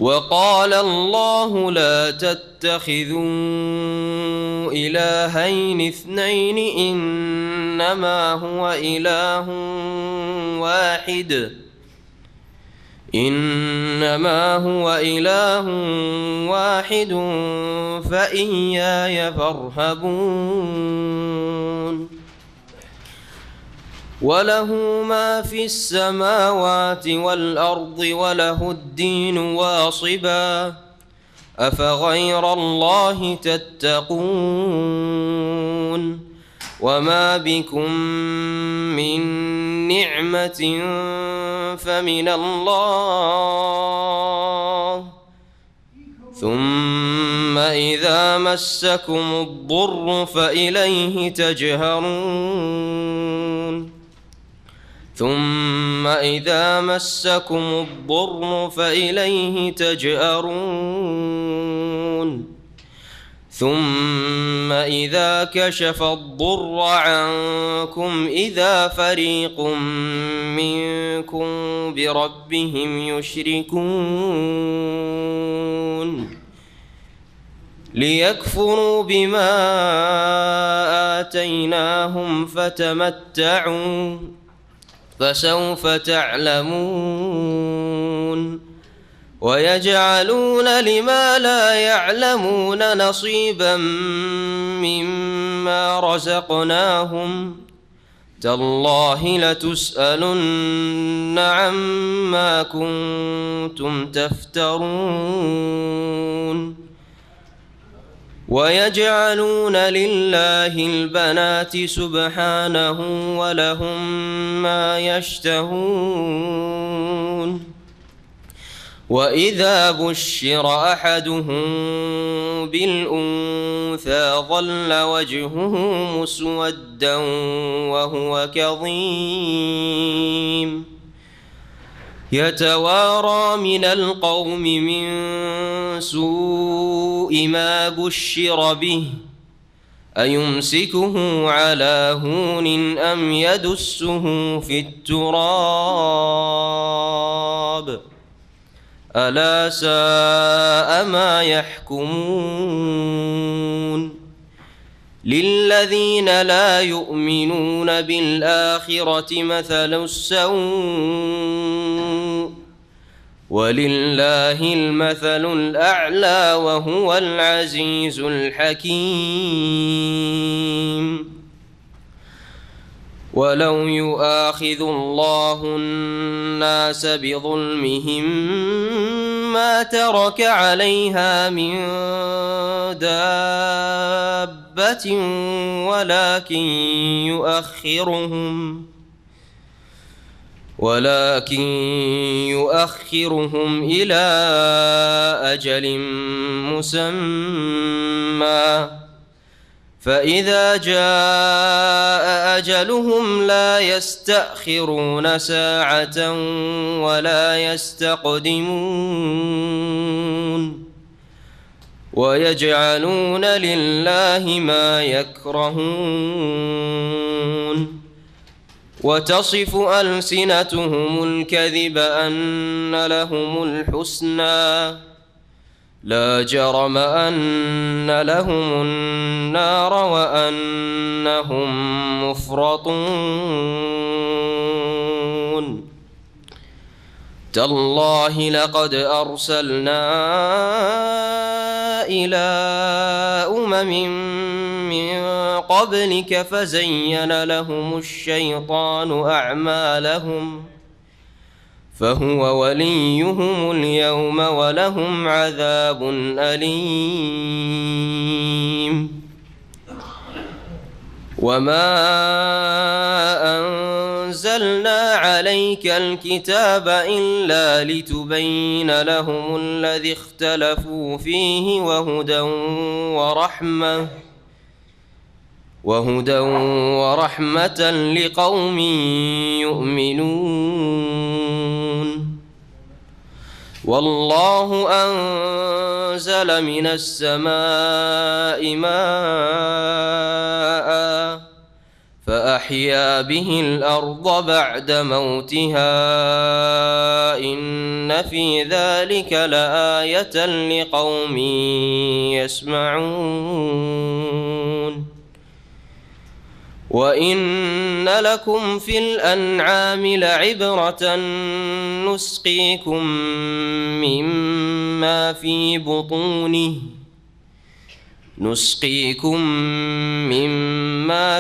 وقال الله لا تتخذوا إلهين اثنين إنما هو إله واحد فإياي فارهبون وله ما في السماوات والأرض وله الدين واصبا أفغير الله تتقون وما بكم من نعمة فمن الله ثم إذا مسكم الضر فإليه تجأرون ثم إذا كشف الضر عنكم إذا فريق منكم بربهم يشركون ليكفروا بما آتيناهم فتمتعوا فسوف تعلمون ويجعلون لما لا يعلمون نصيبا مما رزقناهم تالله لتسألن عما كنتم تفترون ويجعلون لله البنات سبحانه ولهم ما يشتهون وإذا بشر أحدهم بالأنثى ظل وجهه مسودا وهو كظيم يتوارى من القوم من سوء ما بشر به أيمسكه على هون أم يدسه في التراب ألا ساء ما يحكمون للذين لا يؤمنون بالآخرة مثل السوء ولله المثل الأعلى وهو العزيز الحكيم ولو يؤاخذ الله الناس بظلمهم ما ترك عليها من دابة ولكن يؤخرهم إلى أجل مسمى فإذا جاء أجلهم لا يستأخرون ساعة ولا يستقدمون ويجعلون لله ما يكرهون وتصف ألسنتهم الكذب أن لهم الحسنى لا جرم أن لهم النار وأنهم مفرطون تالله لقد أرسلنا إلى من قبلك فزين لهم الشيطان أعمالهم فهو وليهم اليوم ولهم عذاب أليم وما أنزلنا عليك الكتاب إلا لتبين لهم الذي اختلفوا فيه وهدى ورحمة لقوم يؤمنون والله أنزل من السماء ماء فأحيا به الأرض بعد موتها إن في ذلك لآية لقوم يسمعون وإن لكم في الأنعام لعبرة نسقيكم مما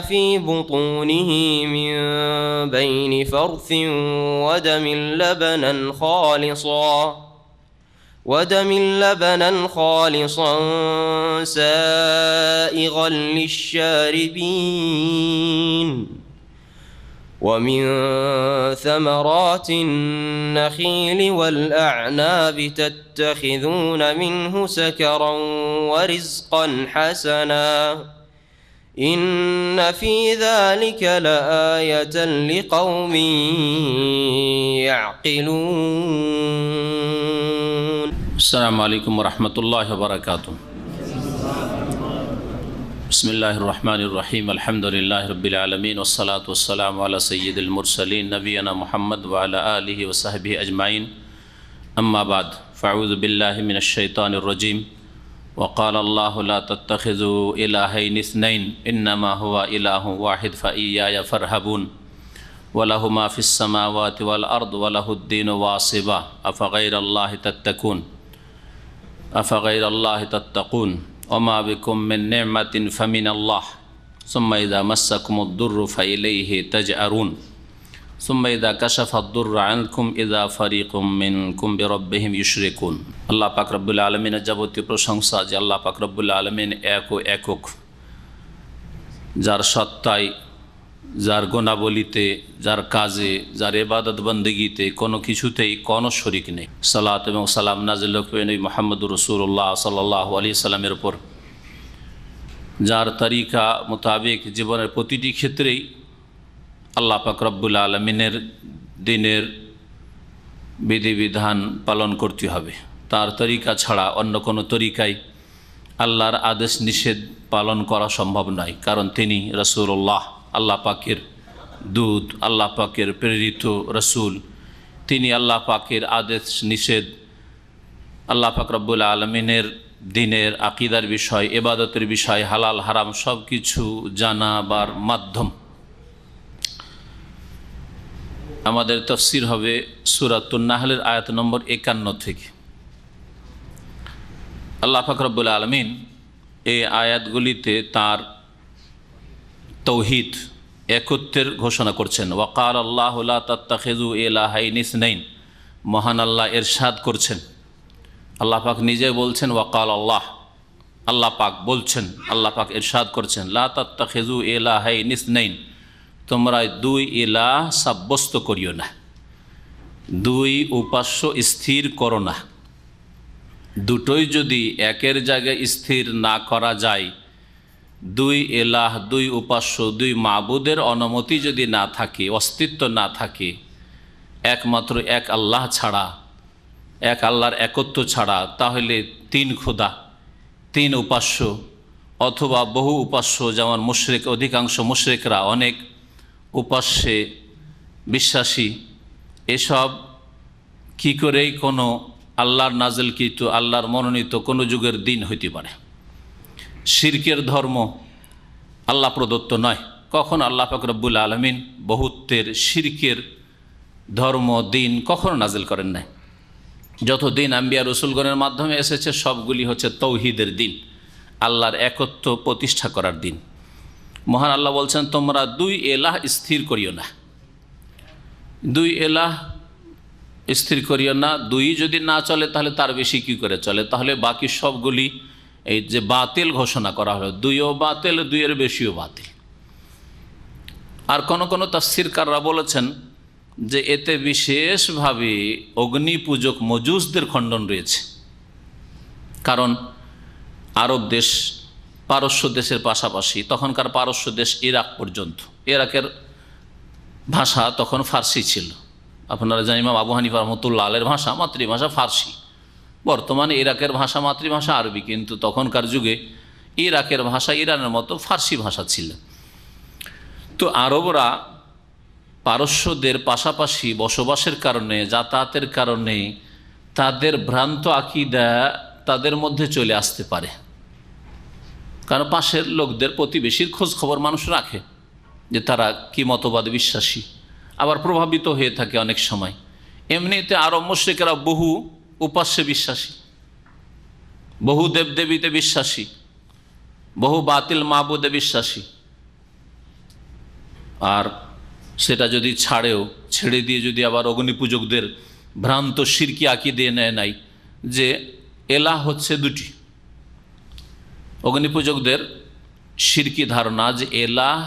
في بطونه من بين فرث ودم لبنا خالصا سائغا للشاربين ومن ثمرات النخيل والأعناب تتخذون منه سكرا ورزقا حسنا إن في ذلك لآية لقوم يعقلون. السلام عليكم ورحمة الله وبركاته. بسم الله الرحمن الرحيم. الحمد لله رب العالمين والصلاة والسلام على سيد المرسلين نبينا محمد وعلى آله وصحبه أجمعين. أما بعد فأعوذ بالله من الشيطان الرجيم. وقال الله لا تتخذوا إلهين اثنين إنما هو إله واحد فإياي فارهبون وله ما في السماوات والأرض وله الدين واصبا أفغير الله تتقون وما بكم من نعمة فمن الله ثم إذا مسكم الضر فإليه تجأرون ثم إذا كشف الضر عنكم إذا فريق منكم بربهم يشركون. আল্লাহ পাক রব্বুল আলামিনের যাবতীয় প্রশংসা যে আল্লাহ পাক রব্বুল আলামিন একক, যার সত্তায়, যার গুণাবলিতে, যার কাজে, যার ইবাদত বন্দেগীতে কোনো কিছুতেই কোনো শরিক নেই। সালাত এবং সালাম নাজিল হোক নবী মুহাম্মদুর রাসূলুল্লাহ সাল্লাল্লাহু আলাইহি সাল্লামের উপর, যার তরিকা মোতাবেক জীবনের প্রতিটি ক্ষেত্রেই আল্লাহ পাক রব্বুল আলামিনের দিনের বিধিবিধান পালন করতে হবে। তার তরিকা ছাড়া অন্য কোনো তরিকায় আল্লাহর আদেশ নিষেধ পালন করা সম্ভব নয়, কারণ তিনি রাসূলুল্লাহ, আল্লাহ পাকের দূত, আল্লাহ পাকের প্রেরিত রসুল। তিনি আল্লাহ পাকের আদেশ নিষেধ, আল্লাহ পাক রব্বুল আলামিনের দিনের আকিদার বিষয়, ইবাদতের বিষয়, হালাল হারাম সব কিছু জানাবার মাধ্যম। আমাদের তাফসীর হবে সূরাতুন নাহলের আয়াত নম্বর 51 থেকে। আল্লাহ পাক রব্বুল আলামিন এই আয়াতগুলিতে তার তৌহিদ, একত্বের ঘোষণা করছেন। ওয়াকাল আল্লাহু লা তাত্তাখিযু ইলাহাইন ইসনাইন। মহান আল্লাহ ইরশাদ করছেন, আল্লাহ পাক নিজে বলছেন ওয়াকাল আল্লাহ, আল্লাহ পাক বলছেন, আল্লাহ পাক ইরশাদ করছেন লা তাত্তাখিযু ইলাহাইন ইসনাইন, তোমরা দুই ইলাহ সাব্যস্ত করিও না, দুই উপাস্য স্থির করো না। দুটোই যদি একের জায়গায় স্থির না করা যায়, দুই এলাহ, দুই উপাস্য, দুই মাবুদের অনুমতি যদি না থাকে, অস্তিত্ব না থাকে, একমাত্র এক আল্লাহ ছাড়া, এক আল্লাহর একত্ব ছাড়া, তাহলে তিন খোদা, তিন উপাস্য অথবা বহু উপাস্য, যেমন মুশরিক, অধিকাংশ মুশরিকরা অনেক উপাস্যে বিশ্বাসী, এসব কি করেই কোনো আল্লাহর নাজিলকৃত, আল্লাহর মনোনীত কোনো যুগের দিন হইতে পারে? শিরকের ধর্ম আল্লাহ প্রদত্ত নয়। কখন আল্লাহ পাক রব্বুল আলামিন বহুত্বের শিরকের ধর্ম, দিন কখনো নাজিল করেন নাই। যত দিন আম্বিয়া রসুলগণের মাধ্যমে এসেছে সবগুলি হচ্ছে তৌহিদের দিন, আল্লাহর একত্ব প্রতিষ্ঠা করার দিন। মহান আল্লাহ বলছেন তোমরা দুই এলাহ স্থির করিও না, দুই এলাহ স্থির করিও না। দুই যদি না চলে তাহলে তার বেশি কি করে চলে? তাহলে বাকি সবগুলি এই যে বাতিল ঘোষণা করা হলো, দুইও বাতিল, দুইয়ের বেশিও বাতিল। আর কোন কোন তাফসীরকাররা বলেছেন যে এতে বিশেষভাবে অগ্নি পূজক মজুসদের খণ্ডন রয়েছে। কারণ আরব দেশ পারস্য দেশের পাশাপাশি, তখনকার পারস্য দেশ ইরাক পর্যন্ত, ইরাকের ভাষা তখন ফার্সি ছিল। আপনারা জানেন ইমাম আবু হানিফা রহমতুল্লাহ আলাইহির ভাষা, মাতৃভাষা ফার্সি। বর্তমানে ইরাকের ভাষা মাতৃভাষা আরবি, কিন্তু তখনকার যুগে ইরাকের ভাষা ইরানের মতো ফার্সি ভাষা ছিল। তো আরবরা পারস্যদের পাশাপাশি বসবাসের কারণে, যাতায়াতের কারণে তাদের ভ্রান্ত আকীদা তাদের মধ্যে চলে আসতে পারে। কারণ পাশের লোকদের, প্রতিবেশীর খোঁজ খবর মানুষ রাখে যে তারা কি মতবাদে বিশ্বাসী, আবার প্রভাবিত হয়ে থাকে অনেক সময়। এমনিতে আরব মুশরিকেরা বহু উপাস্যে বিশ্বাসী, বহু দেবদেবীতে বিশ্বাসী, বহু বাতিল মাবুদে বিশ্বাসী। আর সেটা যদি ছেড়ে দিয়ে যদি আবার অগ্নিপূজকদের ভ্রান্ত শিরকি আকীদা নেয় যে এলাহ হচ্ছে দুটি। অগ্নিপূজকদের শিরকি ধারণা যে এলাহ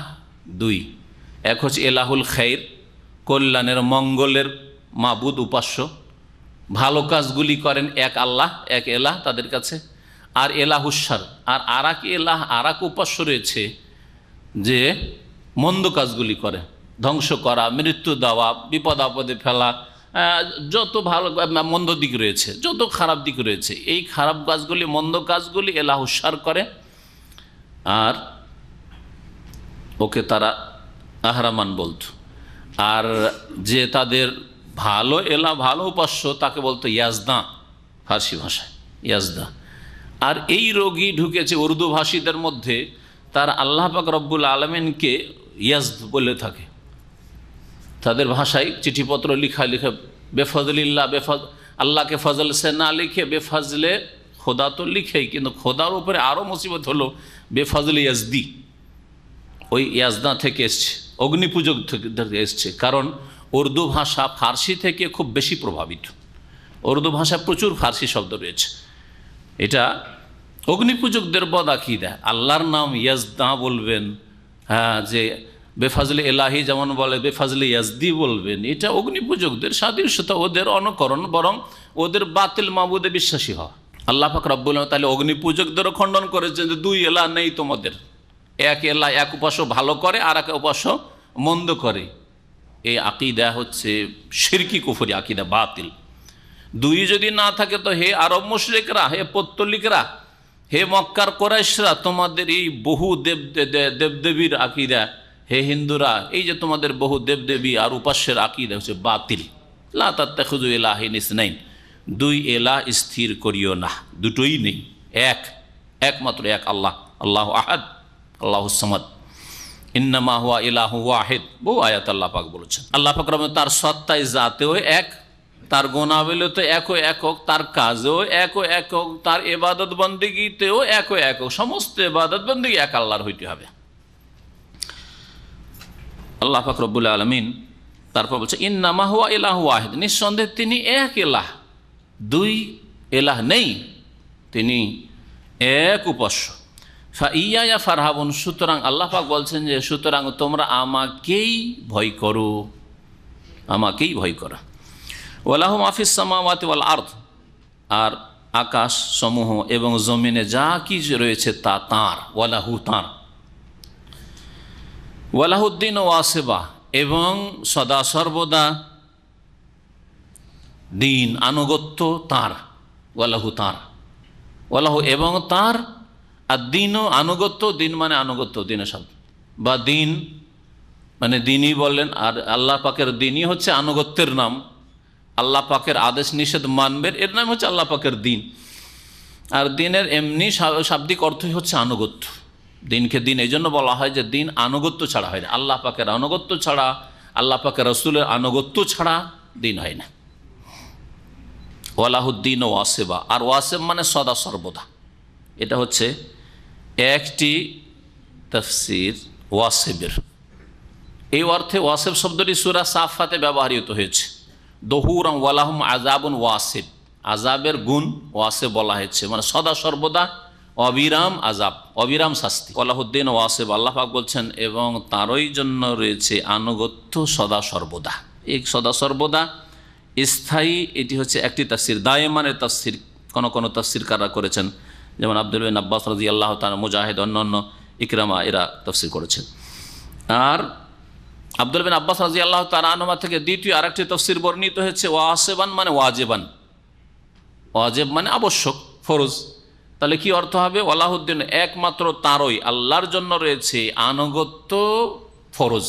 দুই, এক হচ্ছে এলাহুল খাইর, কল্যাণের মঙ্গলের মাবুদ উপাস্য, ভালো কাজগুলি করেন এক আল্লাহ, এক এলাহ তাদের কাছে। আর এলাহুসার, আর এক এলাহ, আর এক উপাস্য রয়েছে যে মন্দ কাজগুলি করে, ধ্বংস করা, মৃত্যু দেওয়া, বিপদ আপদে ফেলা, যত ভালো মন্দ দিক রয়েছে, যত খারাপ দিক রয়েছে, এই খারাপ কাজগুলি, মন্দ কাজগুলি এলাহুসার করে। আর ওকে তারা আহরামান বলতো। আর যে তাদের ভালো এলাহ, ভালো উপাস্য, তাকে বলতো ইয়াজদা, ফার্সি ভাষায় ইয়াজদা। আর এই রোগী ঢুকেছে উর্দু ভাষীদের মধ্যে, তার আল্লাহ পাক রব্বুল আলমিনকে ইয়াজদ বলে থাকে। তাদের ভাষায় চিঠিপত্র লিখা বেফজলিল্লাহ, আল্লাহকে ফজল সে না লিখে বেফজলে খোদা তো লিখেই, কিন্তু খোদার উপরে আরও মুসিবত হলো বেফজলে ইয়াজদি। ওই ইয়াজদা থেকে এসছে, অগ্নিপূজক থেকে এসছে। কারণ উর্দু ভাষা ফার্সি থেকে খুব বেশি প্রভাবিত। উর্দু ভাষা প্রচুর ফার্সি শব্দ রয়েছে। এটা অগ্নিপূজকদের বদ আকীদা। আল্লাহর নাম ইয়াজদা বলবেন, হ্যাঁ, যে বেফাজলে এলাহি যেমন বলে বেফাজলে ইয়াজদি বলবেন, এটা অগ্নিপূজকদের সাদৃশ্যতা, ওদের অনুকরণ, বরং ওদের বাতিল মাবুদে বিশ্বাসী হওয়া। আল্লাহ পাক রব্বুল আলামিন তাহলে অগ্নিপূজকদেরও খণ্ডন করেছেন যে দুই এলাহ নেই তোমাদের, এক এলাহ, এক উপাস্য ভালো করে আর এক উপাস্য মন্দ করে। এই আকীদা হচ্ছে শিরকি কুফরি আকীদা, বাতিল। দুই যদি না থাকে তো হে আরব মুশরিকরা, হে পৌত্তলিকরা, হে মক্কার কোরাইশরা, তোমাদের এই বহু দেবদেবীর আকীদা, হে হিন্দুরা, এই যে তোমাদের বহু দেবদেবী আর উপাস্যের আকীদা হচ্ছে বাতিল। লা তাত্তাখিযু ইলাহাইন ইসনাইন, দুই এলাহ স্থির করিও না, দুটোই নেই, একমাত্র এক আল্লাহ, আল্লাহু আহাদ, আল্লাহুস সামাদ, ইন্নামা হুয়া ইলাহু ওয়াহিদ। বহু আয়াত আল্লাহ পাক বলেছেন। আল্লাহ পাক রব্বুল তার সত্তায় জাতেও এক, তার গুণাবলীতে একও একক, তার কাজেও একও একক, তার ইবাদত বন্দেগীতেও একও একক। সমস্ত ইবাদত বন্দেগী এক আল্লাহর হইতে হবে। আল্লাহ পাক রব্বুল আলামিন তারপর বলছে ইন্নামা হুয়া ইলাহু ওয়াহিদ, নিঃসন্দেহে তিনি এক এলাহ, দুই এলাহ নেই, তিনি এক উপাস্য। ফাইয়া ফারহাবুন, সুতরাং আল্লাহ পাক বলছেন যে সুতরাং তোমরা আমাকেই ভয় করো, আমাকেই ভয় করো। ওয়ালাহু মাফিস সামাওয়াতি ওয়াল আরদ, আর আকাশ সমূহ এবং জমিনে যা কিছু রয়েছে তা তাঁর। ওয়ালাহু, তাঁর। ওয়ালাহুদ্দিন ওয়াসেবা, এবং সদা সর্বদা দিন, আনুগত্য তাঁর। ওয়ালাহু, তাঁর। ওয়ালাহু, এবং তাঁর। আর দিনও আনুগত্য, দিন মানে আনুগত্য, দিনের শব্দ, বা দিন মানে দিনই বললেন। আর আল্লাহ পাকের দিনই হচ্ছে আনুগত্যের নাম। আল্লাহ পাকের আদেশ নিষেধ মানবেন, এর নাম হচ্ছে আল্লাহ পাকের দিন। আর দিনের এমনি শাব্দিক অর্থই হচ্ছে আনুগত্য। দিনকে দিন এই জন্য বলা হয় যে দিন আনুগত্য ছাড়া হয় না। আল্লাহ পাকের আনুগত্য ছাড়া, আল্লাহ পাকের রসুলের আনুগত্য ছাড়া দিন হয় না। ওয়ালাহুদ্দিন ওয়াসেবা, আর ওয়াসেব মানে সদা সর্বদা। এটা হচ্ছে একটি তাফসীর ওয়াসেবের। এই অর্থে ওয়াসেব শব্দটি সূরা সাফাতে ব্যবহৃত হয়েছে। দহুরাম ওয়ালাহুম আযাবুন ওয়াসিব, আযাবের গুণ ওয়াসেব বলা হয়েছে, মানে সদা সর্বদা অবিরাম আযাব, অবিরাম শাস্তি। ওয়ালাহুদ্দিন ওয়াসেব, আল্লাহ পাক বলছেন এবং তারই জন্য রয়েছে আনুগত্য সদা সর্বদা। এই সদা সর্বদা স্থায়ী, এটি হচ্ছে একটি তাফসীর। দায়েমানের তাফসীর কোন কোন তাফসীরকাররা করেছেন, যেমন আব্দুল বিন আব্বাস রাদিয়াল্লাহু তাআলা, মুজাহিদ, অন্যান্য ইকরামা, এরা তাফসীর করেছেন। আর আব্দুল বিন আব্বাস রাদিয়াল্লাহু তাআলা আনহুমা থেকে দ্বিতীয় আরেকটি তাফসীর বর্ণিত হয়েছে, ওয়াসিবান মানে ওয়াজিবান, ওয়াজিব মানে আবশ্যক, ফরজ। তাহলে কি অর্থ হবে? ওয়ালাহুদ্দিন, একমাত্র তারই, আল্লাহর জন্য রয়েছে আনুগত্য ফরজ,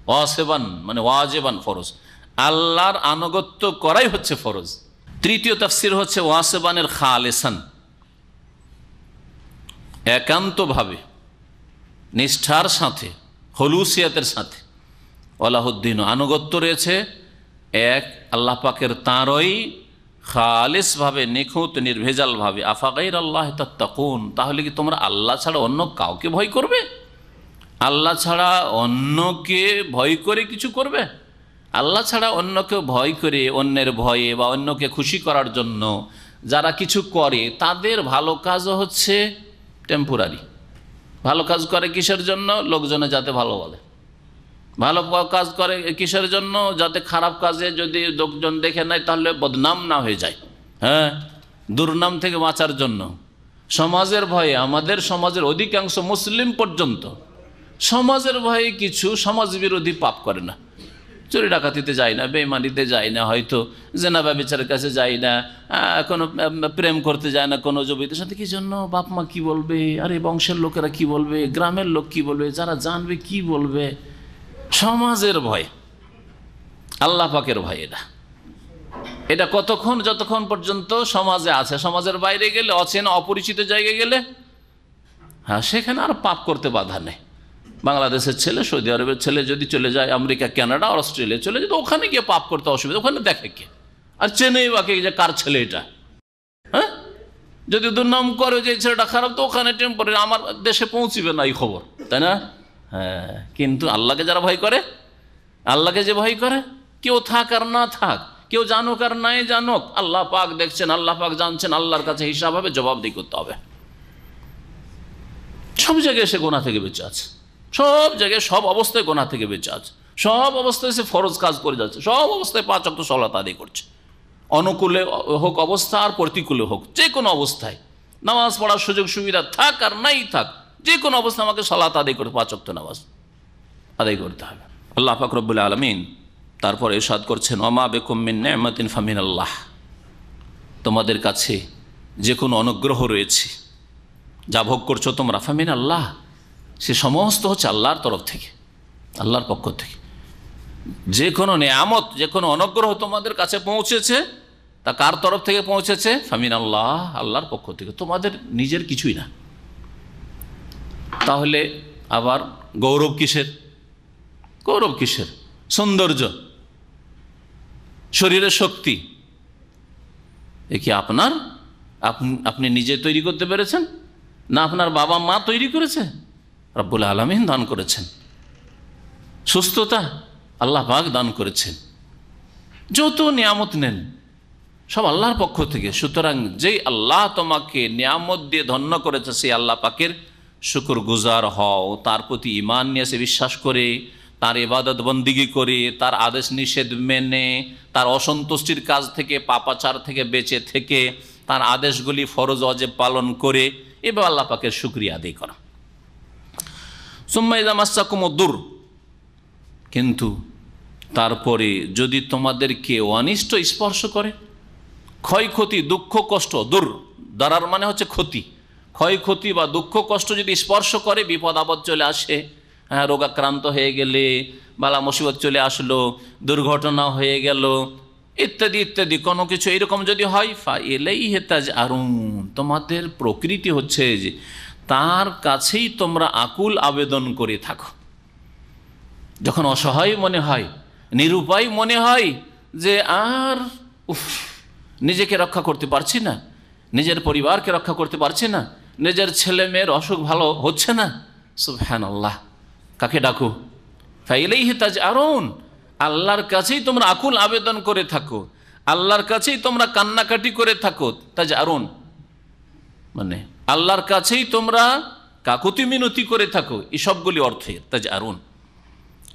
ওয়াসিবান মানে ওয়াজিবান ফরজ, আল্লাহর আনুগত্য করাই হচ্ছে ফরজ। তৃতীয় তাফসির হচ্ছে ওয়াসিবানের খালেসান, একান্তভাবে নিষ্ঠার সাথে হলুসিয়াতের সাথে। ওয়ালাহুদ্দিন আনুগত্য রয়েছে এক আল্লাহ পাকের, তাঁরই খালিসভাবে নিখুঁত নির্ভেজালভাবে। আফাগাইর আল্লাহ তাত্তাকুন, তাহলে কি তোমরা আল্লাহ ছাড়া অন্য কাউকে ভয় করবে? আল্লাহ ছাড়া অন্যকে ভয় করে কিছু করবে? আল্লাহ ছাড়া অন্যকে ভয় করে, অন্যের ভয়ে বা অন্যকে খুশি করার জন্য যারা কিছু করে, তাদের ভালো কাজও হচ্ছে টেম্পোরারি। ভালো কাজ করে কিসের জন্য? লোকজনে যাতে ভালো বলে। ভালো কাজ করে কিসের জন্য? যাতে খারাপ কাজে যদি লোকজন দেখে নেয় তাহলে বদনাম না হয়ে যায়। হ্যাঁ, দুর্নাম থেকে বাঁচার জন্য। সমাজের ভয়ে, আমাদের সমাজের অধিকাংশ মুসলিম পর্যন্ত সমাজের ভয়ে কিছু সমাজ বিরোধী পাপ করে না। চুরি ডাকাতিতে যায় না, বেঈমানিতে যায় না, হয়তো জেনা ব্যভিচারের কাছে যায় না, কোনো প্রেম করতে যায় না কোনো যুবতীর সাথে। কি জন্য? বাপ মা কি বলবে, আরে বংশের লোকেরা কি বলবে, গ্রামের লোক কি বলবে, যারা জানবে কি বলবে। সমাজের ভয়, আল্লাহ পাকের ভয়। এটা কতক্ষণ? যতক্ষণ পর্যন্ত সমাজে আছে। সমাজের বাইরে গেলে, অচেনা অপরিচিত জায়গায় গেলে, হ্যাঁ, সেখানে আর পাপ করতে বাধা নেই। বাংলাদেশের ছেলে সৌদি আরবের ছেলে যদি চলে যায় আমেরিকা, কানাডা, অস্ট্রেলিয়া চলে যায়, ওখানে গিয়ে পাপ করতে অসুবিধা। ওখানে দেখে কে? আর চেনেই বাকে যে কার ছেলে এটা। হ্যাঁ, যদি দুর্নাম করে যে ছেলেটা খারাপ, তো ওখানে টেম্পোরারি, আমার দেশে পৌঁছিবে না এই খবর, তাই না? হ্যাঁ, কিন্তু আল্লাহকে যারা ভয় করে, আল্লাহকে যে ভয় করে, কেউ থাক আর না থাক, কেউ জানুক আর নাই জানুক, আল্লাহ পাক দেখছেন, আল্লাহ পাক জানছেন, আল্লাহর কাছে হিসাব হবে, জবাবদিহি করতে হবে। সব জায়গায় সে গোনা থেকে বেঁচে আছে, সব জায়গায় সব অবস্থায় গোনা থেকে বেঁচে আছে, সব অবস্থায় সে ফরজ কাজ করে যাচ্ছে, সব অবস্থায় 5 ওয়াক্ত সালাত আদায় করছে। অনুকূলে হোক অবস্থা আর প্রতিকূলে হোক, যে কোনো অবস্থায় নামাজ পড়ার সুযোগ সুবিধা থাক আর নাই থাক, যে কোনো অবস্থা আমাকে সালাত আদায় করে 5 ওয়াক্ত নামাজ আদায় করতে হবে। আল্লাহ পাক রব্বুল আলামিন তারপর ইরশাদ করছেন, ওমা বিকুম মিন নি'মাতিন ফামিনাল্লাহ, তোমাদের কাছে যে কোনো অনুগ্রহ রয়েছে, যা ভোগ করছো তোমরা, ফামিনাল্লাহ, সে সমস্ত হচ্ছে আল্লাহর তরফ থেকে, আল্লাহর পক্ষ থেকে। যে কোনো নেয়ামত, যে কোনো অনুগ্রহ তোমাদের কাছে পৌঁছেছে, তা কার তরফ থেকে পৌঁছেছে? ফামিনাল্লাহ, আল্লাহর পক্ষ থেকে, তোমাদের নিজের কিছুই না। তাহলে আবার গৌরব কিসের? গৌরব কিসের? সৌন্দর্য, শরীরের শক্তি, এ কি আপনার? আপনি নিজে তৈরি করতে পেরেছেন না আপনার বাবা মা তৈরি করেছে? রব্বুল আলামিন দান করেছেন। সুস্থতা আল্লাহ পাক দান করেছেন। যত নিয়ামত নেন সব আল্লাহর পক্ষ থেকে। সুতরাং যেই আল্লাহ তোমাকে নিয়ামত দিয়ে ধন্য করেছে, সেই আল্লাহ পাকের শুকর গুজার হও, তার প্রতি ঈমান নিয়ে এসে বিশ্বাস করে, তার ইবাদত বন্দিগি করে, তার আদেশ নিষেধ মেনে, তার অসন্তুষ্টির কাজ থেকে, পাপাচার থেকে বেঁচে থেকে, তার আদেশগুলি ফরজ ওয়াজিব পালন করে, এবার আল্লাহ পাকের শুকরিয়া আদায় করা। সুম্মা ইযা মাসসাকুমুদ-দুর, কিন্তু তারপরে যদি তোমাদেরকে অনিষ্ট স্পর্শ করে, ক্ষয়ক্ষতি, দুঃখ কষ্ট, দারার মানে হচ্ছে ক্ষতি, ক্ষয়ক্ষতি বা দুঃখ কষ্ট যদি স্পর্শ করে, বিপদ আপদ চলে আসে, হ্যাঁ, রোগাক্রান্ত হয়ে গেলে, বালা মুসিবত চলে আসলো, দুর্ঘটনা হয়ে গেল, ইত্যাদি ইত্যাদি কোনো কিছু এইরকম যদি হয়, ফাইলাইহি তাজআরুন, তোমাদের প্রকৃতি হচ্ছে যে তার কাছেই তোমরা আকুল আবেদন করে থাকো। যখন অসহায় মনে হয়, নিরুপায় মনে হয়, যে আর নিজেকে রক্ষা করতে পারছি না, নিজের পরিবারকে রক্ষা করতে পারছি না, নিজের ছেলে মেয়ের অসুখ ভালো হচ্ছে না, সুবহানাল্লাহ, কাকে ডাকো? ফাইলাইহি তাজআরুন, আল্লাহর কাছেই তোমরা আকুল আবেদন করে থাকো, আল্লাহর কাছেই তোমরা কান্নাকাটি করে থাকো। তাজআরুন মানে আল্লাহর কাছেই তোমরা কাকুতি মিনতি করে থাকো, এই সবগুলি অর্থে তাজআরুন।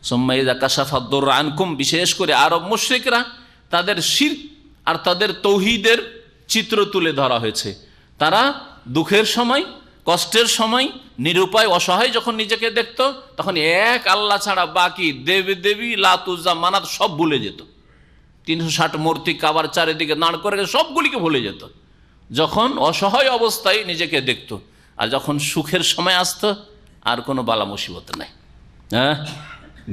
সুম্মা ইযা কাশাফাদ-দুররা আনকুম, বিশেষ করে আরব মুশরিকরা, তাদের শিরক আর তাদের তৌহিদের চিত্র তুলে ধরা হয়েছে। তারা দুঃখের সময়, কষ্টের সময়, নিরুপায় অসহায় যখন নিজেকে দেখত, তখন এক আল্লাহ ছাড়া বাকি দেবী দেবী লাত উজ্জা মানাত সব ভুলে যেত। 360 মূর্তি কাবার চারিদিকে দাঁড় করে সবগুলিকে ভুলে যেত যখন অসহায় অবস্থায় নিজেকে দেখত। আর যখন সুখের সময় আসতো, আর কোনো বালা মুসিবত নাই। হ্যাঁ,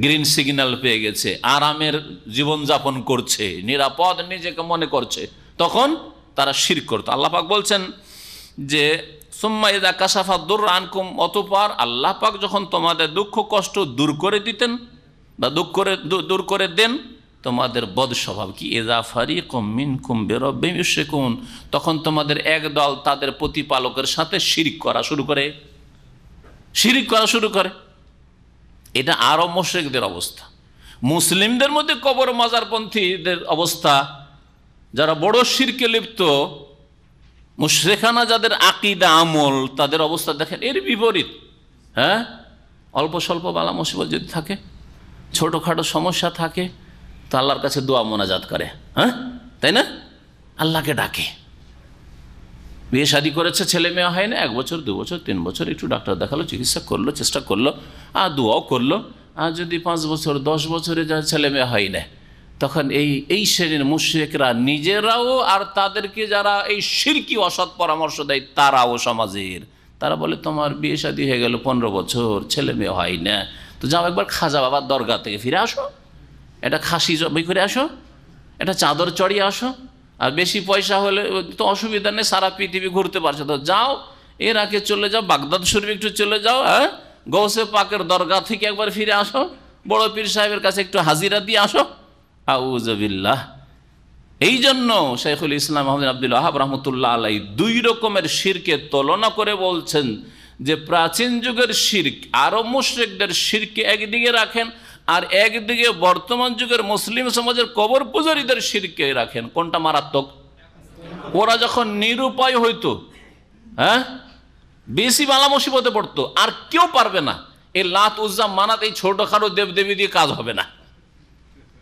গ্রিন সিগন্যাল পেয়ে গেছে, আরামের জীবনযাপন করছে, নিরাপদ নিজেকে মনে করছে, তখন তারা শিরক করতো। আল্লাহ পাক বলছেন যে সুম্মা ইযা কাশাফা দুররা আনকুম, অতঃপর আল্লাহ পাক যখন তোমাদের দুঃখ কষ্ট দূর করে দিতেন বা দূর করে দেন তোমাদের বদ স্বভাব কি, ইযা ফারিকুম মিনকুম বিরাব্বিহিম ইউশরিকুন, তখন তোমাদের এক দল তাদের প্রতিপালকের সাথে শিরক করা শুরু করে। এটা আরব মুশরিকদের অবস্থা। মুসলিমদের মধ্যে কবর মাজারপন্থীদের অবস্থা, যারা বড় শিরকে লিপ্ত, মুশরিকানা যাদের আকীদা আমল, তাদের অবস্থা দেখেন এর বিপরীত। হ্যাঁ, অল্প স্বল্প বালা মুসিবত যদি থাকে, ছোটোখাটো সমস্যা থাকে, তো আল্লাহর কাছে দোয়া মোনাজাত করে। হ্যাঁ, তাই না? আল্লাহকে ডাকে। বিয়ে শাদী করেছে, ছেলে মেয়ে হয় না, 1 বছর 2 বছর 3 বছর একটু ডাক্তার দেখালো, চিকিৎসা করলো, চেষ্টা করলো, আর দোয়াও করলো। আর যদি 5 বছর 10 বছরে যা ছেলে মেয়ে হয় না, তখন এই শ্রেণীর মুশরিকরা নিজেরাও আর তাদেরকে যারা এই শিরকি অসৎ পরামর্শ দেয় তারাও সমাজের, তারা বলে তোমার বিয়ে শাদী হয়ে গেল 15 বছর, ছেলে মেয়ে হয় না, তো যাও একবার খাজা বাবার দরগা থেকে ফিরে আসো, এটা খাসি জবাই করে আসো, এটা চাদর চড়িয়ে আসো, আর বেশি পয়সা হলে তো অসুবিধা নেই, সারা পৃথিবী ঘুরতে পারছো, তো যাও এর আগে চলে যাও বাগদাদ শরীফ একটু চলে যাও, হ্যাঁ, গৌসে পাকের দরগা থেকে একবার ফিরে আসো, বড় পীর সাহেবের কাছে একটু হাজিরা দিয়ে আসো। আউযুবিল্লাহ। এই জন্য শাইখুল ইসলাম মুহাম্মদ আব্দুল ওয়াহাব রাহমাতুল্লাহ আলাইহি 2 রকমের শিরকে তুলনা করে বলছেন যে প্রাচীন যুগের শিরক, আরব মুশরিকদের শিরকে একদিকে রাখেন, আর একদিকে বর্তমান যুগের মুসলিম সমাজের কবর পূজারীদের শিরকে রাখেন। কোনটা মারাত্মক? ওরা যখন নিরুপায় হইতো, হ্যাঁ, বেশি বালা মুসিবতে পড়তো, আর কেউ পারবে না, এই লাত উজ্জা মানাত এই ছোটখাটো দেবদেবী দিয়ে কাজ হবে না,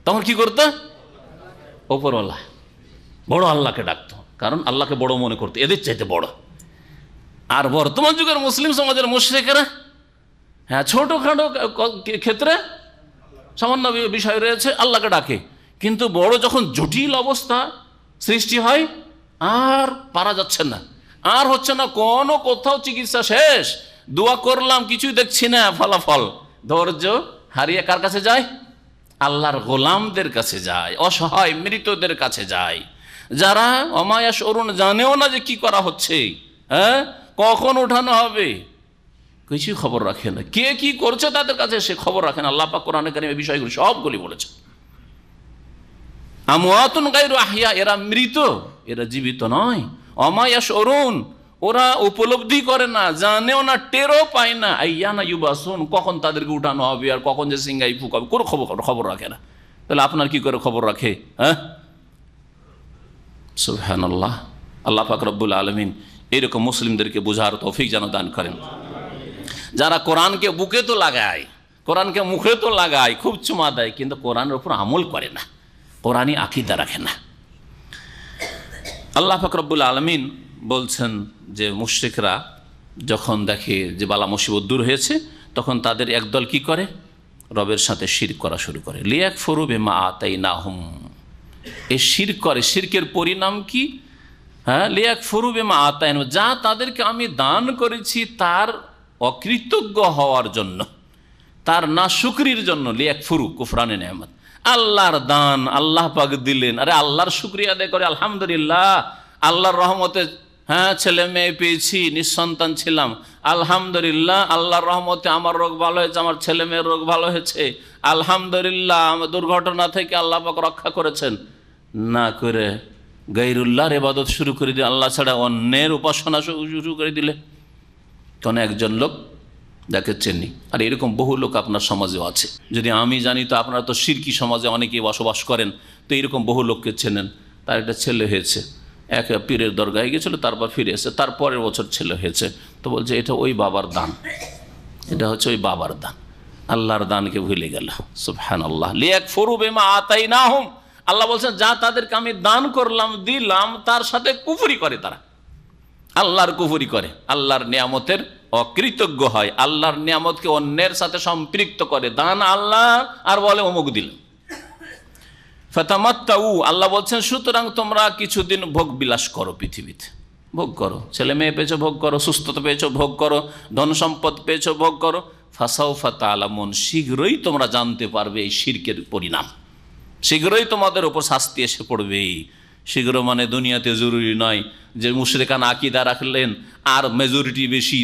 তখন কি করতো? ওপরওয়ালা বড় আল্লাহকে ডাকতো, কারণ আল্লাহকে বড় মনে করতো, এদের চাইতে বড়। আর বর্তমান যুগের মুসলিম সমাজের মুশরিকেরা, হ্যাঁ, ছোটখাটো ক্ষেত্রে সামান্য বিষয় রয়েছে আল্লাহকে ডাকে, কিন্তু বড় যখন জটিল অবস্থা সৃষ্টি হয় আর পারা যাচ্ছে না, আর হচ্ছে না, কোনো কোথাও চিকিৎসা শেষ, দোয়া করলাম কিছুই দেখছি না ফলাফল, ধৈর্য হারিয়ে কার কাছে যায়? আল্লাহর গোলামদের কাছে যায়, অসহায় মৃতদের কাছে যায়, যারা অমায়াস অরুণ জানেও না যে কি করা হচ্ছে, হ্যাঁ, কখন ওঠানো হবে, কিছুই খবর রাখে না, কে কি করছে তাদের কাছে সে খবর রাখেন। আল্লাহ পাক কোরআনে কারিমে বিষয়গুলো সবগুলি বলেছে। আমওয়াতুন গায়রু আহইয়া, এরা মৃত, এরা জীবিত নয়। অমায়াস অরুণ, ওরা উপলব্ধি করে না, জানেও না, টেরও পায় না। আইয়ানা ইউবাসুন, কখন তাদেরকে উঠানো হবে আর কখন যে সিংহাই ফুকাবে, কোনো খবর রাখে না। তাহলে আপনার কি করে খবর রাখে? হ্যাঁ, সুবহানাল্লাহ। আল্লাহ পাক রব্বুল আলামিন এরকম মুসলিমদেরকে বুঝার তৌফিক যেন দান করেন। যারা কোরআনকে বুকে তো লাগায়, কোরআনকে মুখে তো লাগায়, খুব চুমা দেয়, কিন্তু কোরআনের উপর আমল করে না, কোরআনই আকীদা রাখে না। আল্লাহ পাক রব্বুল আলামিন বলছেন যে মুশরিকরা যখন দেখে যে বালা মুসিবত দূর হয়েছে, তখন তাদের একদল কি করে? রবের সাথে শিরক করা শুরু করে। লিয়াকফুরু বিমা আতাইনাহুম, এই শিরক করে। শিরকের পরিণাম কি? হ্যাঁ, লিয়াকফুরু বিমা আতাইনাহুম, যা তাদেরকে আমি দান করেছি তার অকৃতজ্ঞ হওয়ার জন্য, তার নাশুকরির জন্য। লিয়াকফুরু কুফরানে নেয়ামত, আল্লাহর দান আল্লাহ পাক দিলেন, আরে আল্লাহর শুকরিয়া আদায় করে আলহামদুলিল্লাহ, আল্লাহর রহমতে হ্যাঁ ছেলে মেয়ে পেয়েছি, নিঃসন্তান ছিলাম, আলহামদুলিল্লাহ, আল্লাহর রহমতে আমার রোগ ভালো হয়েছে, আমার ছেলে মেয়ের রোগ ভালো হয়েছে, আলহামদুলিল্লাহ, আমার দুর্ঘটনা থেকে আল্লাহ পাক রক্ষা করেছেন। না করে গায়রুল্লাহর ইবাদত শুরু করে দিলে, আল্লাহ ছাড়া অন্যের উপাসনা শুরু করে দিলে। কোন একজন লোক যাকে চেনি, আর এরকম বহু লোক আপনার সমাজেও আছে, যদি আমি জানি তো আপনারা তো শিরকি সমাজে অনেকেই বসবাস করেন, তো এরকম বহু লোককে চেনেন। তার একটা ছেলে হয়েছে, এক পীরের দরগায় গিয়েছিল, তারপর ফিরে এসে তার পরের বছর ছেলে হয়েছে, তো বলছে এটা ওই বাবার দান, এটা হচ্ছে ওই বাবার দান, আল্লাহর দানকে ভুলে গেল। সুবহানাল্লাহ। লিয়াকফুরু বিমা আতাইনাহুম, আল্লাহ বলছেন যা তাদেরকে আমি দান করলাম দিলাম তার সাথে কুফরি করে, তারা আল্লাহর কুফরি করে, আল্লাহর নিয়ামতের অকৃতজ্ঞ হয়, আল্লাহর নিয়ামতকে অন্যের সাথে সম্পৃক্ত করে। দান আল্লাহ আর বলে অমুক দিল। ফাতামাত্তাউ, আল্লাহ বলছেন সুতরাং তোমরা কিছুদিন ভোগ বিলাস করো, পৃথিবীতে ভোগ করো, ছেলে মেয়ে পেয়েছো ভোগ করো, সুস্থতা পেয়েছো ভোগ করো, ধন সম্পদ পেয়েছো ভোগ করো। ফাসাউফা তাআলামুন, শীঘ্রই তোমরা জানতে পারবে এই শিরকের পরিণাম, শীঘ্রই তোমাদের উপর শাস্তি এসে পড়বে। শীঘ্র মানে দুনিয়াতে জরুরি নয় যে মুশরিকান আকীদা রাখলেন আর মেজরিটি বেশি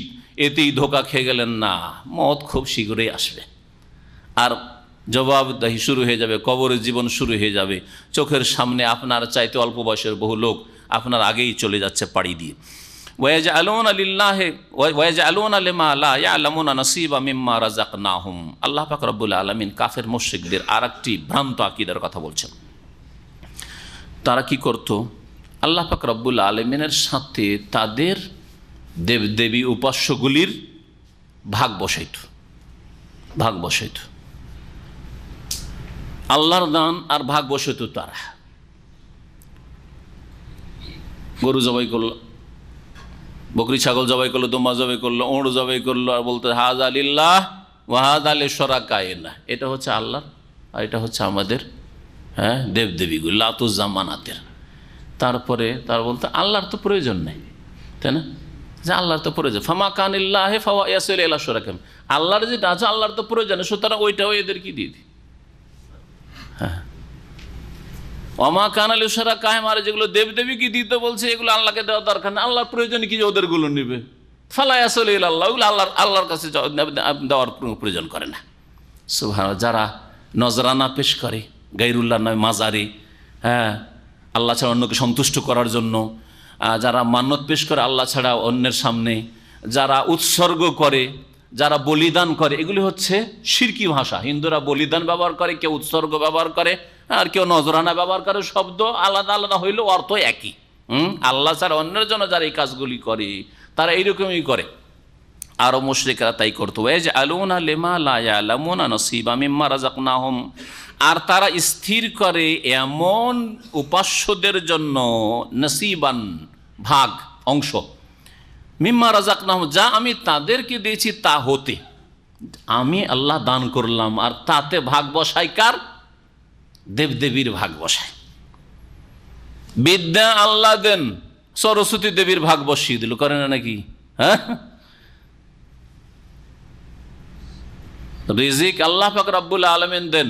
এতেই ধোকা খেয়ে গেলেন, না, মওত খুব শীঘ্রই আসবে। আর জবাবদিহি শুরু হয়ে যাবে, কবরের জীবন শুরু হয়ে যাবে। চোখের সামনে আপনার চাইতে অল্প বয়সের বহু লোক আপনার আগেই চলে যাচ্ছে পাড়ি দিয়ে। ওয়াজআলুনা লিল্লাহি ওয়াজআলুনা লিমা লা ইয়ালামুনা নাসীবা মিম্মা রাযাকনাহুম। আল্লাহ পাক রব্বুল আলামিন কাফের মুশরিকদের আরেকটি ভ্রান্ত আকীদার কথা বলছেন। তারা কি করত? আল্লাহ পাক রব্বুল আলামিনের সাথে তাদের দেবদেবী উপাস্যগুলির ভাগ বসাইত। আল্লাহর দান আর ভাগ বসাইত তারা। গরু জবাই করলো, বকরি ছাগল জবাই করলো, দুম্বা জবাই করলো, ওঁড় জবাই করলো, আর বলতে হাযা লিল্লাহ ওয়া হাযা লিশুরাকাইনা, এটা হচ্ছে আল্লাহর আর এটা হচ্ছে আমাদের দেবদেবীগুলো লাতুজ জামানাতের। তারপরে তার বলতে আল্লাহর তো প্রয়োজন নেই, তাই না? যে আল্লাহর তো প্রয়োজন, ফামা কানিল্লাহি ফাওয়া ইয়াসিল ইলা শুরাকাম, আল্লাহর যেটা আছে আল্লাহর তো প্রয়োজন, সুতরাং ওইটাও এদেরকে দিয়ে দিই। হ্যাঁ, ওমা কানাল শুরাকাহিম, আর যেগুলো দেবদেবীকে দিতে বলছে এগুলো আল্লাহকে দেওয়া দরকার না, আল্লাহর প্রয়োজন কি যে ওদেরগুলো নেবে? ফালা ইয়াসিল ইলা আল্লাহ, ওগুলো আল্লাহর কাছে দেওয়ার প্রয়োজন করে না। সুবহানাল্লাহ। যারা নজরানা পেশ করে গায়রুল্লাহ নয় মাজারে, আল্লাহ ছাড়া অন্যকে সন্তুষ্ট করার জন্য, যারা মান্নত পেশ করে আল্লাহ ছাড়া অন্যের সামনে, যারা উৎসর্গ করে, যারা বলিদান করে, এগুলি হচ্ছে শিরকি ভাষা। হিন্দুরা বলিদান ব্যবহার করে, কেউ উৎসর্গ ব্যবহার করে, আর কেউ নজরানা ব্যবহার করে। শব্দ আলাদা আলাদা হইলেও অর্থ একই। আল্লাহ ছাড়া অন্যের জন্য যারা এই কাজগুলি করে তারা এইরকমই করে। আরও মুশরিকরা তাই করতো। ওয়াজআলুনা লিমা লা ইয়ালামুনা নাসীবা মিম্মা রাযাকনাহুম, আর তারা স্থির করে এমন উপাস্যদের জন্য নসিবান, ভাগ, অংশ, মিম্মা রাযাকনাহুম, যা আমি তাদেরকে দিয়েছি তা হতে। আমি আল্লাহ দান করলাম আর তাতে ভাগ বসাই কার? দেবদেবীর ভাগ বসায়। বিদ্যা আল্লাহ দেন, সরস্বতী দেবীর ভাগ বসিয়ে দিল, করে না নাকি? হ্যাঁ, রিজিক আল্লাহ পাক রব্বুল আলামিন দেন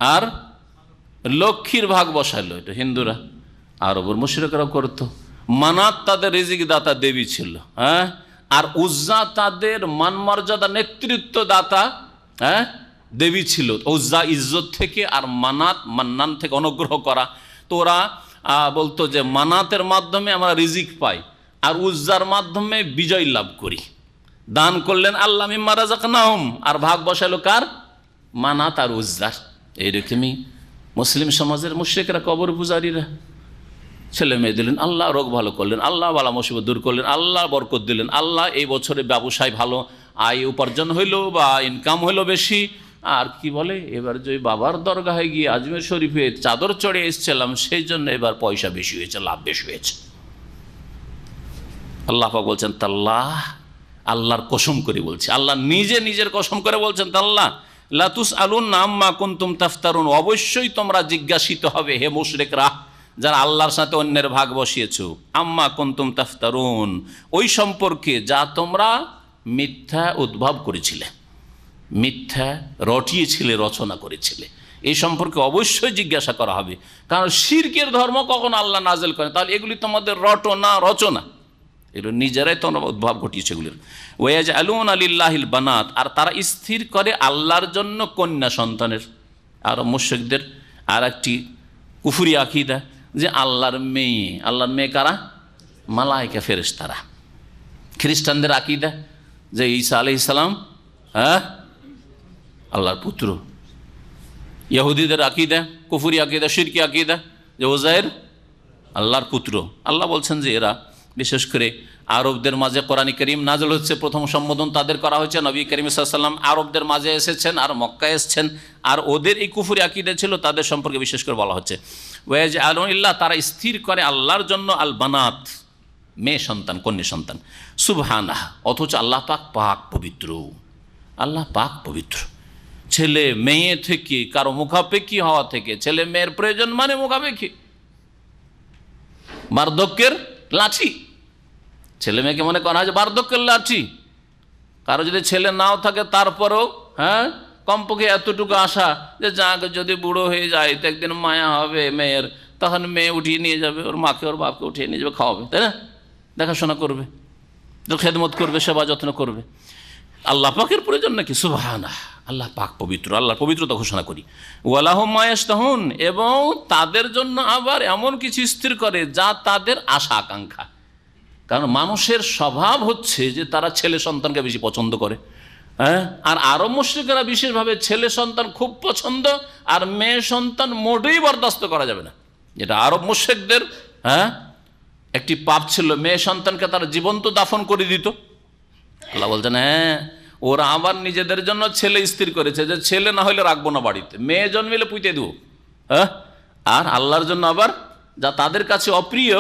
আর লক্ষ্মীর ভাগ বসাইলো, এটা হিন্দুরা। আরবের মুশরিকরা করতো। মানাত তাদের রিজিক দাতা দেবী ছিল, আর উজ্জা তাদের মান মর্যাদা নেতৃত্ব দাতা দেবী ছিল। উজ্জা ইজ্জত থেকে আর মানাত মান্নান থেকে অনুগ্রহ করা। তো ওরা বলতো যে মানাতের মাধ্যমে আমরা রিজিক পাই আর উজ্জার মাধ্যমে বিজয় লাভ করি। দান করলেন আল্লাহ মিম্মা রাযাকনাহুম, আর ভাগ বসালো কার? মানাত আর উজ্জার। এইরকমই মুসলিম সমাজের মুশরিকরা, কবর পূজারীরা, ছেলে মেয়ে দিলেন, আল্লাহ রোগ ভালো করলেন, আল্লাহ বালা মুসিবত দূর করলেন, আল্লাহ বরকত দিলেন, আল্লাহ এই বছরে ব্যবসায় ভালো আয় উপার্জন হইলো বা ইনকাম হইলো বেশি। আর কি বলে, এবার যে বাবার দরগাহে গিয়ে আজমের শরীফে চাদর চড়ে এসেছিলাম সেই জন্য এবার পয়সা বেশি হয়েছে, লাভ বেশি হয়েছে। আল্লাহ পাক বলছেন তাল্লাহ, আল্লাহর কসম করে বলছি, আল্লাহ নিজে নিজের কসম করে বলছেন তাল্লাহ, লা তুসআলুনা আম্মা কুনতুম তাফতারুন, অবশ্যই তোমরা জিজ্ঞাসিত হবে হে মুশরিকরা যারা আল্লাহর সাথে অন্যের ভাগ বসিয়েছো, আম্মা কুনতুম তাফতারুন, ওই সম্পর্কে যা তোমরা মিথ্যা উদ্ভব করেছিলে, মিথ্যা রটিয়েছিলে, রচনা করেছিলে, এই সম্পর্কে অবশ্যই জিজ্ঞাসা করা হবে। কারণ শিরকের ধর্ম কখনো আল্লাহ নাজেল করেন, তাহলে এগুলি তোমাদের রচনা, এগুলো নিজেরাই তোমরা উদ্ভব ঘটিয়েছে এগুলির। ওয়াজআলুনা লিল্লাহিল বানাত, আর তারা স্থির করে আল্লাহর জন্য কন্যা সন্তানের। আর মুশরিকদের আর একটি কুফরি আকীদা যে আল্লাহর মেয়ে কারা? মালায়েকা, ফেরেশতারা। খ্রিস্টানদের আকীদা যে ঈসা আলাইহিস সালাম আল্লাহর পুত্র। ইহুদিদের আকীদা, কুফরি আকীদা, শিরকি আকীদা যে উযায়ের আল্লাহর পুত্র। আল্লাহ বলছেন যে এরা, বিশেষ করে আরবদের মাঝে কোরআনে কারীম নাযিল হচ্ছে, প্রথম সম্বোধন তাদের করা হয়েছে। নবী করিম সাল্লাল্লাহু আলাইহি ওয়াসাল্লাম আরবদের মাঝে এসেছেন আর মক্কায় এসেছেন, আর ওদের এই কুফরি আকীদা ছিল, তাদের সম্পর্কে বিশেষ করে বলা হচ্ছে ওয়াজআলুনা, তারা স্থির করে আল্লাহর জন্য আল বানাত, মেয়ে সন্তান, কন্যা সন্তান। সুবহানাহ, অথচ আল্লাহ পাক পবিত্র, আল্লাহ পাক পবিত্র। ছেলে মেয়ে থেকে, কারো মুখাপেক্ষী হওয়া থেকে, ছেলে মেয়ের প্রয়োজন মানে মুখাপেক্ষী, বার্ধক্যের লাঠি। ছেলে মেয়েকে মনে করা হয় যে বার্ধক্যের লাঠি, কারো যদি ছেলে নাও থাকে তারপরেও কমপক্ষে এতটুকু আশা যে যাক যদি বুড়ো হয়ে যায় তো একদিন মায়া হবে মেয়ের, তখন মেয়ে উঠিয়ে নিয়ে যাবে, ওর মাকে ওর বাপকে উঠিয়ে নিয়ে যাবে, খাওয়াবে, তাই না? দেখাশোনা করবে, খেদমত করবে, সেবা যত্ন করবে। আল্লাহ পাকের প্রয়োজন নাকি? সুবহানাল্লাহ, আল্লাহ পাক পবিত্র, আল্লাহর পবিত্রতা ঘোষণা করি। ওয়ালাহুম মা ইয়াশতাহুন, এবং তাদের জন্য আবার এমন কিছু স্থির করে যা তাদের আশা আকাঙ্ক্ষা। কারণ মানুষের স্বভাব হচ্ছে যে তারা ছেলে সন্তানকে বেশি পছন্দ করে, আর আরব মুশরিকরা বিশেষভাবে ছেলে সন্তান খুব পছন্দ, আর মেয়ে সন্তান মোটেই বরদাস্ত করা যাবে না। যেটা আরব মুশরিকদের একটি পাপ ছিল, মেয়ে সন্তানকে তারা জীবন্ত দাফন করে দিত। আল্লাহ বলছেন হ্যাঁ, ওরা আবার নিজেদের জন্য ছেলে স্থির করেছে যে ছেলে না হলে রাখবো না বাড়িতে, মেয়ে জন্মিলে পুঁতে দেবো। আর আল্লাহর জন্য আবার যা তাদের কাছে অপ্রিয়,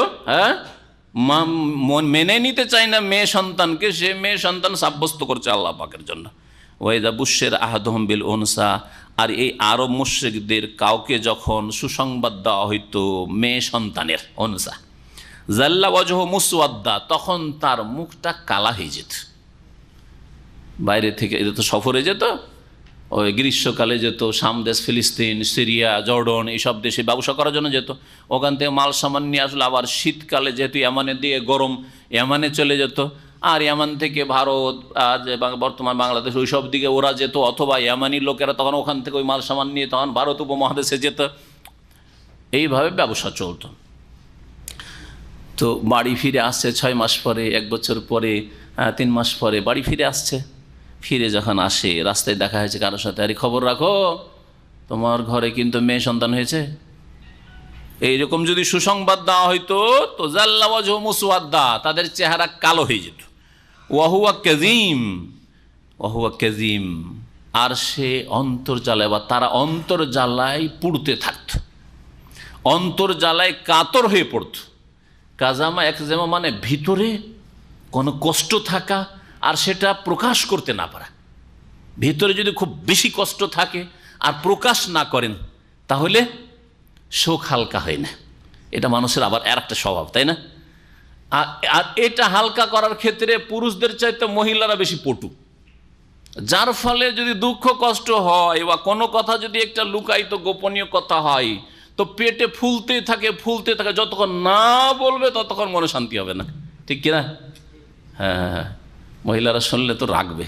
মেনে নিতে চায় না মেয়ে সন্তানকে, সে মেয়ে সন্তান সাব্যস্ত করছে আল্লাহ পাকের জন্য। ওয়াইদা বুশশিরা আহাদুহুম বিল উনসা, আর এই আরব মুশরিকদের কাউকে যখন সুসংবাদ দেওয়া হইতো মেয়ে সন্তানের, উনসা, জাল্লা ওয়াজহু মুসওয়াদ্দা, তখন তার মুখটা কালা হয়ে যেত। বাইরে থেকে এটা তো সফরে যেত, ওই গ্রীষ্মকালে যেত শাম দেশ, ফিলিস্তিন, সিরিয়া, জর্ডন এইসব দেশে ব্যবসা করার জন্য যেত। ওখান থেকে মাল সামান নিয়ে আসলো। আবার শীতকালে যেহেতু ইয়ামানের দিয়ে গরম, ইয়ামানে চলে যেত। আর ইয়ামান থেকে ভারত, আজ বর্তমান বাংলাদেশ, ওই সব দিকে ওরা যেত, অথবা ইয়ামানি লোকেরা তখন ওখান থেকে ওই মাল সামান নিয়ে তখন ভারত উপমহাদেশে যেত। এইভাবে ব্যবসা চলত। তো বাড়ি ফিরে আসছে 6 মাস পরে, 1 বছর পরে, 3 মাস পরে বাড়ি ফিরে আসছে। ফিরে যখন আসে রাস্তায় দেখা হয়েছে কারোর সাথে, আরে খবর রাখো তোমার ঘরে কিন্তু মেয়ে সন্তান হয়েছে। এইরকম যদি সুসংবাদ দেওয়া হইতো তো জাল্লা ওয়াজহু মুসওয়াদ্দা, তাদের চেহারা কালো হয়ে যেত। ওয়াহুয়া কাযীম, ওয়াহুয়া কাযীম, আর সে অন্তর্জালায় বা তারা অন্তর্জালায় পুড়তে থাকত, অন্তর্জালায় কাতর হয়ে পড়ত। কাজামা একজামা মানে ভিতরে কোনো কষ্ট থাকা, আর সেটা প্রকাশ করতে না পারা। ভিতরে যদি খুব বেশি কষ্ট থাকে আর প্রকাশ না করেন তাহলে শোক হালকা হয় না। এটা মানুষের আবার আর একটা স্বভাব, তাই না? আর এটা হালকা করার ক্ষেত্রে পুরুষদের চাইতে মহিলারা বেশি পটু, যার ফলে যদি দুঃখ কষ্ট হয় বা কোনো কথা যদি একটা লুকায়িত গোপনীয় কথা হয় তো পেটে ফুলতে থাকে, যতক্ষণ না বলবে ততক্ষণ মনে শান্তি হবে না, ঠিক কিনা? হ্যাঁ, মহিলারা শুনলে তো রাখবে,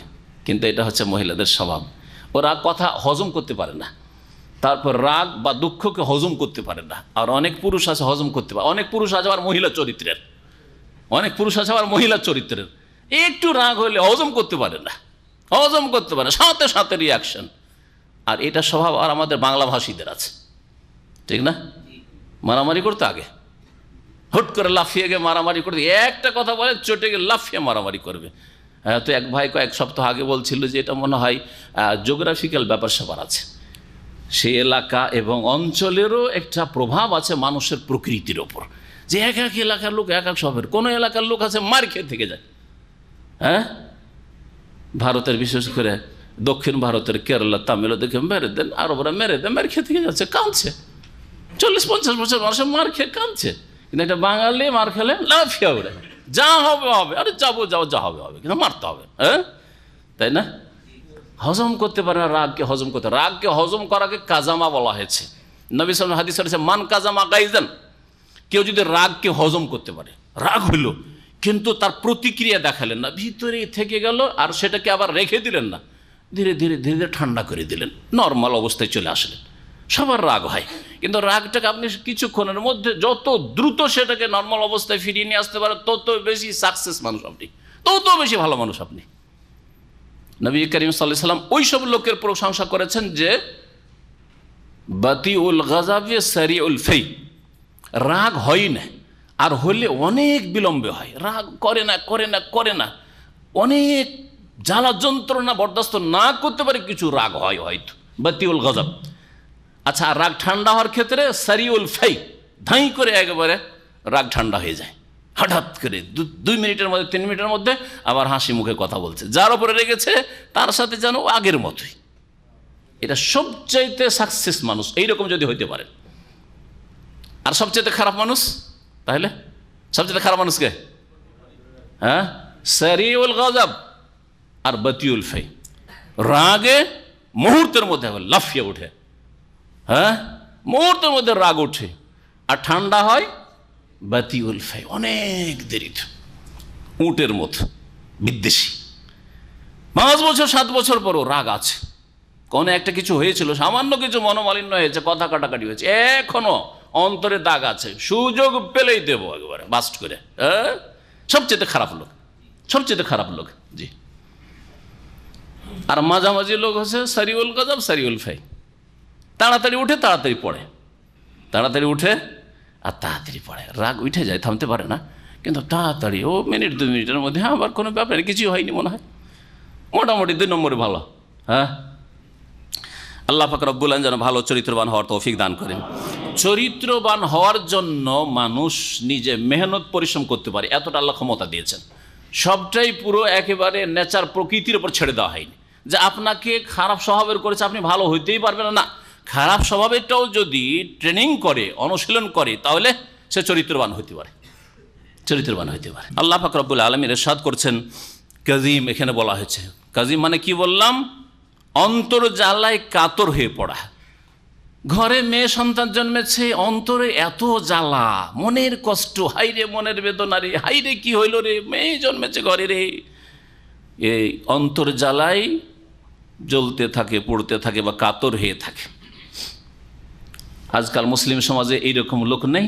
কিন্তু এটা হচ্ছে মহিলাদের স্বভাব। ওরা কথা হজম করতে পারে না, তারপর রাগ বা দুঃখকে হজম করতে পারে না। আর অনেক পুরুষ আছে হজম করতে পারে, অনেক পুরুষ আছে আবার মহিলা চরিত্রের, একটু রাগ হলে হজম করতে পারে না, সাথে সাথে রিয়াকশন। আর এটা স্বভাব আর আমাদের বাংলা ভাষীদের আছে, ঠিক না? মারামারি করতে আগে হুট করে লাফিয়ে গিয়ে মারামারি করতে, একটা কথা বলে চটে গিয়ে লাফিয়ে মারামারি করবে। তো এক ভাই কয়েক সপ্তাহ আগে বলছিল যে এটা মনে হয় জিওগ্রাফিক্যাল ব্যাপার স্যাপার আছে, সেই এলাকা এবং অঞ্চলেরও একটা প্রভাব আছে মানুষের প্রকৃতির ওপর, যে এক এক এলাকার লোক এক এক স্বভাবের। কোনো এলাকার লোক আছে মার খেয়ে থেকে যায়, ভারতের বিশেষ করে দক্ষিণ ভারতের কেরালা, তামিল দেখে মেরে দেন, আরবরা মেরে দেন, মার খেয়ে থেকে যাচ্ছে, কাঁদছে। 40-50 বছর মানুষের মার খেয়ে কাঁদছে, কিন্তু একটা বাঙালি মার খেলে লাফিয়ে ওঠে, যা হবে হবে, আরে যাবো যা হবে হবে, কিন্তু মারতে হবে, তাই না? হজম করতে পারে না রাগকে হজম করতে। রাগকে হজম করাকে কাজামা বলা হয়েছে। নবী সাল্লাল্লাহু আলাইহি হাদিস আছে, মান কাজামা গাইজান, কেউ যদি রাগকে হজম করতে পারে, রাগ হইল কিন্তু তার প্রতিক্রিয়া দেখালেন না, ভিতরে থেকে গেল, আর সেটাকে আবার রেখে দিলেন না, ধীরে ধীরে ধীরে ধীরে ঠান্ডা করে দিলেন, নর্মাল অবস্থায় চলে আসলেন। সবার রাগ হয়, কিন্তু রাগটাকে আপনি কিছুক্ষণের মধ্যে যত দ্রুত সেটাকে নর্মাল অবস্থায় ফিরিয়ে নিয়ে আসতে পারেন তত বেশি সাকসেস মানুষ আপনি, তত বেশি ভালো মানুষ আপনি। নবী করিম সাল্লাল্লাহু আলাইহি ওয়াসাল্লাম ওই সব লোকের প্রশংসা করেছেন যে বাতিউল গাযাবি সারিউল ফাই, রাগ হয় না, আর হলে অনেক বিলম্বে হয়। রাগ করে না অনেক জ্বালা যন্ত্রণা বরদাস্ত না করতে পারে কিছু রাগ হয় হয়তো, বাতিউল গাযাব। আচ্ছা, রাগ ঠান্ডা হওয়ার ক্ষেত্রে সারিউল ফাই, ধাই করে একেবারে রাগ ঠান্ডা হয়ে যায়, হঠাৎ করে 2 মিনিটের মধ্যে 3 মিনিটের মধ্যে আবার হাসি মুখে কথা বলছে, যার উপরে রেগেছে তার সাথে যেন আগের মতোই। এটা সবচাইতে সাকসেস মানুষ এইরকম যদি হইতে পারে। আর সবচাইতে খারাপ মানুষ, তাহলে সবচাইতে খারাপ মানুষ কে? সারিউল গাযাব, আর বাতিউল ফাই, রাগে মুহূর্তের মধ্যে লাফিয়ে ওঠে, হ্যাঁ মুহূর্তের মধ্যে রাগ ওঠে। আর ঠান্ডা হয় বাতিউল ফাই, অনেক দেরিতে, উটের মতো বিদ্বেষী। 5 বছর 7 বছর পরও রাগ আছে। কোনো একটা কিছু হয়েছিল, সামান্য কিছু মনোমালিন্য হয়েছে, কথা কাটাকাটি হয়েছে, এখনো অন্তরে দাগ আছে, সুযোগ পেলেই দেবো একেবারে বাস্ট করে। সবচেয়ে খারাপ লোক, সবচেয়ে খারাপ লোক। জি। আর মাঝামাঝি লোক হচ্ছে সারিউল গজব সারিউল ফাই, তাড়াতাড়ি উঠে তাড়াতাড়ি পড়ে, তাড়াতাড়ি উঠে আর তাড়াতাড়ি পড়ে। রাগ উঠে যায়, থামতে পারে না, কিন্তু তাড়াতাড়ি ও মিনিট 2 মিনিটের মধ্যে আবার কোনো ব্যাপারে কিছুই হয়নি মনে হয়, মোটামুটি 2 নম্বরে ভালো। হ্যাঁ, আল্লাহ পাক রব্বুল আলামিন যেন ভালো চরিত্রবান হওয়ার তৌফিক দান করেন। চরিত্রবান হওয়ার জন্য মানুষ নিজে মেহনত পরিশ্রম করতে পারে, এতটা আল্লাহ ক্ষমতা দিয়েছেন। সবটাই পুরো একেবারে নেচার প্রকৃতির উপর ছেড়ে দেওয়া হয়নি যে আপনাকে খারাপ স্বভাবের করেছে আপনি ভালো হইতেই পারবেন না। খারাপ স্বভাবেরটাও যদি ট্রেনিং করে, অনুশীলন করে, তাহলে সে চরিত্রবান হইতে পারে, চরিত্রবান হইতে পারে। আল্লাহ পাক রব্বুল আলামিন ইরশাদ করছেন কাজিম, এখানে বলা হয়েছে কাজিম মানে কি বললাম, অন্তর জ্বালায় কাতর হয়ে পড়া। ঘরে মেয়ে সন্তান জন্মেছে, অন্তরে এত জ্বালা, মনের কষ্ট, হাইরে মনের বেদনা রে, হাইরে কি হইল রে, মেয়ে জন্মেছে ঘরে রে, এই অন্তর জ্বালায় জ্বলতে থাকে, পড়তে থাকে বা কাতর হয়ে থাকে। আজকাল মুসলিম সমাজে এইরকম লোক নেই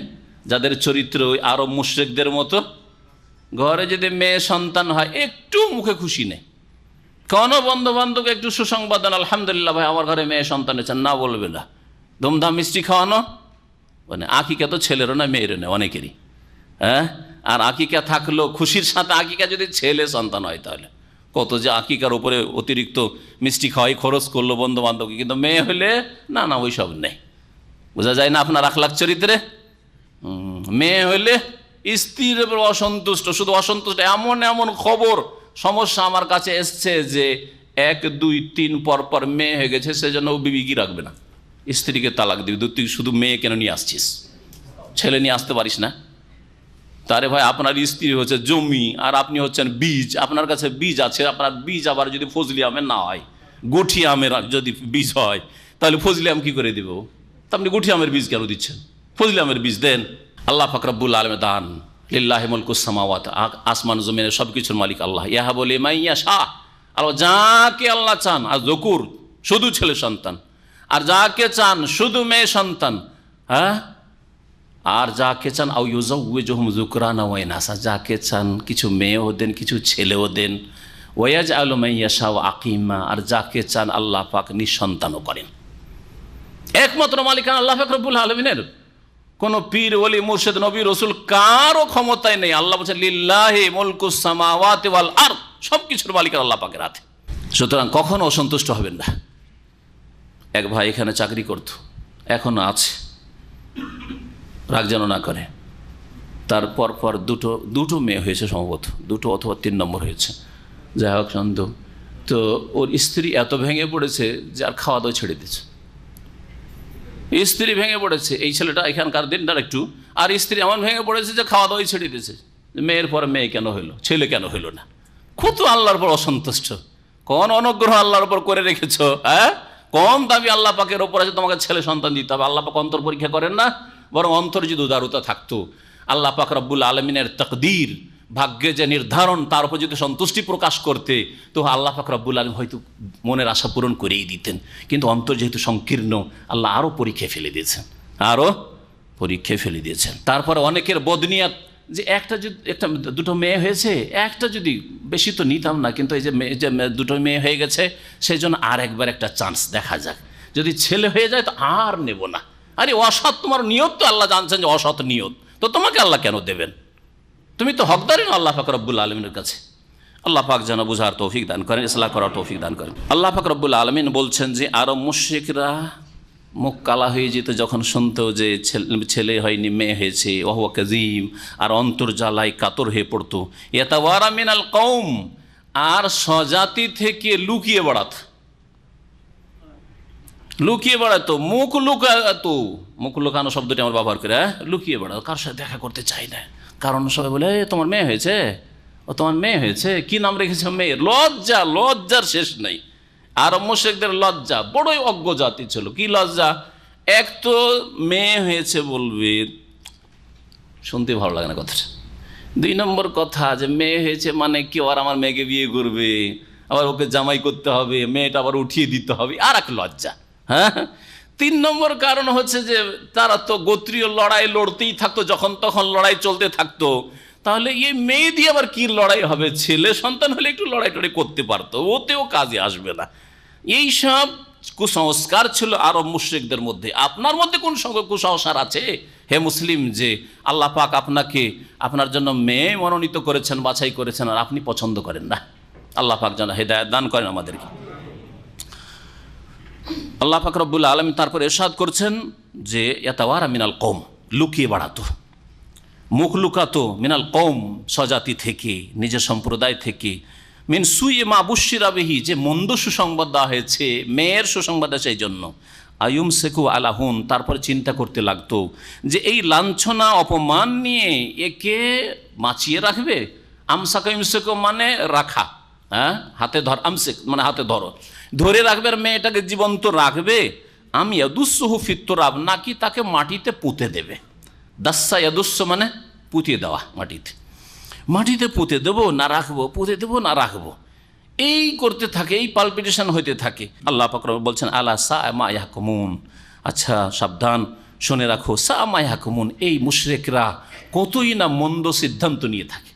যাদের চরিত্র ওই আরব মুশরিকদের মতো? ঘরে যদি মেয়ে সন্তান হয় একটু মুখে খুশি নেই, কোনো বন্ধু বান্ধবকে একটু সুসংবাদ দেন, আলহামদুলিল্লাহ ভাই আমার ঘরে মেয়ে সন্তান হয়েছে, না বলবে না। ধুমধাম মিষ্টি খাওয়ানো, মানে আকিকা তো ছেলেরও না মেয়েরও না, অনেকেরই। হ্যাঁ, আর আকিকা থাকলেও খুশির সাথে আকিকা যদি ছেলে সন্তান হয় তাহলে কত যে আকিকার উপরে অতিরিক্ত মিষ্টি খাওয়াই খরচ করলো বন্ধু বান্ধবকে, কিন্তু মেয়ে হলে না না ওই সব নেই। বোঝা যায় না আপনার আখলাক চরিত্রে? মেয়ে হইলে স্ত্রীর উপর অসন্তুষ্ট, শুধু অসন্তুষ্ট, এমন এমন খবর সমস্যা আমার কাছে এসছে যে 1 2 3 পর পর মেয়ে হয়ে গেছে, সেজন্য ও বিবি কি রাখবে না, স্ত্রীকে তালাক দিবি, তুই শুধু মেয়ে কেন নিয়ে আসছিস, ছেলে নিয়ে আসতে পারিস না? তারে ভাই আপনার স্ত্রী হচ্ছে জমি আর আপনি হচ্ছেন বীজ, আপনার কাছে বীজ আছে, আপনার বীজ আবার যদি ফজলি আমের না হয়, গুঠি আমের যদি বীজ হয়, তাহলে ফজলি আম কি করে দেব? তা আপনি গুঠি আমের বীজ কেন দিচ্ছেন? ফজলি আমের বীজ দেন। আল্লাহ পাক রব্বুল আলামিন দান, লিল্লাহি মুলকুস সামাওয়াত, আসমান জমিনের সব কিছুর মালিক আল্লাহ। ইয়াহাবু লিমান ইয়াশা, আল্লাহ যাকে আল্লাহ চান, আর যকুর শুধু ছেলে সন্তান, আর যাকে চান শুধু মেয়ে সন্তান। হ্যাঁ, আর যাকে চান আও ইউজাউযুহুম যুকরানা ওয়া ইনাসা, যাকে চান কিছু মেয়েও দেন কিছু ছেলেও দেন। ওয়ায়াজআলু মান ইয়াশাউ আকিমা, আর যাকে চান আল্লাহ পাক নিঃসন্তানও করেন। একমাত্র মালিকানা আল্লাহ পাক রব্বুল আলামিনের। কোন পীর ওলি মুর্শিদ নবী রসুল কারও ক্ষমতায় নেই। আল্লাহ বলছেন লিল্লাহি মুলকুস সামাওয়াতি ওয়াল আরদ, সব কিছুর মালিকানা আল্লাহ পাকের হাতে। সুতরাং কখনো অসন্তুষ্ট হবেন না। এক ভাই এখানে চাকরি করত, এখনো আছে, রাগ যেন না করে। তার পর দুটো মেয়ে হয়েছে, সম্ভবত 2 অথবা 3 নম্বর হয়েছে, যাই হোক সন্দেহ। তো ওর স্ত্রী এত ভেঙে পড়েছে যে আর খাওয়া দাওয়া ছেড়ে দিয়েছে। স্ত্রী ভেঙে পড়েছে, এই ছেলেটা এখানকার দিনটার একটু, আর স্ত্রী এমন ভেঙে পড়েছে যে খাওয়া দাওয়াই ছেড়ে দিয়েছে। মেয়ের পরে মেয়ে কেন হইলো, ছেলে কেন হইলো না? কত আল্লাহর উপর অসন্তুষ্ট, কোন অনুগ্রহ আল্লাহর উপর করে রেখেছ? হ্যাঁ, কম দাবি আল্লাহ পাকের ওপর আছে তোমাকে ছেলে সন্তান দিতে হবে। আল্লাহ পাক অন্তর পরীক্ষা করেন না, বরং অন্তর যদি উদারতা থাকতো, আল্লাহ পাক রব্বুল আলমিনের তাকদীর, ভাগ্যে যে নির্ধারণ, তার উপর যদি সন্তুষ্টি প্রকাশ করতে, তো আল্লাহ পাক রব্বুল আলম হয়তো মনের আশা পূরণ করেই দিতেন। কিন্তু অন্তর যেহেতু সংকীর্ণ, আল্লাহ আরও পরীক্ষায় ফেলে দিয়েছেন, আরও পরীক্ষায় ফেলে দিয়েছেন। তারপরে অনেকের বদনিয়াত যে একটা 2টো মেয়ে হয়েছে, একটা যদি, বেশি তো নিতাম না, কিন্তু এই যে 2টো মেয়ে হয়ে গেছে, সেই জন্য আর একবার একটা চান্স দেখা যাক, যদি ছেলে হয়ে যায় তো আর নেব না। আরে অসৎ, তোমার নিয়ত তো আল্লাহ জানছেন যে অসৎ নিয়ত, তো তোমাকে আল্লাহ কেন দেবেন? তুমি তো হকদারই না আল্লাহ পাক রব্বুল আলমিনের কাছে। আল্লাহ পাক যেন বুঝার তৌফিক দান করেন, ইসলাহ করার তৌফিক দান করেন। আল্লাহ পাক রব্বুল আলমিন বলছেন যে আরব মুশরিকরা মুখ কালা হয়ে যেত যখন শুনতো যে ছেলে হয়নি মেয়ে হয়েছে, ওহুয়া কাযীম, আর অন্তর জ্বালায় কাতর হয়ে পড়তো। ইয়াতাওয়ারা মিনাল কওম, আর স্বজাতি থেকে লুকিয়ে বেড়াতো, লুকিয়ে বেড়াতো, মুখ লুকাতো। মুখ লুকানো শব্দটি আমার ব্যবহার করে, লুকিয়ে বেড়াতো, কার সাথে দেখা করতে চাই না। কারণ সবাই বলে তোমার মেয়ে হয়েছে, ও তোমার মেয়ে হয়েছে, কি নাম রেখেছে মেয়ের? লজ্জা, লজ্জার শেষ নেই। আরব মুশরিকদের লজ্জা বড়ই অজ্ঞ জাতি ছিল। কি লজ্জা? এক তো মেয়ে হয়েছে বলবে, শুনতে ভালো লাগে না কথাটা। 2 নম্বর কথা যে মেয়ে হয়েছে মানে কি, আর আমার মেয়েকে বিয়ে করবে, আবার ওকে জামাই করতে হবে, মেয়েটা আবার উঠিয়ে দিতে হবে, আর এক লজ্জা। হ্যাঁ, 3 নম্বর কারণ হচ্ছে যে তারা তো গোত্রীয় লড়াই লড়তেই থাকতো, যখন তখন লড়াই চলতে থাকতো। তাহলে এই মেয়ে দিয়ে আবার কি লড়াই হবে? ছেলে সন্তান হলে একটু লড়াই টড়াই করতে পারতো, ওতেও কাজে আসবে না। এই সব কুসংস্কার ছিল আরব মুশরিকদের মধ্যে। আপনার মধ্যে কোন কুসংস্কার আছে হে মুসলিম, যে আল্লাহ পাক আপনাকে আপনার জন্য মেয়ে মনোনীত করেছেন, বাছাই করেছেন, আর আপনি পছন্দ করেন না? আল্লাহ পাক যেন হেদায়েত দান করেন আমাদেরকে। আল্লাহ পাক রব্বুল আলামিন তারপর ইরশাদ করছেন যে ইয়াতাওয়ারা মিনাল কওম, লুকিয়ে বাড়াতো, মুখ লুকাতো, মিনাল কওম, স্বজাতি থেকে, নিজের সম্প্রদায় থেকে, মিন সুইয়ে মা বুশিরা বিহি, যে মন্দ সুসংবাদ দেওয়া হয়েছে, মেয়ের সুসংবাদ আছে এই জন্য। আয়ুম সেকু আলাহুন, তারপরে চিন্তা করতে লাগতো যে এই লাঞ্ছনা অপমান নিয়ে একে বাঁচিয়ে রাখবে। আমসাকা ইমসেকো মানে রাখা, হ্যাঁ, হাতে ধর, আমসেক মানে হাতে ধরো, ধরে রাখবে, আর মেয়েটাকে জীবন্ত রাখবে। আমি ইয়াদুসহু ফিত্তরাব, নাকি তাকে মাটিতে পুঁতে দেবে। দাস্সা ইয়াদুস্স মানে পুঁতিয়ে দেওয়া, মাটিতে, মাটিতে পুঁতে দেবো না রাখবো, পুঁতে দেবো না রাখবো, এই করতে থাকে, এই পালপিটেশন হইতে থাকে। আল্লাহ পাক বলছেন আলা সা মা ইয়াহকুমুন, আচ্ছা সাবধান, শুনে রাখো, সা মা ইয়াহকুমুন, এই মুশরিকরা কতই না মন্দ সিদ্ধান্ত নিয়ে থাকে,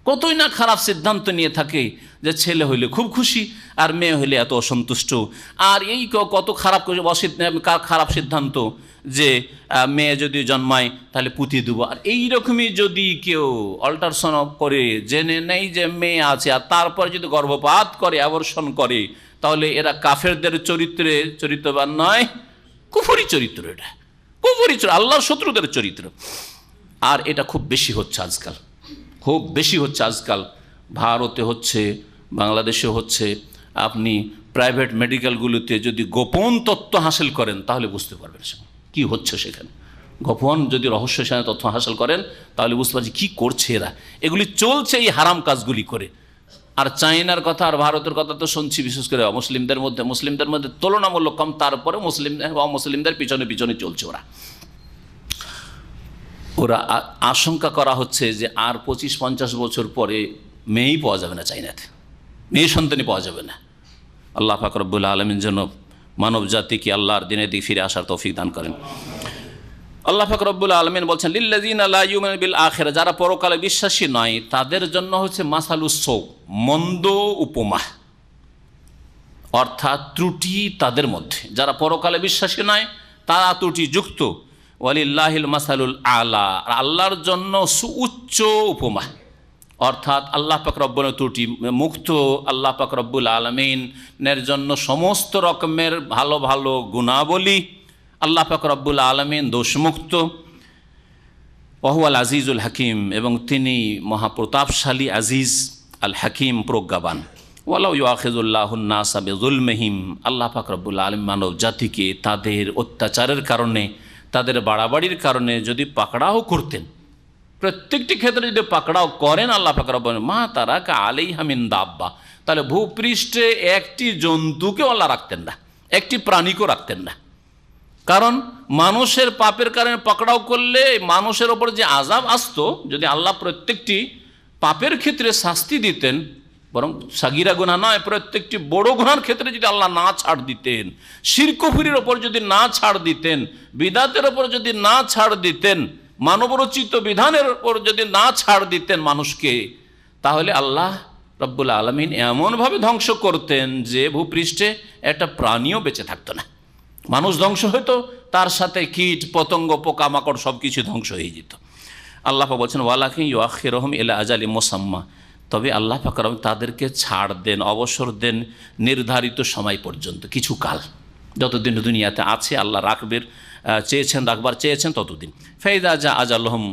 কতই না খারাপ সিদ্ধান্ত নিয়ে থাকে, যে ছেলে হইলে খুব খুশি আর মেয়ে হইলে এত অসন্তুষ্ট। আর এই কত খারাপ খারাপ সিদ্ধান্ত যে মেয়ে যদি জন্মায় তাহলে পুঁতি দেবো। আর এইরকমই যদি কেউ অল্টারসন করে, জেনে নেই যে মেয়ে আছে, আর তারপরে যদি গর্ভপাত করে, অ্যাবর্শন করে, তাহলে এরা কাফেরদের চরিত্রবান নয়, কুফরি চরিত্র, এটা কুফরি চরিত্র, আল্লাহর শত্রুদের চরিত্র। আর এটা খুব বেশি হচ্ছে আজকাল, খুব বেশি হচ্ছে আজকাল। ভারতে হচ্ছে, বাংলাদেশে হচ্ছে। আপনি প্রাইভেট মেডিকেলগুলোতে যদি গোপন তথ্য হাসিল করেন তাহলে বুঝতে পারবেন কি হচ্ছে সেখানে। গোপন যদি রহস্যশালী তথ্য হাসিল করেন তাহলে বুঝতে পারছি কী করছে এরা। এগুলি চলছে এই হারাম কাজগুলি করে। আর চায়নার কথা আর ভারতের কথা তো শুনছি, বিশেষ করে মুসলিমদের মধ্যে তুলনামূলক কম, তারপরে মুসলিমদের পিছনে পিছনে চলছে ওরা আশঙ্কা করা হচ্ছে যে আর 25-50 বছর পরে মেয়েই পাওয়া যাবে না চাইনাতে, মেয়ে সন্তানই পাওয়া যাবে না। আল্লাহ পাক রব্বুল আলামিন যেন মানব জাতিকে আল্লাহর দিনের দিকে ফিরে আসার তৌফিক দান করেন। আল্লাহ পাক রব্বুল আলামিন বলছেন লিল্লাযিনা লা ইউমিনুনা বিল আখিরা, যারা পরকালে বিশ্বাসী নয় তাদের জন্য হচ্ছে মাসালুস সৌ, মন্দ উপমা, অর্থাৎ ত্রুটি তাদের মধ্যে। যারা পরকালে বিশ্বাসী নয় তারা ত্রুটিযুক্ত। ওয়ালিল্লাহিল মাসালুল আলা, আল্লাহর জন্য সুউচ্চ উপমা, অর্থাৎ আল্লাহ পাক রব্বুল ত্রুটি মুক্ত। আল্লাহ পাক রব্বুল আলামিনের জন্য সমস্ত রকমের ভালো ভালো গুণাবলী। আল্লাহ পাক রব্বুল আলামিন দোষমুক্ত। ওয়াহুয়াল আজিজুল হাকিম, এবং তিনি মহাপ্রতাপশালী, আজিজ, আল হাকিম, প্রজ্ঞাবান। ওয়ালাউ ইউআখিযুল্লাহুন নাসা বিযুলমিহিম, আল্লাহ পাক রব্বুল আলামিন মানব জাতিকে তাদের অত্যাচারের কারণে, তাদের বাড়াবাড়ির কারণে যদি পাকড়াও করতেন, প্রত্যেকটি ক্ষেত্রে যদি পাকড়াও করেন আল্লাহ পাক রব্বুল মা তারাকা আলাইহা মিন দাব্বা, তাহলে ভূপৃষ্ঠে একটি জন্তুকে আল্লাহ রাখতেন না, একটি প্রাণীকেও রাখতেন না। কারণ মানুষের পাপের কারণে পাকড়াও করলে মানুষের ওপর যে আযাব আসতো, যদি আল্লাহ প্রত্যেকটি পাপের ক্ষেত্রে শাস্তি দিতেন, বরং সাগিরা গুনাহ নয়, প্রত্যেকটি বড় গুনার ক্ষেত্রে যদি আল্লাহ না ছাড় দিতেন, শিরক কুফরির ওপর যদি না ছাড় দিতেন, বিদাতের ওপর যদি না ছাড় দিতেন, মানবরচিত বিধানের ওপর যদি না ছাড় দিতেন মানুষকে, তাহলে আল্লাহ রব্বুল আলামিন এমনভাবে ধ্বংস করতেন যে ভূপৃষ্ঠে একটা প্রাণীও বেঁচে থাকতো না। মানুষ ধ্বংস হতো, তার সাথে কীট পতঙ্গ পোকামাকড় সব কিছু ধ্বংস হয়ে যেত। আল্লাহ পাক বলছেন ওয়ালাকিন ইউআখিরুহুম ইলা আজালিম মুসাম্মা, তবে আল্লাহ পাক তাদেরকে ছাড় দেন, অবসর দেন নির্ধারিত সময় পর্যন্ত, কিছু কাল, যতদিন দুনিয়াতে আছে আল্লাহ রাখবার চেয়েছেন ততদিন। ফাইদা যা আজালহুম,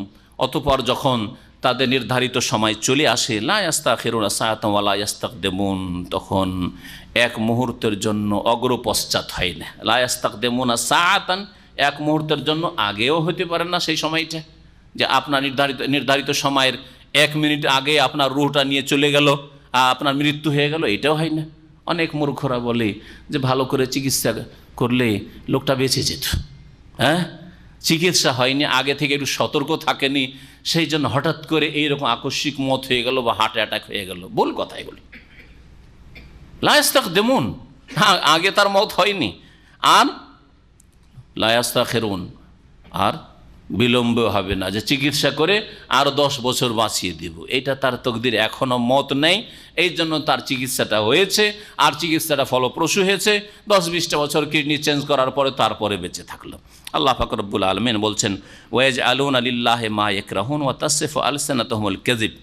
অতঃপর যখন তাদের নির্ধারিত সময় চলে আসে, লা ইস্তাখিরুনা সাআতান ওয়া লা ইস্তাকদিমুন, তখন এক মুহূর্তের জন্য অগ্রপশ্চাৎ হয় না। লা ইস্তাকদিমুনা সাআতান, এক মুহূর্তের জন্য আগেও হতে পারে না সেই সময়টা, যে আপনার নির্ধারিত সময়ের 1 মিনিট আগে আপনার রুহটা নিয়ে চলে গেল, আপনার মৃত্যু হয়ে গেল, এটাও হয় না। অনেক মূর্খরা বলে যে ভালো করে চিকিৎসা করলে লোকটা বেঁচে যেত। হ্যাঁ, চিকিৎসা হয়নি, আগে থেকে একটু সতর্ক থাকেনি, সেই জন্য হঠাৎ করে এইরকম আকস্মিক মত হয়ে গেল বা হার্ট অ্যাটাক হয়ে গেল। ভুল কথা এগুলি। লায়াস্তাকদিমুন, হ্যাঁ আগে তার মত হয়নি। আর লায়াস্তাখিরুন, আর বিলম্ব হবে না যে চিকিৎসা করে আরও 10 বছর বাঁচিয়ে দেব, এটা তার তকদির এখনও মত নেই। এই জন্য তার চিকিৎসাটা হয়েছে, আর চিকিৎসাটা ফলপ্রসূ হয়েছে। 10-20টা বছর কিডনি চেঞ্জ করার পরে তারপরে বেঁচে থাকলো। আল্লাহ পাক রব্বুল আলামিন বলছেন, ওয়াজআলুনা লিল্লাহি মা ইয়াকরাহুন ওয়া তাসিফু আলসিনাতুহুমুল কাযিব।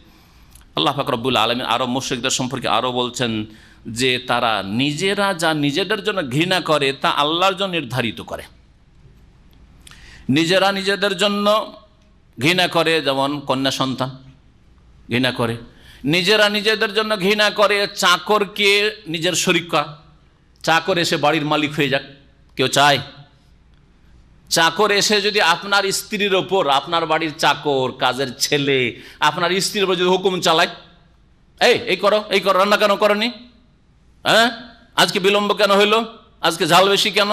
আল্লাহ পাক রব্বুল আলামিন আরব মুশরিকদের সম্পর্কে আরও বলছেন যে তারা নিজেরা যা নিজেদের জন্য ঘৃণা করে তা আল্লাহর জন্য নির্ধারিত করে। নিজেরা নিজেদের জন্য ঘৃণা করে, যেমন কন্যা সন্তান ঘৃণা করে। নিজেরা নিজেদের জন্য ঘৃণা করে চাকরকে নিজের শরীক করা। চাকর এসে বাড়ির মালিক হয়ে যাক, কেউ চায়? চাকর এসে যদি আপনার স্ত্রীর ওপর, আপনার বাড়ির চাকর, কাজের ছেলে আপনার স্ত্রীর ওপর যদি হুকুম চালায়, এই করো, এই করো, রান্না কেন করনি, হ্যাঁ আজকে বিলম্ব কেন হইল, আজকে ঝাল বেশি কেন,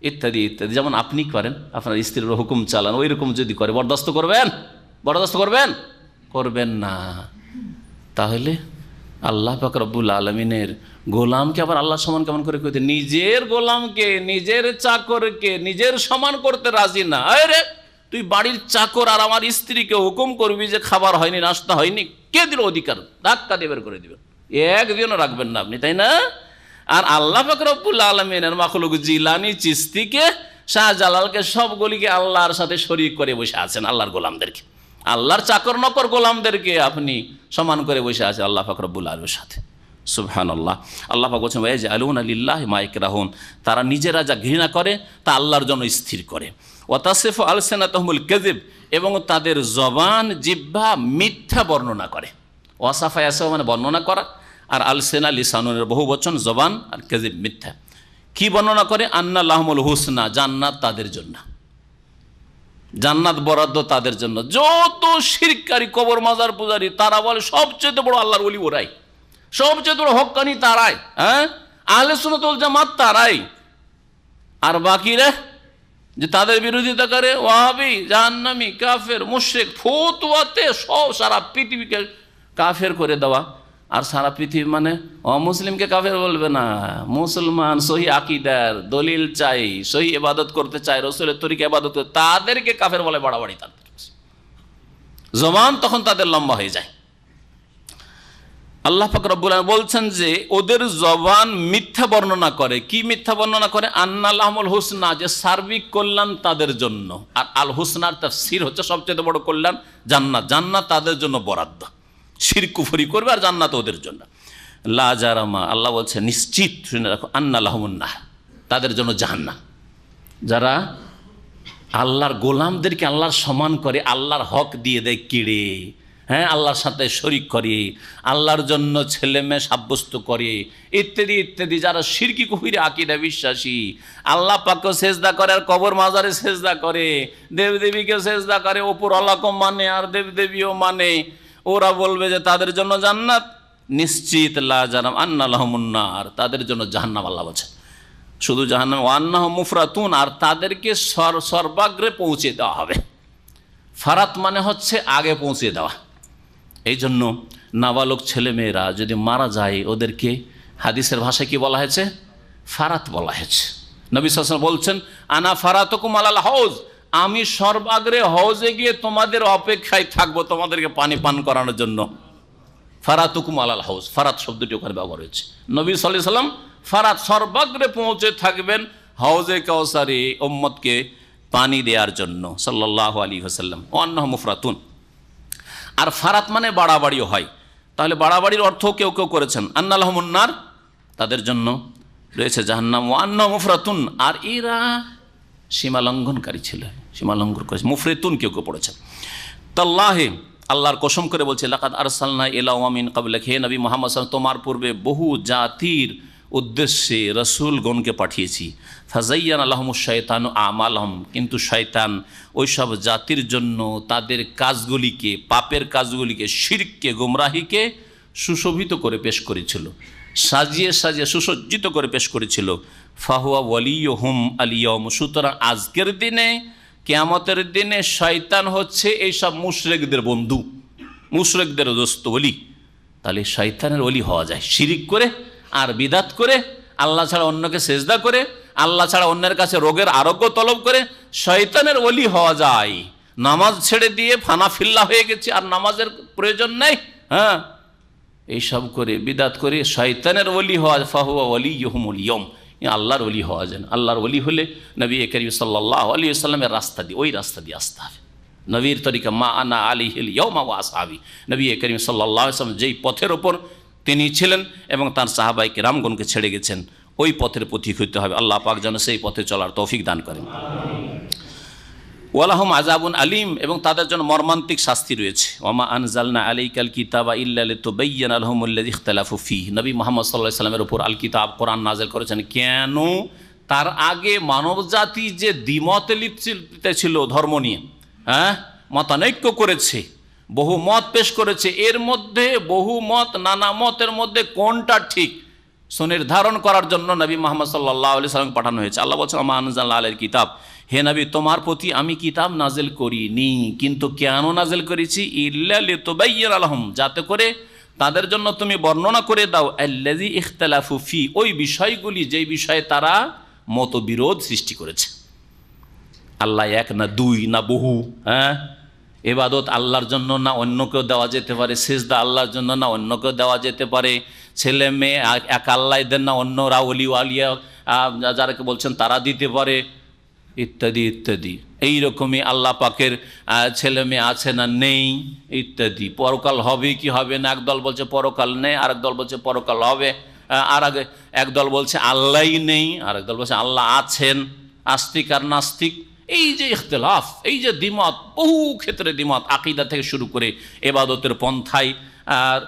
ইত্যাদি ইত্যাদি, যেমন আপনি করেন, আপনার স্ত্রীর হুকুম চালান, ওই রকম যদি করে বরদাস্ত করবেন? বরদাস্ত করবেন? করবেন না। তাহলে আল্লাহ পাক রব্বুল আলামিনের গোলামকে আবার আল্লাহ সমান কেমন করে করতে? নিজের গোলামকে, নিজের চাকরকে নিজের সমান করতে রাজি না। আরে তুই বাড়ির চাকর আর আমার স্ত্রীকে হুকুম করবি যে খাবার হয়নি, নাস্তা হয়নি, কে দিল অধিকার? ধাক্কা দিয়ে বের করে দিবেন, একদিনও রাখবেন না আপনি, তাই না? আর আল্লাহ পাক রব্বুল আলামিনের মাখলুক জিলানী, চিশতিকে, শাহজালালকে সবগুলিকে আল্লাহর সাথে শরীক করে বসে আছেন। আল্লাহর গোলামদেরকে, আল্লাহর চাকর নকর গোলামদেরকে আপনি সমান করে বসে আছেন আল্লাহ পাক রব্বুল আলামিনের সাথে। সুবহানাল্লাহ। আল্লাহ পাক বলছেন, ওয়াজআলুনা লিল্লাহি মা ইয়াকরাহুন, তারা নিজেরা যা ঘৃণা করে তা আল্লাহর জন্য স্থির করে। ওয়া তাসিফু আলসিনাতুহুমুল কাযিব, এবং তাদের জবান, জিহ্বা মিথ্যা বর্ণনা করে। ওয়াসাফা ইয়াসাফা মানে বর্ণনা করা, আর আলসিনা লিসানুনের বহু বচন, জবান, আর কাযিব মিথ্যা। কি বর্ণনা করে? আন্না লাহুমুল হুসনা, জান্নাত তাদের জন্য, জান্নাত বরাদ্দ তাদের জন্য। যত শিরকারী, কবর মাজার পূজারী, তারা বলে সবচেয়ে বড় আল্লাহর ওলি ওরাই, সবচেয়ে বড় হক্কানি তারাই, হ্যাঁ আহলে সুন্নাত ওয়াল জামাত তারাই। আর বাকিরা যে তাদের বিরোধিতা করে, ওয়াহাবি, জাহান্নামী, কাফের, মুশরিক, ফতোয়াতে সব সারা পৃথিবীকে কাফের করে দেওয়া। আর সারা পৃথিবী মানে অমুসলিমকে কাফের বলবে না, মুসলমান সহি আকীদার, দলিল চাই, সহি ইবাদত করতে চায়, রাসূলের তরিকা ইবাদত করতে, তাদেরকে কাফের বলে বাড়াবাড়ি। তাদের জবান তখন তাদের লম্বা হয়ে যায়। আল্লাহ পাক রব্বুল আলামিন বলছেন যে ওদের জবান মিথ্যা বর্ণনা করে। কি মিথ্যা বর্ণনা করে? আন্না লাহুমুল হুসনা, যে সার্বিক কল্যাণ তাদের জন্য। আর আল হুসনার তাফসীর হচ্ছে সবচেয়ে বড় কল্যাণ জান্নাত। জান্নাত তাদের জন্য বরাদ্দ। শিরক কুফরি করবে আর জান্নাত ওদের জন্য। লা জারামা, আল্লাহ বলছে নিশ্চিত, শুনে রাখো, আন্না লাহুমুন নার, তাদের জন্য জাহান্নাম। যারা আল্লাহর গোলামদেরকে আল্লাহর সমান করে, আল্লাহর হক দিয়ে দেয় কিড়ে, হ্যাঁ আল্লাহর সাথে শরিক করে, আল্লাহর জন্য ছেলে মেয়ে সাব্যস্ত করে, ইত্যাদি ইত্যাদি, যারা শিরকি কুফরি আকীদা বিশ্বাসী, আল্লাহ পাককে সেজদা করে আর কবর মাজারে সেজদা করে, দেবদেবীকে সেজদা করে, ওপর আল্লাহকে মানে আর দেবদেবীও মানে, ওরা বলবে যে তাদের জন্য জান্নাত। নিশ্চিত লা জারাম আন্না লাহুমুন নার, তাদের জন্য জাহান্নাম। আল্লাহ বলছেন শুধু জাহান্নাম, ওয়া আন্নাহুম মুফরাতুন, আর তাদেরকে সর্বাগ্রে পৌঁছে দেওয়া হবে। ফারাত মানে হচ্ছে আগে পৌঁছে দেওয়া। এই জন্য নাবালক ছেলেমেয়েরা যদি মারা যায়, ওদেরকে হাদিসের ভাষায় কি বলা হয়েছে? ফারাত বলা হয়েছে। নবী সাল্লাল্লাহু আলাইহি ওয়াসাল্লাম বলছেন, আনা ফারাতুকুম আলাল হাউজ, আমি সর্বাগ্রে হৌজে গিয়ে তোমাদের অপেক্ষায় থাকবো, তোমাদেরকে পানি পান করানোর জন্য। ফারাতুকুম আলাল হাউজ, ফারাত শব্দটি ওখানে ব্যবহার হয়েছে। নবী সাল্লাল্লাহু আলাইহি ওয়াসাল্লাম ফারাত সর্বাগ্রে পৌঁছে থাকবেন হাউজে কাউসারে উম্মতকে পানি দেওয়ার জন্য, সাল্লাল্লাহু আলাইহি ওয়াসাল্লাম। ওয়া আন্নাহুম মুফরাতুন, আর ফারাত মানে বাড়াবাড়িও হয়। তাহলে বাড়াবাড়ির অর্থ কেউ কেউ করেছেন, আন্না লাহুমুন নার, তাদের জন্য রয়েছে জাহান্নাম। ওয়া আন্নাহুম মুফরাতুন, আর এরা সীমালঙ্ঘনকারী ছিল, সীমালঙ্ঘন করেছে। মুফরিতুন কেউ কেউ পড়েছেন। তাল্লাহি, আল্লাহর কসম করে বলছে, লাকাদ আরসালনা ইলা উমামিন ক্বাবলাক, হে নবী মুহাম্মদ সাল্লাল্লাহু আলাইহি ওয়াসাল্লাম, তোমার পূর্বে বহু জাতির উদ্দেশ্যে রসুলগণকে পাঠিয়েছি। ফাজাইয়ান আল্লাহমুশ শয়তান আমালহম, কিন্তু শয়তান ওইসব জাতির জন্য তাদের কাজগুলিকে, পাপের কাজগুলিকে, শিরককে, গুমরাহিকে সুশোভিত করে পেশ করেছিল, সাজিয়ে সাজিয়ে সুসজ্জিত করে পেশ করেছিল। ফাহুয়া ওয়ালিয়ুহুম আল-ইয়াওম, সুতরাং আজকের দিনে, কিয়ামতের দিনে শয়তান হচ্ছে এইসব মুশরিকদের বন্ধু, মুশরিকদের দোস্ত, ওলি। তাহলে শয়তানের ওলি হওয়া যায় শিরিক করে আর বিদাত করে, আল্লাহ ছাড়া অন্যকে সেজদা করে, আল্লাহ ছাড়া অন্যের কাছে রোগের আরোগ্য তলব করে শয়তানের ওলি হওয়া যায়। নামাজ ছেড়ে দিয়ে ফানাফিল্লা হয়ে গেছে, আর নামাজের প্রয়োজন নেই, হ্যাঁ, এইসব করে বিদাত করে শয়তানের ওলি হওয়া। ফাহুয়া ওয়ালিয়ুহুমুল ইয়াওম, আল্লাহর ওলি হওয়া যায় না। আল্লাহর ওলি হলে নবী করিম সাল্লাল্লাহু আলাইহি ওয়াসাল্লামের রাস্তা দিয়ে, ওই রাস্তা দিয়ে আসতে হবে, নবীর তরিকা, মা আনা আলাইহিল ইয়াওমা ওয়া আসহাবি। নবী করিম সাল্লাল্লাহু আলাইহি ওয়াসাল্লাম যেই পথের ওপর তিনি ছিলেন এবং তার সাহাবায়ে কেরামগণকে ছেড়ে গেছেন, ওই পথের পথিক হইতে হবে। আল্লাহ পাক যেন সেই পথে চলার তৌফিক দান করেন। ওয়ালাহুম আযাবুন আলিম, এবং তাদের জন্য মর্মান্তিক শাস্তি রয়েছে। ওয়ামা আনজালনা আলাইকাল কিতাবা ইল্লা লিতুবাইয়িনা লাহুমুল্লাযী ইখতালাফু ফীহি, নবী মুহাম্মদ সাল্লাল্লাহু আলাইহি ওয়াসাল্লামের উপর আল কিতাব, কোরআন নাযিল করেছেন কেন? তার আগে মানবজাতি যে দ্বিমতে লিপ্ত ছিল ধর্ম নিয়ে, হ্যাঁ, মতানৈক্য করেছে, বহু মত পেশ করেছে, এর মধ্যে বহু মত, নানা মতের মধ্যে কোনটা ঠিক সুনির্ধারণ করার জন্য নবী মুহাম্মদ সাল্লাল্লাহু আলাইহি ওয়াসাল্লাম পাঠানো হয়েছে। আল্লাহ বলছেন ওমা আনজালনা আলাইকাল কিতাব, হে নবী তোমার প্রতি আমি কিতাব নাজিল করিনি, কিন্তু কেন নাজিল করেছি? ইল্লা লিতুবাইয়িনা লাহুম, যাতে করে তাদের জন্য তুমি বর্ণনা করে দাও, আল্লাযী ইখতালাফু ফী, ওই বিষয়গুলি যেই বিষয়ে তারা মতবিরোধ সৃষ্টি করেছে। আল্লাহ এক না দুই না বহু, হ্যাঁ, ইবাদত আল্লাহর জন্য না অন্যকেও দেওয়া যেতে পারে, সিজদা আল্লাহর জন্য না অন্যকেও দেওয়া যেতে পারে, ছেলে মেয়ে এক আল্লাহ দেন না অন্যরা ওলি আলিয়া যারাকে বলছেন তারা দিতে পারে, ইত্যাদি ইত্যাদি। এইরকমই আল্লাহ পাকের ছেলে মেয়ে আছে না নেই ইত্যাদি। পরকাল হবে কি হবে না, একদল বলছে পরকাল নেই, আরেক দল বলছে পরকাল হবে, আর আগে একদল বলছে আল্লাহই নেই, আরেক দল বলছে আল্লাহ আছেন। আস্তিক আর নাস্তিক, এই যে ইখতিলাফ, এই যে দ্বিমত, বহু ক্ষেত্রে দ্বিমত, আকীদা থেকে শুরু করে ইবাদতের পন্থায় আর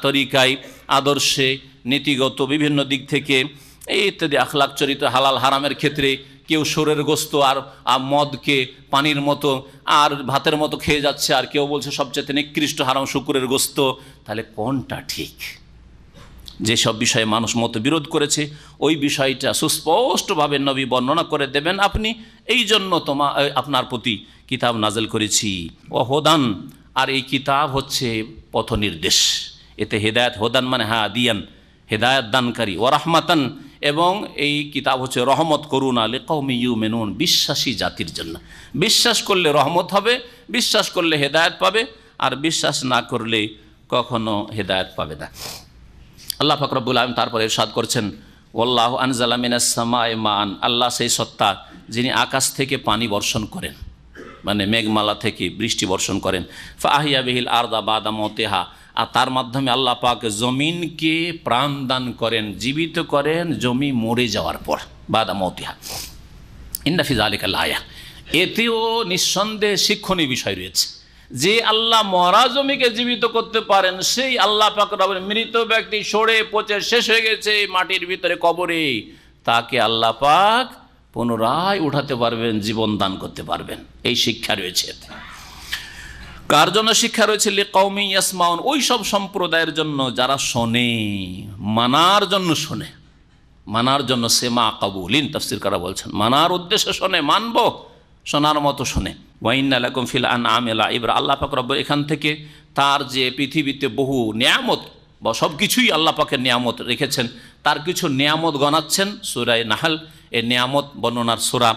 তরিকায়, আদর্শে, নীতিগত বিভিন্ন দিক থেকে এই ইত্যাদি, আখলাক চরিত্র, হালাল হারামের ক্ষেত্রে কেউ সুরের গোস্ত আর মদকে পানির মতো আর ভাতের মতো খেয়ে যাচ্ছে, আর কেউ বলছে সবচেয়ে নিকৃষ্ট হারাম শুকুরের গোস্ত। তাহলে কোনটা ঠিক? যেসব বিষয়ে মানুষ মতবিরোধ করেছে ওই বিষয়টা সুস্পষ্টভাবে নবী বর্ণনা করে দেবেন আপনি। এই জন্য আপনার প্রতি কিতাব নাজিল করেছি। ও হোদান, আর এই কিতাব হচ্ছে পথ নির্দেশ, এতে হেদায়েত, হোদান মানে হাদিয়ান, হেদায়েত দানকারী, ও রাহমাতান, এবং এই কিতাব হচ্ছে রহমত, করুণা, লিকাউমি ইউমিনুন, বিশ্বাসী জাতির জন্য। বিশ্বাস করলে রহমত হবে, বিশ্বাস করলে হেদায়েত পাবে, আর বিশ্বাস না করলে কখনো হেদায়েত পাবে না। আল্লাহ পাক রব্বুল আলামিন তারপরে ইরশাদ করছেন, ওয়াল্লাহু আনজালা মিনাস সামাই মান, আল্লাহ সেই সত্তা যিনি আকাশ থেকে পানি বর্ষণ করেন, মানে মেঘমালা থেকে বৃষ্টি বর্ষণ করেন। ফাহিয়া বিহিল আরদা বাদা মতিহা, আর তার মাধ্যমে আল্লাহ পাক জমিনকে প্রাণ দান করেন, জীবিত করেন জমি মরে যাওয়ার পর, বাদা মতিহা। ইন্না ফি যালিকা লায়া, এতেও নিঃসন্দেহে শিক্ষণীয় বিষয় রয়েছে। যে আল্লাহ মরা জমিকে জীবিত করতে পারেন, সেই আল্লাহ পাক রব্বুল, মৃত ব্যক্তি সরে পচে শেষ হয়ে গেছে মাটির ভিতরে কবরে, তাকে আল্লাহ পাক পুনরায় উঠাতে পারবেন, জীবন দান করতে পারবেন। এই শিক্ষা রয়েছে। কার জন্য শিক্ষা রয়েছে? লিকাউমি ইয়াসমাউন, ওই সব সম্প্রদায়ের জন্য যারা শোনে, মানার জন্য শোনে, মানার জন্য। সেমা কাবুলিন, তাফসীরকাররা বলছেন মানার উদ্দেশ্যে শোনে, মানব, শোনার মতো শোনে। ওয়াইন্না লাকুম ফিল আনআমি লাইবরা, আল্লাহ পাক রব্বুল এখান থেকে তার যে পৃথিবীতে বহু নিয়ামত বা সব কিছুই আল্লাহ পাকের নিয়ামত রেখেছেন, তার কিছু নিয়ামত গণাচ্ছেন। সূরা নাহল এই নিয়ামত বর্ণনার সূরা,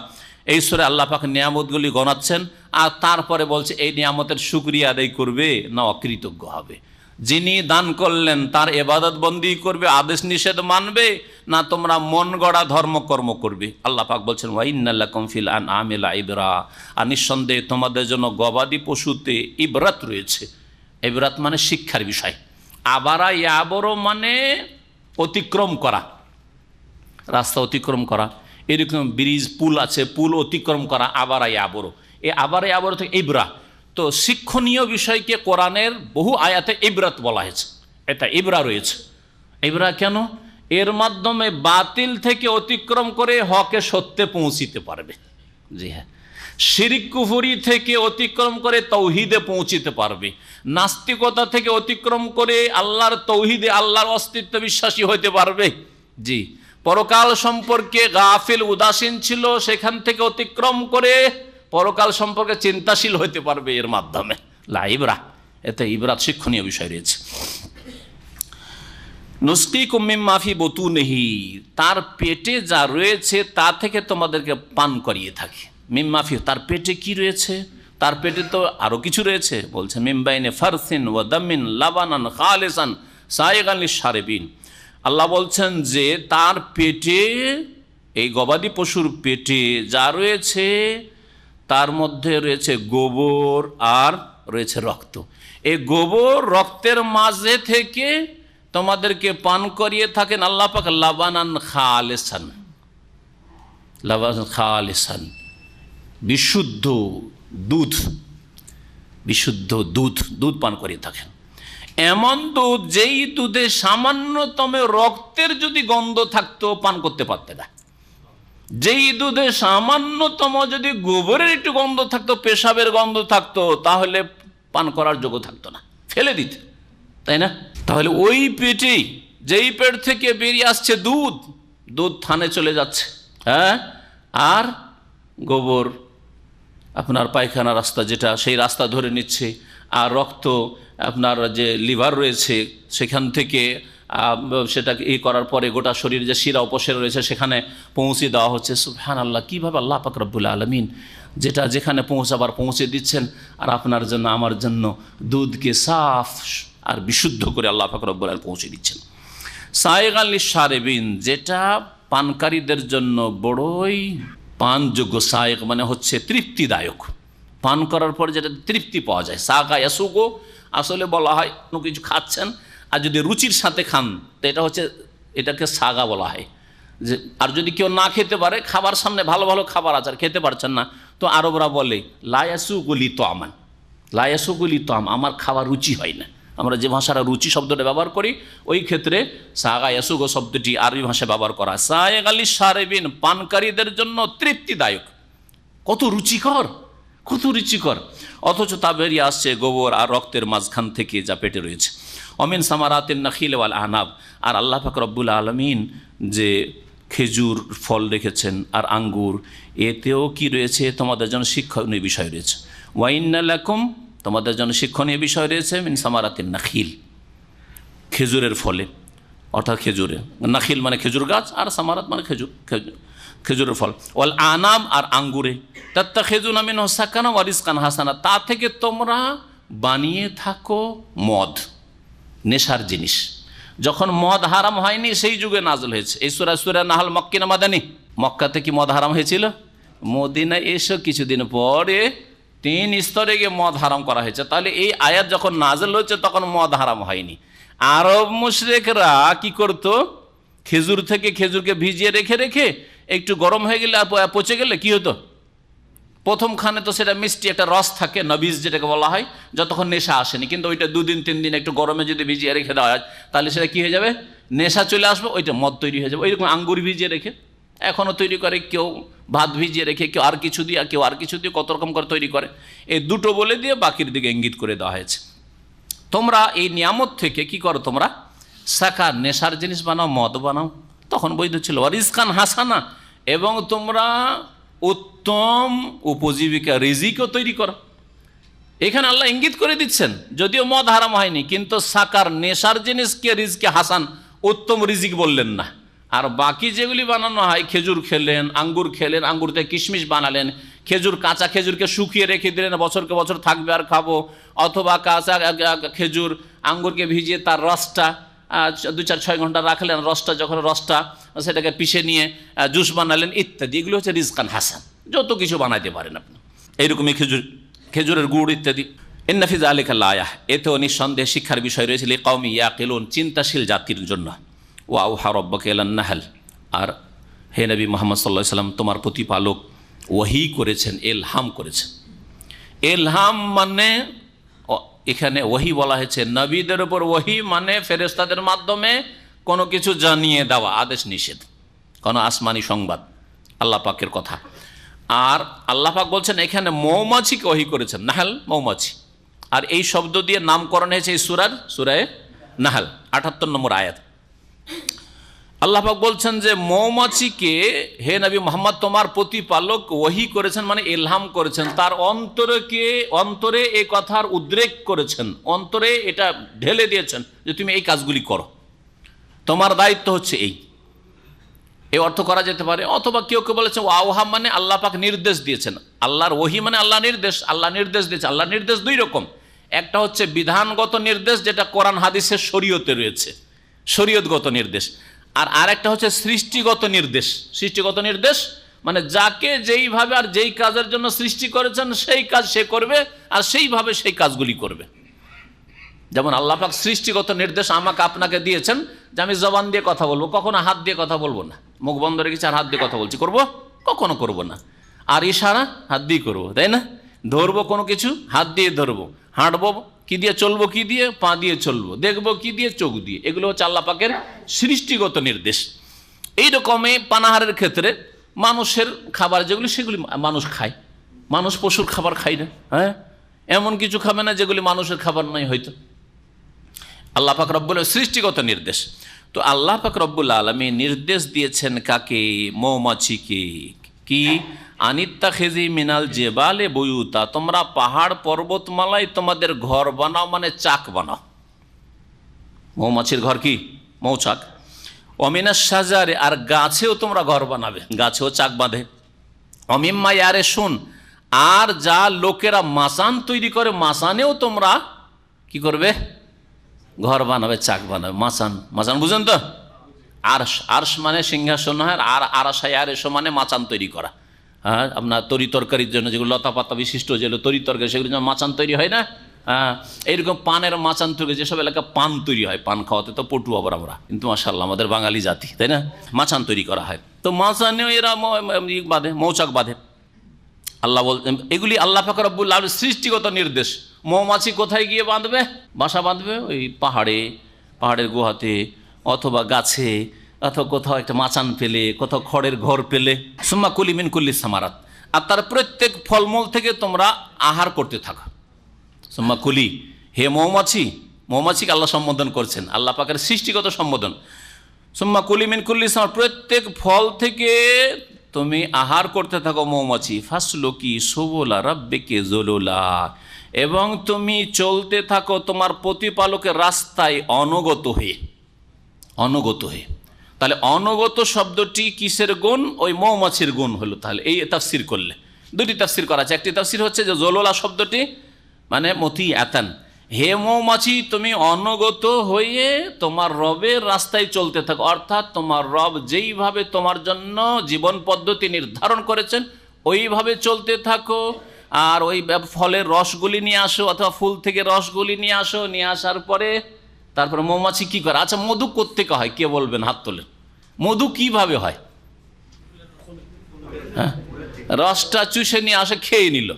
এই সূরা আল্লাহ পাক নিয়ামতগুলি গণাচ্ছেন, আর তারপরে বলছে এই নিয়ামতের শুকরিয়া আদায় করবে না অকৃতজ্ঞ হবে। যিনি দান করলেন তার ইবাদত বন্দি করবে, আদেশ নিষেধ মানবে, না তোমরা মন গড়া ধর্মকর্ম করবে। আল্লাহ পাক বলছেন ওয়াইন্না লাকুম ফিল আনআমি লাইবরা, আর নিঃসন্দেহে তোমাদের জন্য গবাদি পশুতে ইবরাত রয়েছে। ইবরাত মানে শিক্ষার বিষয়। আবারা ইয়াবরো মানে অতিক্রম করা, রাস্তা অতিক্রম করা, এরকম ব্রিজ পুল আছে, পুল অতিক্রম করা, আবারা ইয়াবরো। এই আবারা ইয়াবরো থেকে ইবরা। তো শিক্ষণীয় বিষয়কে কোরআনের বহু আয়াতে ইবরাত বলা হয়েছে, এটা ইবরা রয়েছে। ইবরা কেন? এর মাধ্যমে বাতিল থেকে অতিক্রম করে হকে সত্যে পৌঁছিতে পারবে। জি হ্যাঁ, শিরক কুফরি থেকে অতিক্রম করে তৌহিদে পৌঁছিতে পারবে, নাস্তিকতা থেকে অতিক্রম করে আল্লাহর তৌহিদে, আল্লাহর অস্তিত্ব বিশ্বাসী হতে পারবে। জি, পরকাল সম্পর্কে গাফিল উদাসীন ছিল, সেখান থেকে অতিক্রম করে পরকাল সম্পর্কে চিন্তাশীল হতে পারবে এর মাধ্যমে। লা ইবরা, এতে ইবরাত শিক্ষণীয় বিষয় রয়েছে। নুসকিকুম মিম্মা ফি বুতুনিহি, তার পেটে যা রয়েছে তা থেকে তোমাদেরকে পান করিয়ে থাকি। মিম্মা ফি, তার পেটে কি রয়েছে? তার পেটে তো আরো কিছু রয়েছে, বলছে মিম্বাইনে ফারসিন ওয়া দামিন লাবানান খালিসান সাইগান লিশারিবিন। আল্লাহ বলছেন যে তার পেটে, এই গবাদি পশুর পেটে যা রয়েছে তার মধ্যে রয়েছে গোবর আর রয়েছে রক্ত। এই গোবর রক্তের মাঝে থেকে তোমাদেরকে পান করিয়ে থাকেন আল্লাহ পাক লাবানান খালিসান, লাবানান খালিসান, বিশুদ্ধ দুধ, বিশুদ্ধ দুধ, দুধ পান করিয়ে থাকেন। এমন দুধ যেই দুধে সামান্যতম রক্তের যদি গন্ধ থাকতো পান করতে পারতে না, যেই দুধে সামান্যতম যদি গোবরের একটু গন্ধ থাকতো, পেশাবের গন্ধ থাকতো, তাহলে পান করার যোগ্য থাকতো না, ফেলে দিতে, তাই না? তাহলে ওই পেটেই, যেই পেট থেকে বেরিয়ে আসছে দুধ, দুধ থানে চলে যাচ্ছে, হ্যাঁ, আর গোবর আপনার পায়খানা রাস্তা যেটা, সেই রাস্তা ধরে নিচ্ছে, আর রক্ত আপনার যে লিভার রয়েছে সেখান থেকে সেটা করার পরে গোটা শরীর যে শিরা উপশিরা রয়েছে সেখানে পৌঁছে দেওয়া হচ্ছে। সুবহানাল্লাহ, কীভাবে আল্লাহ পাক রব্বুল আলামিন যেটা যেখানে পৌঁছাবার পৌঁছে দিচ্ছেন, আর আপনার জন্য আমার জন্য দুধকে সাফ আর বিশুদ্ধ করে আল্লাহ পাক রব্বুল আলামিন পৌঁছে দিচ্ছেন। সাইগান লিশারিবিন, যেটা পানকারীদের জন্য বড়ই পানযোগ্য। সায়েক মানে হচ্ছে তৃপ্তিদায়ক, পান করার পরে যেটা তৃপ্তি পাওয়া যায়। সাগা ইয়াসুগো আসলে বলা হয় কোনো কিছু খাচ্ছেন, আর যদি রুচির সাথে খান তো এটা হচ্ছে, এটাকে সাগা বলা হয়। যে আর যদি কেউ না খেতে পারে, খাবার সামনে ভালো ভালো খাবার আছে আর খেতে পারছেন না, তো আরবরা বলে লায়াসুগুলি তো আমান, লায়াসুগুলি তো আমার খাবার রুচি হয় না। আমরা যে ভাষাটা রুচি শব্দটা ব্যবহার করি, ওই ক্ষেত্রে সাগা ইয়াসুগো শব্দটি আরবি ভাষায় ব্যবহার করা। সায়েগ আলী শারেবিন, পানকারীদের জন্য তৃপ্তিদায়ক। কত রুচিকর, কত রুচিকর, অথচ তা বেরিয়ে আসছে গোবর আর রক্তের মাঝখান থেকে যা পেটে রয়েছে। অমিন সামারাতিন নাখিল ওয়াল আনাব, আর আল্লাহ পাক রব্বুল আলামিন যে খেজুর ফল রেখেছেন আর আঙ্গুর, এতেও কি রয়েছে? তোমাদের জন্য শিক্ষণীয় বিষয় রয়েছে। ওয়াইন্না লাকুম, তোমাদের জন্য শিক্ষণীয় বিষয় রয়েছে মিন সামারাতিন নাখিল, খেজুরের ফলে, অর্থাৎ খেজুরে, নাখিল মানে খেজুর গাছ, আর সামারাত মানে খেজুর, খেজুরের ফল। ওয়াল আনাম, আর আঙ্গুরে, তাত্তাখিযুনা মিনহু সাকানা ওয়া রিজকান হাসানা, তা থেকে তোমরা বানিয়ে থাকো মদ, নেশার জিনিস। যখন মদ হারাম হয়নি সেই যুগে নাজল হয়েছে এই সূরা নাহল। মক্কি না মাদানী? মক্কাতে কি মদ হারাম হয়েছিল? মদিনায় এসে কিছুদিন পরে 3 স্তরে গিয়ে মদ হারাম করা হয়েছে। তাহলে এই আয়াত যখন নাজল হয়েছে তখন মদ হারাম হয়নি। আরব মুশরিকরা কি করতো? খেজুর থেকে খেজুরকে ভিজিয়ে রেখে রেখে একটু গরম হয়ে গেলে আর পচে গেলে কি হতো? প্রথমখানে তো সেটা মিষ্টি একটা রস থাকে, নবিজ যেটাকে বলা হয়, যতক্ষণ নেশা আসেনি। কিন্তু ওইটা 2 দিন 3 দিন একটু গরমে যদি ভিজিয়ে রেখে দেওয়া হয় তাহলে সেটা কী হয়ে যাবে? নেশা চলে আসবে, ওইটা মদ তৈরি হয়ে যাবে। ওইরকম আঙ্গুর ভিজিয়ে রেখে এখনও তৈরি করে, কেউ ভাত ভিজিয়ে রেখে, কেউ আর কিছু দিয়ে, কেউ আর কিছু দিয়ে, কত রকম করে তৈরি করে। এই দুটো বলে দিয়ে বাকির দিকে ইঙ্গিত করে দেওয়া হয়েছে। তোমরা এই নিয়ামত থেকে কি করো? তোমরা সাকার, নেশার জিনিস বানাও, মদ বানাও, তখন বৈধ ছিল। রিজকান হাসানা, এবং তোমরা উত্তম উপজীবিকা রিজিকও তৈরি করো। এখানে আল্লাহ ইঙ্গিত করে দিচ্ছেন, যদিও মদ হারাম হয়নি, কিন্তু সাকার, নেশার জিনিসকে রিজকে হাসান, উত্তম রিজিক বললেন না। আর বাকি যেগুলি বানানো হয়, খেজুর খেলেন, আঙ্গুর খেলেন, আঙ্গুর থেকে কিশমিশ বানালেন, খেজুর, কাঁচা খেজুরকে শুকিয়ে রেখে দিলেন, বছরকে বছর থাকবে আর খাবো, অথবা কাঁচা খেজুর আঙ্গুরকে ভিজিয়ে তার রসটা 2-4-6 ঘন্টা রাখলেন, রসটা যখন রসটা সেটাকে পিষে নিয়ে জুস বানালেন ইত্যাদি। এগুলো হচ্ছে রিজকান হাসান, যত কিছু বানাইতে পারেন আপনি। এইরকমই খেজুরের গুড় ইত্যাদি। ইন্না ফি যালিকা লায়াহ, এতেও নিঃসন্দেহে শিক্ষার বিষয় রয়েছে লিকাউমি ইয়াকিলুন, চিন্তাশীল জাতির জন্য। ওয়া আওহা রাব্বুকা ইলান নাহল, আর হে নবী মুহাম্মদ সাল্লাল্লাহু আলাইহি ওয়াসাল্লাম, তোমার প্রতিপালক ওহী করেছেন, এলহাম করেছেন। এলহাম মানে, এখানে ওহী বলা হয়েছে নবীদের উপর, ওহী মানে ফেরেশতাদের মাধ্যমে কোনো কিছু জানিয়ে দেওয়া আদেশ নিষেধ, কোনো আসমানি সংবাদ, আল্লাহ পাকের কথা। আর আল্লাহ পাক বলছেন এখানে মৌমাছিকে ওহী করেছেন, নাহাল মৌমাছি। আর এই শব্দ দিয়ে নামকরণ হয়েছে এই সূরায়ে নাহাল ৭৮ নম্বর আয়াত। আল্লাহ পাক বলছেন যে মৌমাছিকে হে নবী মুহাম্মদ তোমার প্রতিপালক ওহী করেছেন, মানে ইলহাম করেছেন, তার অন্তরে এই কথার উদ্রেক করেছেন, অন্তরে এটা ঢেলে দিয়েছেন যে তুমি এই কাজগুলি করো, তোমার দায়িত্ব হচ্ছে এই অর্থ করা যেতে পারে। অথবা কেউ কেউ বলেছে ওয়াহা মানে আল্লাহ পাক নির্দেশ দিয়েছেন, আল্লাহর ওহী মানে আল্লাহ নির্দেশ দিয়েছে। আল্লাহ নির্দেশ দুই রকম, একটা হচ্ছে বিধানগত নির্দেশ যেটা কোরআন হাদিসের শরীয়তে রয়েছে, শরীয়তগত নির্দেশ। আর আরেকটা হচ্ছে সৃষ্টিগত নির্দেশ, মানে যাকে যেইভাবে আর যেই কাজের জন্য সৃষ্টি করেছেন সেই কাজ সে করবে আর সেইভাবে সেই কাজগুলি করবে। যেমন আল্লাহ পাক সৃষ্টিগত নির্দেশ আমাকে আপনাকে দিয়েছেন যে আমি জবান দিয়ে কথা বলবো, কখনো হাত দিয়ে কথা বলবো না। মুখ বন্ধ রেখেছি আর হাত দিয়ে কথা বলছি, করবো? কখনো করবো না। আর ইশারা হাত দিয়ে করবো, তাই না? ধরবো কোনো কিছু হাত দিয়ে ধরবো, হাঁটবো কি দিয়ে, চলবো কি দিয়ে, পা দিয়ে চলবো, দেখবো কি দিয়ে, চোখ দিয়ে। এগুলো হচ্ছে আল্লাহ পাকের সৃষ্টিগত নির্দেশ। এই রকমই পানাহারের ক্ষেত্রে মানুষের খাবার যেগুলি সেগুলি মানুষ খায়, মানুষ পশুর খাবার খায় না। হ্যাঁ, এমন কিছু খাবে না যেগুলি মানুষের খাবার নয় হয়তো। আল্লাহ পাক রব্বুল সৃষ্টিগত নির্দেশ। তো আল্লাহ পাক রব্বুল আলামিন নির্দেশ দিয়েছেন কাকে? মৌমাছিকে। কি? আনিত্তাখিজি মিনাল জিবালে বুয়ুতা, তোমরা পাহাড় পর্বতমালায় তোমাদের ঘর বানাও, মানে চাক বানাও। মৌমাছির ঘর কি? মৌচাক। অমিনাস সাজারে, আর গাছেও তোমরা ঘর বানাবে, গাছেও চাক বাঁধে। অমিম্মা ইয়ারে শুন, আর যা লোকেরা মাসান তৈরি করে মাসানেও তোমরা কি করবে? ঘর বানাবে, চাক বানাবে। মাসান বুঝেন তো? আরশ মানে সিংহাসন হয়, আর আরাশায় আরেশ মানে মাচান তৈরি করা। হ্যাঁ, আপনার তরি তরকারির জন্য যেগুলো লতা পাতা বিশিষ্ট যেগুলো তরি তরকারি সেগুলোর জন্য মাচান তৈরি হয় না? হ্যাঁ, এইরকম পানের মাচান তৈরি, যেসব এলাকা পান তৈরি হয়, পান খাওয়াতে তো পটু আবার আমরা, কিন্তু মাশাআল্লাহ আমাদের বাঙালি জাতি, তাই না? মাচান তৈরি করা হয়, তো মাচানেও এরা বাঁধে, মৌচাক বাঁধে। আল্লাহ বলছেন এগুলি আল্লাহ পাক রব্বুল আলামিন সৃষ্টিগত নির্দেশ। মৌমাছি কোথায় গিয়ে বাঁধবে? বাসা বাঁধবে ওই পাহাড়ের গুহাতে, অথবা গাছে, অথবা কোথাও একটা মাচান পেলে, কোথাও খড়ের ঘর পেলে। সুম্মা কুলি মিন কুল্লি সামারাত, আর তার প্রত্যেক ফলমূল থেকে তোমরা আহার করতে থাকো। সুম্মা কুলি, হে মৌমাছিকে আল্লাহ সম্বোধন করছেন, আল্লাহ পাকের সৃষ্টিগত সম্বোধন। সুম্মা কুলি মিন কুল্লি সামারাত, প্রত্যেক ফল থেকে তুমি আহার করতে থাকো মৌমাছি। ফাসলুকি সুবুলা রাব্বিকি যুলুলা, এবং তুমি চলতে থাকো তোমার প্রতিপালকের রাস্তায় অনগত হয়ে। তাহলে অনগত শব্দটি কিসের গুণ? ওই মৌমাছির গুণ হলো। তাহলে এই তাফসির করলে দুটি তাফসির করা আছে। একটি তাফসির হচ্ছে যে জলোলা শব্দটি মানে মতি আতান, হে মৌমাছি তুমি অনগত হয়ে তোমার রবের রাস্তায় চলতে থাকো, অর্থাৎ তোমার রব যেইভাবে তোমার জন্য জীবন পদ্ধতি নির্ধারণ করেছেন ওইভাবে চলতে থাকো। আর ওই ফলের রসগুলি নিয়ে আসো, অথবা ফুল থেকে রসগুলি নিয়ে আসো, নিয়ে আসার পরে তারপরে মৌমাছি কি করে? আচ্ছা, মধু কোত্থেকে হয়? কে বলবেন? হাত তোলেন। মধু কিভাবে হয়? হ্যাঁ, রসটা চুষে নিয়ে আসে, খেয়ে নিল,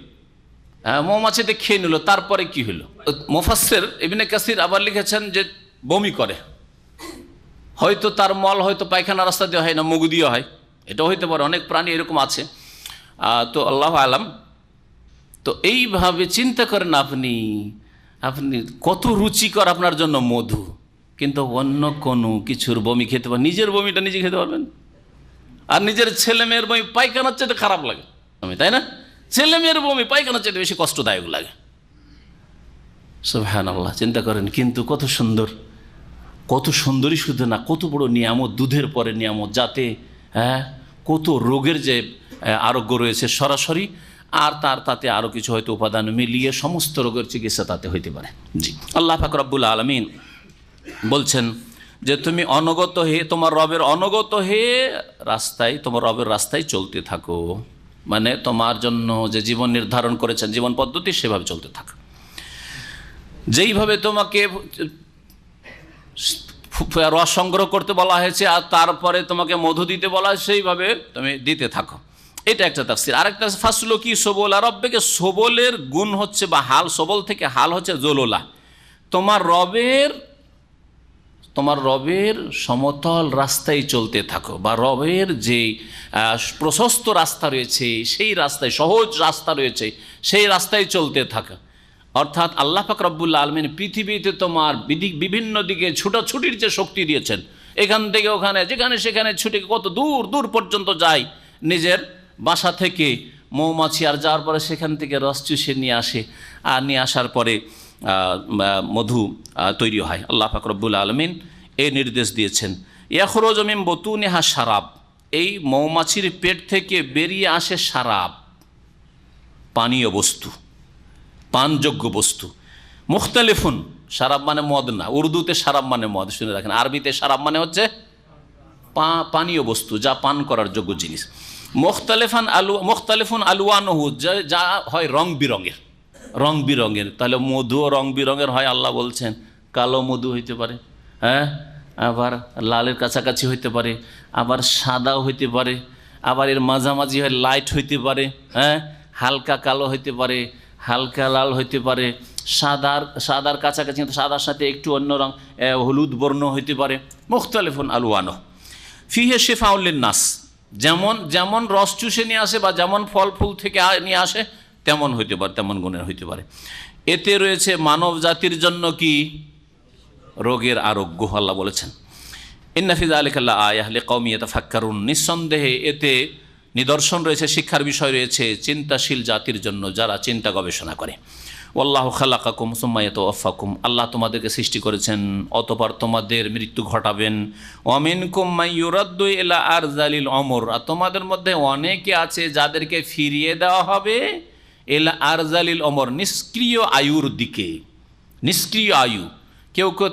হ্যাঁ, মৌমাছিতে খেয়ে নিল, তারপরে কি হলো? মুফাসসির ইবনে কাসির আবার লিখেছেন যে বমি করে, হয়তো তার মল হয়তো পায়খানা রাস্তা দিয়ে হয় না, মুখ দিয়ে হয়, এটাও হইতে পারে, অনেক প্রাণী এরকম আছে। তো আল্লাহু আলাম। তো এইভাবে চিন্তা করেন আপনি কত রুচিকর আপনার জন্য মধু, কিন্তু অন্য কোনো কিছুর বমি খেতে পারেন, নিজের বমিটা নিজে খেতে পারবেন। আর নিজের ছেলে মেয়ের বমি পায়খানার চাইতে খারাপ লাগে, তাই না? ছেলে মেয়ের বমি পায়খানার চাইতে বেশি কষ্টদায়ক লাগে। সুবহানাল্লাহ, চিন্তা করেন। কিন্তু কত সুন্দরই শুধু না, কত বড় নিয়ামত, দুধের পরে নিয়ামত, যাতে কত রোগের যে আরোগ্য রয়েছে সরাসরি, আর তাতে আরও কিছু হয়তো উপাদান মিলিয়ে সমস্ত রোগের চিকিৎসা তাতে হইতে পারে। জি, আল্লাহ পাক রব্বুল আলামিন বলছেন যে তুমি অনগত হয়ে তোমার রবের রাস্তায়, তোমার রবের রাস্তায় চলতে থাকো, মানে তোমার জন্য যে জীবন নির্ধারণ করেছেন জীবন পদ্ধতি সেভাবে চলতে থাকো। যেইভাবে তোমাকে রস সংগ্রহ করতে বলা হয়েছে আর তারপরে তোমাকে মধু দিতে বলা হয়, সেইভাবে তুমি দিতে থাকো। এটা একটা তাফসীর। আরেকটা ফাসলুকি সবলা রব্বিকে, সবলের গুণ হচ্ছে বা হাল, সবল থেকে হাল হচ্ছে জলোলা, তোমার রবের তোমার রবের সমতল রাস্তায় চলতে থাকো, বা রবের যে প্রশস্ত রাস্তা রয়েছে সেই রাস্তায়, সহজ রাস্তা রয়েছে সেই রাস্তায় চলতে থাকো। অর্থাৎ আল্লাহ পাক রব্বুল আলামিন পৃথিবীতে তোমার বিভিন্ন দিকে ছুটাছুটির যে শক্তি দিয়েছেন, এখান থেকে ওখানে যেখানে সেখানে ছুটে কত দূর দূর পর্যন্ত যায়, নিজের বাসা থেকে মৌমাছি আর যাওয়ার পরে সেখান থেকে রস চুষে নিয়ে আসে, আর নিয়ে আসার পরে মধু তৈরি হয়। আল্লাহ পাক রব্বুল আলামিন এই নির্দেশ দিয়েছেন। ইয়াখরুজু মিন বুতুনিহা শারাব, এই মৌমাছির পেট থেকে বেরিয়ে আসে শারাব, পানীয় বস্তু, পানযোগ্য বস্তু। মুখতালিফুন, শারাব মানে মদ না, উর্দুতে শারাব মানে মদ, শুনে রাখেন। আরবিতে শারাব মানে হচ্ছে পানীয় বস্তু, যা পান করার যোগ্য জিনিস। মুখতালিফুন আলওয়ানুহু, যা হয় রং বিরঙের, রং বিরঙের। তাহলে মধুও রং বিরঙের হয়, আল্লাহ বলছেন। কালো মধু হইতে পারে, হ্যাঁ, আবার লালের কাছাকাছি হইতে পারে, আবার সাদাও হইতে পারে, আবার এর মাঝামাঝি হয় লাইট হইতে পারে, হ্যাঁ, হালকা কালো হইতে পারে, হালকা লাল হইতে পারে, সাদার কাছাকাছি, সাদার সাথে একটু অন্য রং, হলুদ বর্ণ হইতে পারে। মুখতালিফুন আলওয়ানুহু ফিহে শিফাউল লিন্নাস, যেমন যেমন রস চুষে নিয়ে আসে বা যেমন ফল ফুল থেকে নিয়ে আসে তেমন হইতে পারে, তেমন গুণের হইতে পারে। এতে রয়েছে মানব জাতির জন্য কি রোগের আরোগ্য। আল্লাহ বলেছেন ইন্না ফি যালিকা লাআয়াহ লিকাওমি ইয়াতাফাক্কারুন, নিঃসন্দেহে এতে নিদর্শন রয়েছে, শিক্ষার বিষয় রয়েছে চিন্তাশীল জাতির জন্য, যারা চিন্তা গবেষণা করে। ওয়াল্লাহু খালাকাকুম সুম্মা ইয়াতাওয়াফাকুম, আল্লাহ তোমাদেরকে সৃষ্টি করেছেন, অতঃপর তোমাদের মৃত্যু ঘটাবেন। ওয়া মিনকুম মান ইউরাদ্দু ইলা আরযালিল উমর, আর তোমাদের মধ্যে অনেকে আছে যাদেরকে ফিরিয়ে দেওয়া হবে ইলা আরযালিল উমর, নিষ্ক্রিয় আয়ুর দিকে। নিষ্ক্রিয় আয়ু, কেউ কেউ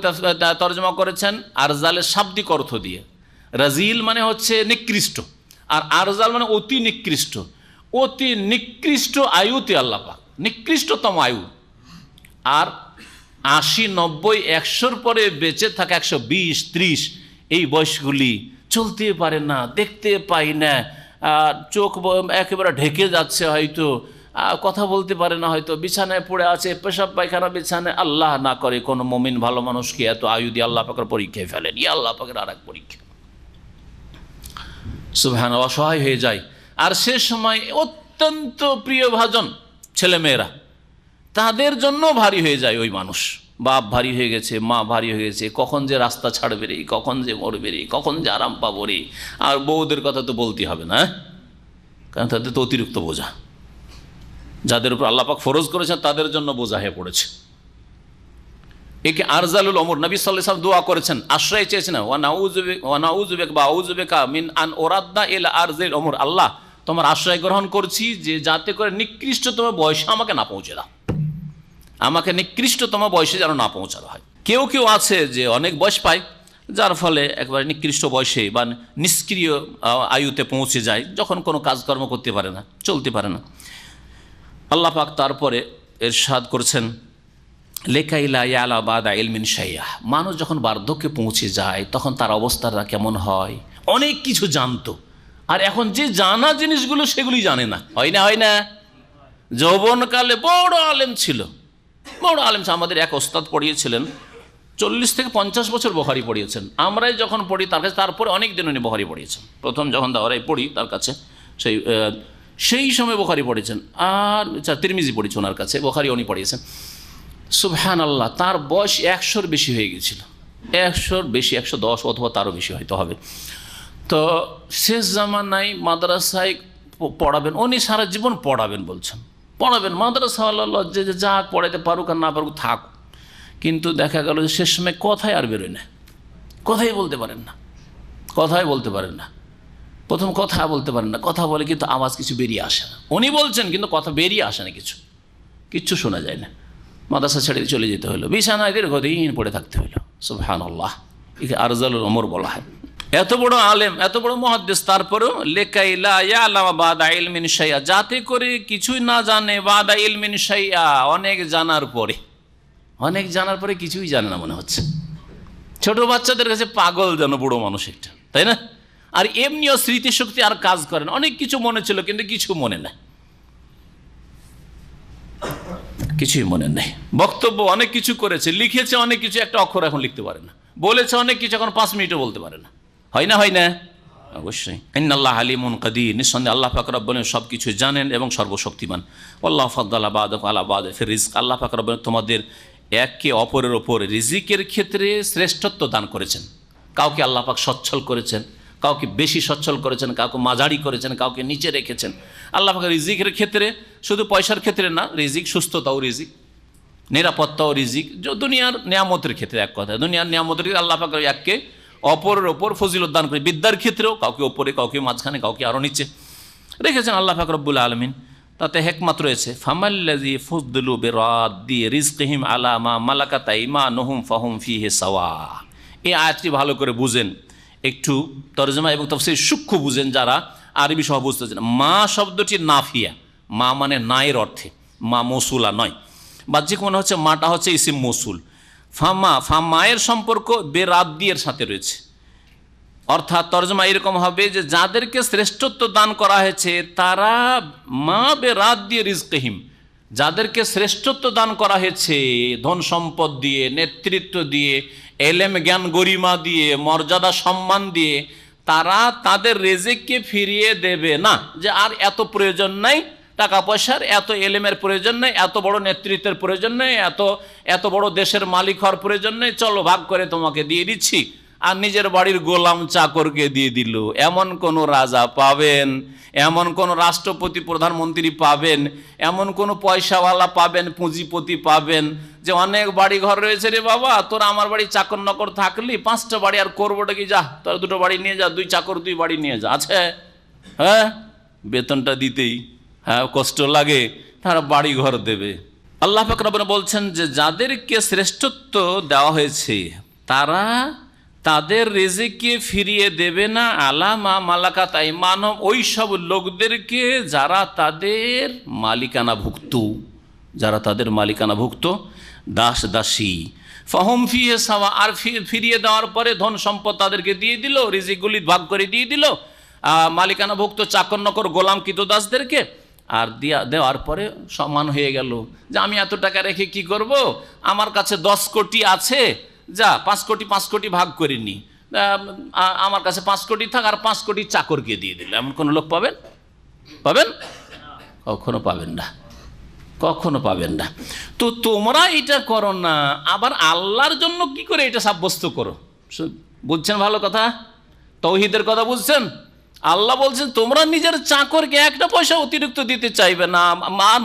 তর্জমা করেছেন আরজালের শাব্দিক অর্থ দিয়ে। রাজিল মানে হচ্ছে নিকৃষ্ট, আর আরজাল মানে অতি নিকৃষ্ট। অতি নিকৃষ্ট আয়ুতে আল্লাহ পাক, নিকৃষ্টতম আয়ু। আর 80, 90, 100-র পরে বেঁচে থাকা 120, 30 এই বয়সগুলি চলতে পারে না, দেখতে পাই না, চোখ একেবারে ঢেকে যাচ্ছে, হয়তো কথা বলতে পারে না, হয়তো বিছানায় পড়ে আছে, পেশাব পায়খানা বিছানায়। আল্লাহ না করে কোনো মুমিন ভালো মানুষকে এত আয়ু দিয়ে আল্লাহ পাকের পরীক্ষায় ফেলেন, আল্লাহ পাকের আর এক পরীক্ষা। সুবহানাল্লাহ, অসহায় হয়ে যায়। আর সে সময় অত্যন্ত প্রিয়ভাজন ছেলেমেয়েরা, তাদের জন্য ভারী হয়ে যায় ওই মানুষ। বাপ ভারী হয়ে গেছে, মা ভারী হয়ে গেছে, কখন যে রাস্তা ছাড়বে রে, কখন যে মরবে রে, কখন যে আরাম পাবো রে। আর বউদের কথা তো বলতে হবে না, কারণ তাদের তো অতিরিক্ত বোঝা, যাদের উপর আল্লাহ পাক ফরজ করেছেন তাদের জন্য বোঝা হয়ে পড়েছে। একে আরজালুল উমর, নবী সাল্লাল্লাহু আলাইহি ওয়াসাল্লাম দোয়া করেছেন, আশ্রয় চেয়েছেন, ওয়া নাউযু বিকা বা আউযু বিকা মিন আন উরাদ্দা ইলা আরজিল উমর, আল্লাহ তোমার আশ্রয় গ্রহণ করছি যে যাতে করে নিকৃষ্টতম বয়সে আমাকে না পৌঁছে দাও, আমাকে নিকৃষ্টতম বয়সে যেন না পৌঁছানো হয়। কেউ কেউ আছে যে অনেক বয়স পায়, যার ফলে একবারে নিকৃষ্ট বয়সে বা নিষ্ক্রিয় আয়ুতে পৌঁছে যায়, যখন কোনো কাজকর্ম করতে পারে না, চলতে পারে না। আল্লাহ পাক তারপরে ইরশাদ করছেন লেকাইলা ইয়ালা বাদা ইলমিন শাইয়া, মানুষ যখন বার্ধক্যে পৌঁছে যায় তখন তার অবস্থাটা কেমন হয়। অনেক কিছু জানতো, আর এখন যে জানা জিনিসগুলো সেগুলি জানে না। হয় না, হয় না? যৌবনকালে বড় আলেম ছিল, বড় আলেম। আমাদের এক ওস্তাদ পড়িয়েছিলেন, 40 থেকে 50 বছর বুখারী পড়িয়েছেন। আমরাই যখন পড়ি তার কাছে, তারপরে অনেক দিন উনি বুখারী পড়িয়েছেন। প্রথম যখন দাওরাই পড়ি তার কাছে, সেই সময় বুখারী পড়েছেন। আর তিরমিজি পড়েছে ওনার কাছে, বুখারী উনি পড়িয়েছেন। সুবহানাল্লাহ, তার বয়স 100-র বেশি হয়ে গেছিল, 100-র বেশি, 110 অথবা তারও বেশি হয়তো হবে। তো শেষ জামানায় মাদ্রাসায় পড়াবেন, উনি সারা জীবন পড়াবেন বলছেন, পড়াবেন মাদ্রাসাওয়ালা, যে যা পড়াইতে পারুক আর না পারুক থাক। কিন্তু দেখা গেল যে শেষ সময় কথাই আর বেরোয় না, কথাই বলতে পারেন না, কথাই বলতে পারেন না। প্রথম কথা বলতে পারেন না, কথা বলে কিন্তু আওয়াজ কিছু বেরিয়ে আসে না। উনি বলছেন কিন্তু কথা বেরিয়ে আসে না, কিচ্ছু শোনা যায় না। মাদ্রাসা ছেড়ে চলে যেতে হলো, বিছানায় দীর্ঘদিন পড়ে থাকতে হলো। সুবহানাল্লাহ, একে আরজালুল উমর বলা হয়। এত বড় আলেম, এত বড় মুহাদ্দিস, তারপরেও লেকাইলা ইয়ালাম বাদা ইলমিন শাইয়া, যাতে করে কিছুই না জানে, বাদা ইলমিন শাইয়া, অনেক জানার পরে, অনেক জানার পরে কিছুই জানে না মনে হচ্ছে। ছোট বাচ্চাদের কাছে পাগল যেন বুড়ো মানুষ একটা, তাই না? আর এমনিও স্মৃতিশক্তি আর কাজ করে না, অনেক কিছু মনে ছিল কিন্তু কিছু মনে নাই, কিছুই মনে নেই। বক্তব্য অনেক কিছু করেছে, লিখেছে অনেক কিছু, একটা অক্ষর এখন লিখতে পারে না। বলেছে অনেক কিছু, এখন 5 মিনিটও বলতে পারে না। হয় না, হয় না? অবশ্যই। ইন্নাল্লাহ আলিমুন কাদির, নিঃসন্দেহে আল্লাহ পাক রব্বুল আলামিন সব কিছু জানেন এবং সর্বশক্তিমান। আল্লাহু ফাদ্দালা বা'দাকুম আলা বা'দ ফি রিজক, আল্লাহ পাক রব্বুল আলামিন তোমাদের একে অপরের ওপর রিজিকের ক্ষেত্রে শ্রেষ্ঠত্ব দান করেছেন। কাউকে আল্লাহ পাক সচ্ছল করেছেন, কাউকে বেশি সচ্ছল করেছেন, কাউকে মাঝারি করেছেন, কাউকে নিচে রেখেছেন। আল্লাহ পাক রিজিকের ক্ষেত্রে, শুধু পয়সার ক্ষেত্রে না, রিজিক সুস্থতাও রিজিক, নিরাপত্তাও রিজিক, দুনিয়ার নিয়ামতের ক্ষেত্রে এক কথা, দুনিয়ার নিয়ামতের ক্ষেত্রে আল্লাহ পাক একে অপরের ওপর ফজিলত দান করে। বিদ্যার ক্ষেত্রেও কাউকে ওপরে, কাউকে মাঝখানে, কাউকে আরও নিচে রেখেছেন আল্লাহ পাক রব্বুল আলামিন। তাতে হেকমত রয়েছে। ফামাল্লাযী ফুদ্দিলু বিরাদ্দি রিজকিহিম আলা মা মালাকাত আইমানুহুম ফাহুম ফীহি সাওয়া। এই আয়াতটি ভালো করে বুঝেন, একটু তরজমা এবং তাফসীর সূক্ষ্ম বুঝেন যারা আরবি সহ বুঝতেছেন। মা শব্দটি নাফিয়া, মা মানে নায়ের অর্থে, মা মৌসুলা নয়। বাহ্যিক মনে হচ্ছে মাটা হচ্ছে ইসিম মৌসুল। ফামায়ের সম্পর্ক বেরাদ্দিয়ের সাথে রয়েছে, অর্থাৎ তরজমা এরকম হবে যে যাদেরকে শ্রেষ্ঠত্ব দান করা হয়েছে তারা মা বেরাদ্দি রিজকিহিম, যাদেরকে শ্রেষ্ঠত্ব দান করা হয়েছে ধন সম্পদ দিয়ে, নেতৃত্ব দিয়ে, এলেম জ্ঞান গরিমা দিয়ে, মর্যাদা সম্মান দিয়ে, তারা তাদের রিজিককে ফিরিয়ে দেবে না। যে আর এত প্রয়োজন নাই টাকা পয়সার, এত এলেমের প্রয়োজন নেই, এত বড় নেতৃত্বের প্রয়োজন নেই, এত বড় দেশের মালিক হওয়ার প্রয়োজন নেই, চলো ভাগ করে তোমাকে দিয়ে দিচ্ছি, আর নিজের বাড়ির গোলাম চাকরকে দিয়ে দিল। এমন কোনো রাজা পাবেন, এমন কোনো রাষ্ট্রপতি প্রধানমন্ত্রী পাবেন, এমন কোনো পয়সাওয়ালা পাবেন, পুঁজিপতি পাবেন যে অনেক বাড়ি ঘর রয়েছে, রে বাবা তোর আমার বাড়ি চাকর নকর থাকলি 5টা বাড়ি আর করবোটা কি, যা তোর 2টো বাড়ি নিয়ে যা, 2 চাকর 2 বাড়ি নিয়ে যা। আছে? হ্যাঁ, বেতনটা দিতেই হ্যাঁ কষ্ট লাগে, তারা বাড়ি ঘর দেবে। আল্লাহ পাক রব্বুল বলছেন যে যাদেরকে শ্রেষ্ঠত্ব দেওয়া হয়েছে তারা তাদের রিজিককে ফিরিয়ে দেবে না আলা মা মালাকাত আইমানুহুম, ওই সব লোকদেরকে যারা তাদের মালিকানাভুক্ত, যারা তাদের মালিকানাভুক্ত দাস দাসী। ফাহুম ফীহি সাওয়া, আর ফিরিয়ে দেওয়ার পরে ধন সম্পদ তাদেরকে দিয়ে দিল, রিজিকগুলি ভাগ করে দিয়ে দিল মালিকানাভুক্ত চাকর নকর গোলাম কৃতদাসদেরকে, আর দেওয়ার পরে সমান হয়ে গেল যে আমি এত টাকা রেখে কি করব, আমার কাছে 10 কোটি আছে, যা 5 কোটি ভাগ করে নি, আমার কাছে 5 কোটি থাক, আর 5 কোটি চাকরকে দিয়ে দিল। এমন কোনো লোক পাবেন? কখনো পাবেন না, কখনো পাবেন না। তো তোমরা এটা করো না, আবার আল্লাহর জন্য কি করে এটা সাব্যস্ত করো? বুঝছেন ভালো কথা? তাওহীদের কথা বুঝছেন? আল্লাহ বলছেন তোমরা নিজের চাকরকে একটা পয়সা অতিরিক্ত দিতে চাইবে না,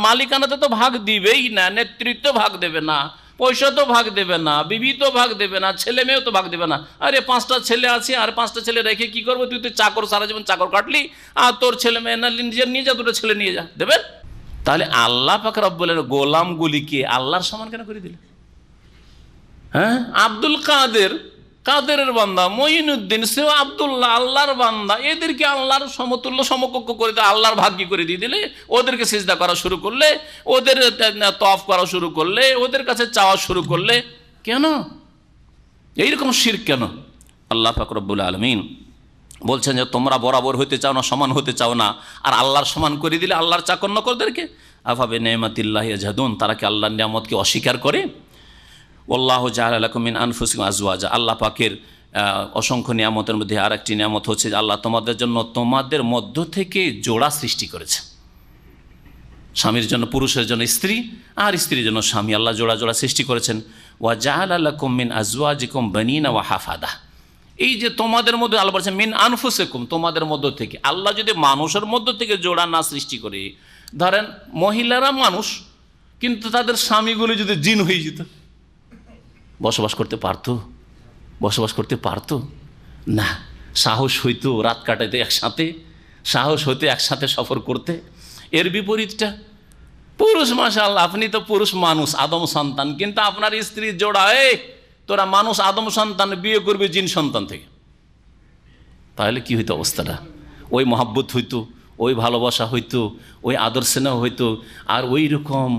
মালিকানাতে তো ভাগ দিবেই না, নেতৃত্ব ভাগ দেবে না, পয়সা তো ভাগ দেবে না, বিবি তো ভাগ দেবে না, ছেলে মেয়েও তো ভাগ দেবে না। আরে 5টা ছেলে আছে, আর 5টা ছেলে রেখে কি করবো? তুই তো চাকর, সারা জীবন চাকর কাটলি, আর তোর ছেলে মেয়ে না নিজের নিয়ে যা, 2টো ছেলে নিয়ে যা, দেবেন? তাহলে আল্লাহ পাক রব্বুল আলামিন গোলামগুলিকে আল্লাহর সমান কেন করে দিলেন? হ্যাঁ, আব্দুল কাদেরের বান্দা, মঈনুদ্দিন সেও আব্দুল্লাহ আল্লাহর বান্দা, এদেরকে আল্লাহর সমতুল্য সমকক্ষ করে দিয়ে আল্লাহর ভাগ্য করে দিয়ে দিলে, ওদেরকে সিজদা করা শুরু করলে, ওদের তওয়াফ করা শুরু করলে, ওদের কাছে চাওয়া শুরু করলে, কেন এইরকম শিরক কেন? আল্লাহ পাক রব্বুল আলামিন বলছেন যে তোমরা বরাবর হতে চাও না, সমান হতে চাও না, আর আল্লাহর সমান করে দিলে আল্লাহর চাকর নকরদেরকে। আফা বিনিআমাতিল্লাহি ইয়াজহাদুন, তারা কি আল্লাহর নিয়ামতকে অস্বীকার করে? ওয়াল্লাহু জাআলা লাকুম মিন আনফুসিকুম আজওয়াজা, আল্লাহ পাকের অসংখ্য নিয়ামতের মধ্যে আরেকটি নিয়ামত হচ্ছে যে আল্লাহ তোমাদের জন্য তোমাদের মধ্য থেকে জোড়া সৃষ্টি করেছে। স্বামীর জন্য পুরুষের জন্য স্ত্রী, আর স্ত্রীর জন্য স্বামী, আল্লাহ জোড়া জোড়া সৃষ্টি করেছেন। ওয়া জাআলা লাকুম মিন আজওয়াজিকুম বানিনা ওয়া হাফাদা, এই যে তোমাদের মধ্যে আল্লাহ বলছেন মিন আনফুসিকুম, তোমাদের মধ্য থেকে। আল্লাহ যদি মানুষের মধ্য থেকে জোড়া না সৃষ্টি করে, ধরেন মহিলারা মানুষ কিন্তু তাদের স্বামীগুলো যদি জিন হয়ে যেত, বসবাস করতে পারতো না। সাহস হইতো রাত কাটাইতে একসাথে, সাহস হইতো একসাথে সফর করতে। এর বিপরীতটা পুরুষ, মাশাআল্লাহ আপনি তো পুরুষ মানুষ, আদম সন্তান, কিন্তু আপনার স্ত্রীর জোড়া, তোরা মানুষ আদম সন্তান, বিয়ে করবে জিন সন্তান থেকে, তাহলে কি হইতো অবস্থাটা? ওই মহাব্বত হইতো, ওই ভালোবাসা হইতো, ওই আদর স্নেহ হইতো, আর ওই রকম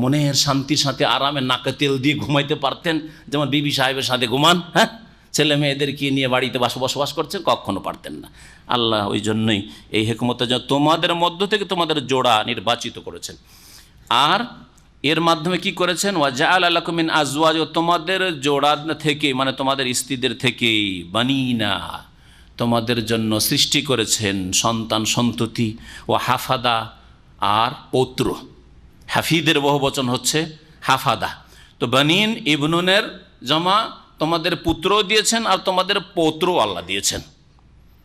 মনের শান্তির সাথে আরামে নাকে তেল দিয়ে ঘুমাইতে পারতেন, যেমন বিবি সাহেবের সাথে ঘুমান। হ্যাঁ, ছেলে মেয়েদেরকে নিয়ে বাড়িতে বসবাস করছেন, কখনো পারতেন না। আল্লাহ ওই জন্যই এই হিকমতের জন্য তোমাদের মধ্য থেকে তোমাদের জোড়া নির্বাচিত করেছেন। আর এর মাধ্যমে কি করেছেন, ওয়া জাআলা লাকুম মিন আজওয়াজ, তোমাদের জোড়া থেকে মানে তোমাদের স্ত্রীদের থেকে, বানিনা তোমাদের জন্য সৃষ্টি করেছেন সন্তান সন্ততি, ও হাফাদা আর পৌত্র। হাফিদের বহু বচন হচ্ছে হাফাদা। তো বানিন ইবনুনের জমা, তোমাদের পুত্রও দিয়েছেন আর তোমাদের পৌত্রও আল্লাহ দিয়েছেন।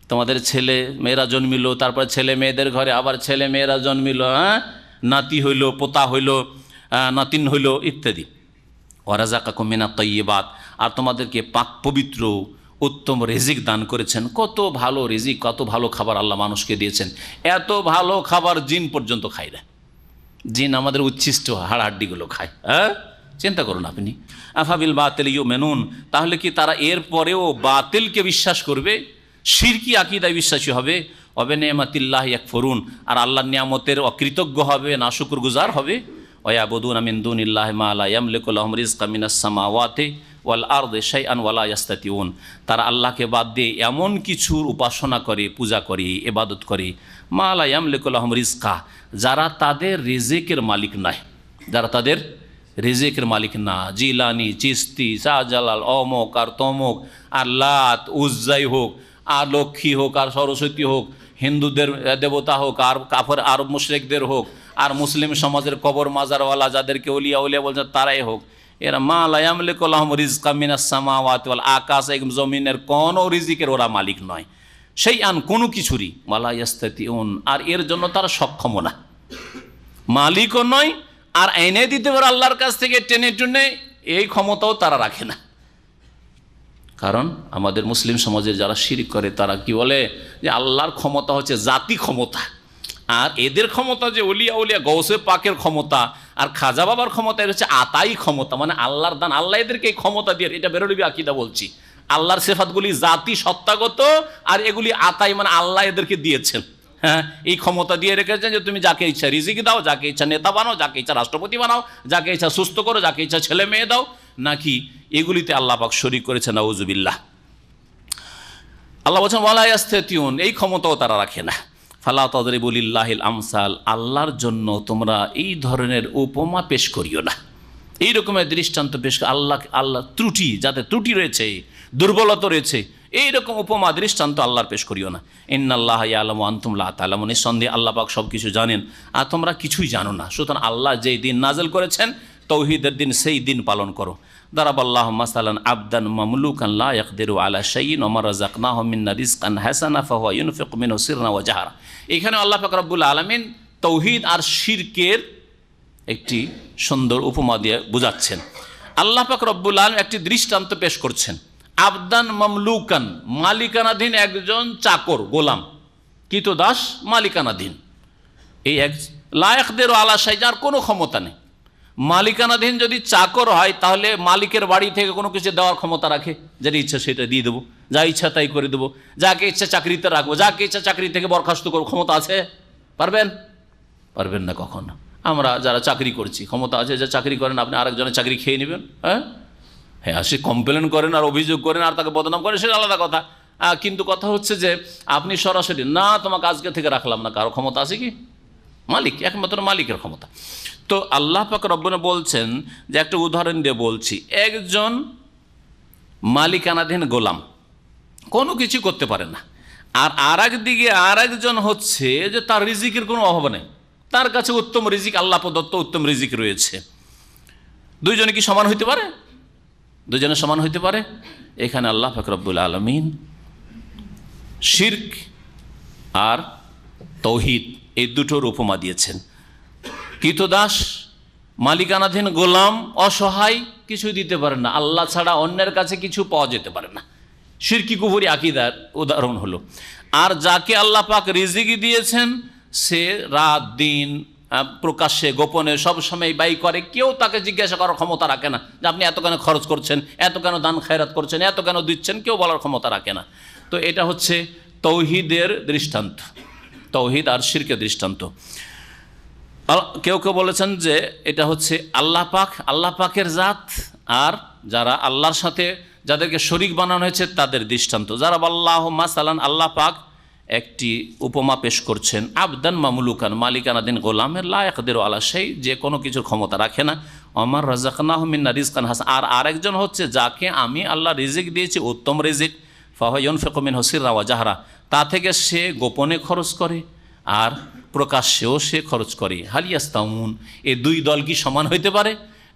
তোমাদের ছেলে মেয়েরা জন্মিল, তারপর ছেলে মেয়েদের ঘরে আবার ছেলে মেয়েরা জন্মিল, নাতি হইল, পোতা হইল, নাতিন হইল ইত্যাদি। ওয়ারাযাকাকুম মিনাত তাইয়্যিবাত, আর তোমাদেরকে পাক পবিত্র উত্তম রিজিক দান করেছেন। কত ভালো রিজিক, কত ভালো খাবার আল্লাহ মানুষকে দিয়েছেন। এত ভালো খাবার জিন পর্যন্ত খায় না। জিন আমাদের উচ্ছিষ্ট হাড়হাড্ডিগুলো খায়। চিন্তা করুন আপনি। আফাবিল বাতিল ইউমিনুন, তাহলে কি তারা এর পরেও বাতিলকে বিশ্বাস করবে, শিরকি আকীদায় বিশ্বাসী হবে? ওয়া বিনিয়ামাতিল্লাহি ইয়াকফুরুন, আর আল্লাহর নিয়ামতের অকৃতজ্ঞ হবে, নাশুকরগুজার হবে। ওয়া ইয়াবুদুনা মিন দুনিল্লাহি মা লা ইয়ামলিকু লাহুম রিজকাম মিনাস সামাওয়াতি ওয়াল আরদি শাইআন ওয়া লা ইয়াস্তাতিউন, তারা আল্লাহকে বাদ দিয়ে এমন কিছুর উপাসনা করে, পূজা করে, ইবাদত করে, মা লা ইয়ামলিকু লাহুম রিজকা, যারা তাদের রিজিকের মালিক নয়, যারা তাদের রিজিকের মালিক না। জিলানি, চিস্তি, শাহজালাল, অমক আর তমক, আর লাত উজ্জাই হোক, আর লক্ষ্মী হোক, আর সরস্বতী হোক, হিন্দুদের দেবতা হোক, আর কাফের আর মুশরিকদের হোক, আর মুসলিম সমাজের কবর মাজারওয়ালা যাদেরকে ওলিয়া উলিয়া বলছেন তারাই হোক, এরা মা লা ইয়ামলিকু লাহুম রিজকাম মিনাস সামাওয়াতি ওয়াল, আকাশ এবং জমিনের কোনো রিজিকের ওরা মালিক নয়। সেই আন কোনো কিছুরই, ওয়া লা ইয়াস্তাতিউন, আর এর জন্য তারা সক্ষম না, মালিকও নয়, আর এনে দিতে পারে আল্লাহর কাছ থেকে টেনে টুনে, এই ক্ষমতাও তারা রাখে না। কারণ আমাদের মুসলিম সমাজে যারা শিরক করে তারা কি বলে যে আল্লাহর ক্ষমতা হচ্ছে জাতি ক্ষমতা, আর এদের ক্ষমতা যে ওলিয়া উলিয়া গৌসে পাকের ক্ষমতা আর খাজা বাবার ক্ষমতা, এটা হচ্ছে আতাই ক্ষমতা, মানে আল্লাহর দান, আল্লাহ এদেরকে এই ক্ষমতা দিয়ে। এটা বেরোলিবি আকীদা বলছি। আল্লাহর সিফাতগুলি জাতি সত্তাগত, আর এগুলি আতাই, মানে আল্লাহ এদেরকে দিয়েছেন। হ্যাঁ, এই ক্ষমতা দিয়ে রেখেছেন যে তুমি যাকে ইচ্ছা রিজিক দাও, যাকে ইচ্ছা নেতা বানাও, যাকে ইচ্ছা রাষ্ট্রপতি বানাও, যাকে ইচ্ছা সুস্থ করো, যাকে ইচ্ছা ছেলে মেয়ে দাও। নাকি এগুলিতে আল্লাহ পাক শরীক করেছেন, নাউজুবিল্লাহ। আল্লাহ বলছেন ওয়ালা ইয়াস্তাতিউন, এই ক্ষমতাও তারা রাখে না। ফালা তাদরিবু লিল্লাহিল আমসাল, আল্লাহর জন্য তোমরা এই ধরনের উপমা পেশ করিও না, এই রকমের দৃষ্টান্ত পেশ। আল্লাহ ত্রুটি, যাতে ত্রুটি রয়েছে, দুর্বলতা রয়েছে, এইরকম উপমা দৃষ্টান্ত আল্লাহর পেশ করিও না। ইন্নাল্লাহা ইয়ালামু ওয়া আনতুম লা তা'লামুন, নিঃসন্দেহে আল্লাহ পাক সব কিছু জানেন আর তোমরা কিছুই জানো না। সুতরাং আল্লাহ যেই দিন নাজেল করেছেন তৌহিদের দিন, সেই দিন পালন করো। দারাবাল্লাহু মাসালান আবদান মামলুকান লা ইয়াকদিরু আলা শাইইন ওয়া মা রাযাকনাহু মিন্না রিজকান হাসানা ফাহুয়া ইউনফিকু মিনহু সিররা ওয়া জাহরা। এখানে আল্লাহ পাক রব্বুল আলামিন তৌহিদ আর শিরকের একটি সুন্দর উপমা দিয়ে বুঝাচ্ছেন। আল্লাহ পাক রব্বুল আলামিন একটি দৃষ্টান্ত পেশ করছেন। আবদান মামলুকান, মালিকানাধীন একজন চাকর, গোলাম, কৃতদাস, মালিকানাধীন। এই এক লা ইয়াকদিরু আলা শাইইন, যার কোনো ক্ষমতা নেই। মালিকানাধীন যদি চাকর হয় তাহলে মালিকের বাড়ি থেকে কোনো কিছু দেওয়ার ক্ষমতা রাখে, যেটা ইচ্ছা সেটা দিয়ে দেবো, যা ইচ্ছা তাই করে দেবো, যাকে ইচ্ছা চাকরিতে রাখবো, যাকে ইচ্ছা চাকরি থেকে বরখাস্ত করবো, ক্ষমতা আছে? পারবেন? পারবেন না কখনো। আমরা যারা চাকরি করছি, ক্ষমতা আছে যে চাকরি করেন আপনি আরেকজনের চাকরি খেয়ে নেবেন? হ্যাঁ, সে কমপ্লেন করেন আর অভিযোগ করেন আর তাকে বদনাম করেন, সেটা আলাদা কথা। কিন্তু কথা হচ্ছে যে আপনি সরাসরি না, তোমাকে আজকে থেকে রাখলাম না, কারো ক্ষমতা আছে কি? মালিক, একমাত্র মালিকের ক্ষমতা। তো আল্লাহ পাক রব্বুল বলছেন যে, একটা উদাহরণ দিয়ে বলছি, একজন মালিকানাধীন গোলাম কোনো কিছু করতে পারে না, আর আরেক দিকে আরেকজন হচ্ছে যে তার রিজিকের কোনো অভাব নেই, তার কাছে উত্তম রিজিক, আল্লাহ প্রদত্ত উত্তম রিজিক রয়েছে। দুইজনে কি সমান হইতে পারে? দুজনে সমান হইতে পারে? এখানে আল্লাহ পাক রব্বুল আলামিন শিরক আর তৌহিদ এই দুটোর উপমা দিয়েছেন। কৃতদাস, মালিকানাধীন গোলাম, অসহায়, কিছুই দিতে পারে না, আল্লাহ ছাড়া অন্যের কাছে কিছু পাওয়া যেতে পারে না। শিরকি কুফরি আকীদার উদাহরণ হলো। আর যাকে আল্লাহ পাক রিজিক দিয়েছেন, সে রাত দিন প্রকাশ্যে গোপনে সব সময় ব্যয় করে, কেউ তাকে জিজ্ঞাসা করার ক্ষমতা রাখে না যে আপনি এত কেন খরচ করছেন, এত কেন দান খায়রাত করছেন, এত কেন দিচ্ছেন, কেউ বলার ক্ষমতা রাখে না। তো এটা হচ্ছে তৌহিদের দৃষ্টান্ত, তৌহিদ আর শিরকের দৃষ্টান্ত। কেউ কেউ বলেছেন যে এটা হচ্ছে আল্লাহ পাক, আল্লাহ পাকের জাত, আর যারা আল্লাহর সাথে যাদেরকে শরীক বানানো হয়েছে তাদের দৃষ্টান্ত। যারা আল্লাহ মাসালান, আল্লাহ পাক একটি উপমা পেশ করছেন, আবদান মামলুকান, মালিকানাদিন গোলামের লা ইয়াকদিরু আলা শাই, যে কোনো কিছুর ক্ষমতা রাখে না। ওমার রাযাকনাহু মিন্না রিজকান হাসান, আর আরেকজন হচ্ছে যাকে আমি আল্লাহ রিজিক দিয়েছি উত্তম রিজিক, ফাহুয়া ইউনফিকু মিনহু সিররা ওয়া জাহরা, তা থেকে সে গোপনে খরচ করে আর প্রকাশ্যেও সে খরচ করে। হাল ইয়াস্তাউন, এই দুই দল কি সমান হইতে পারে?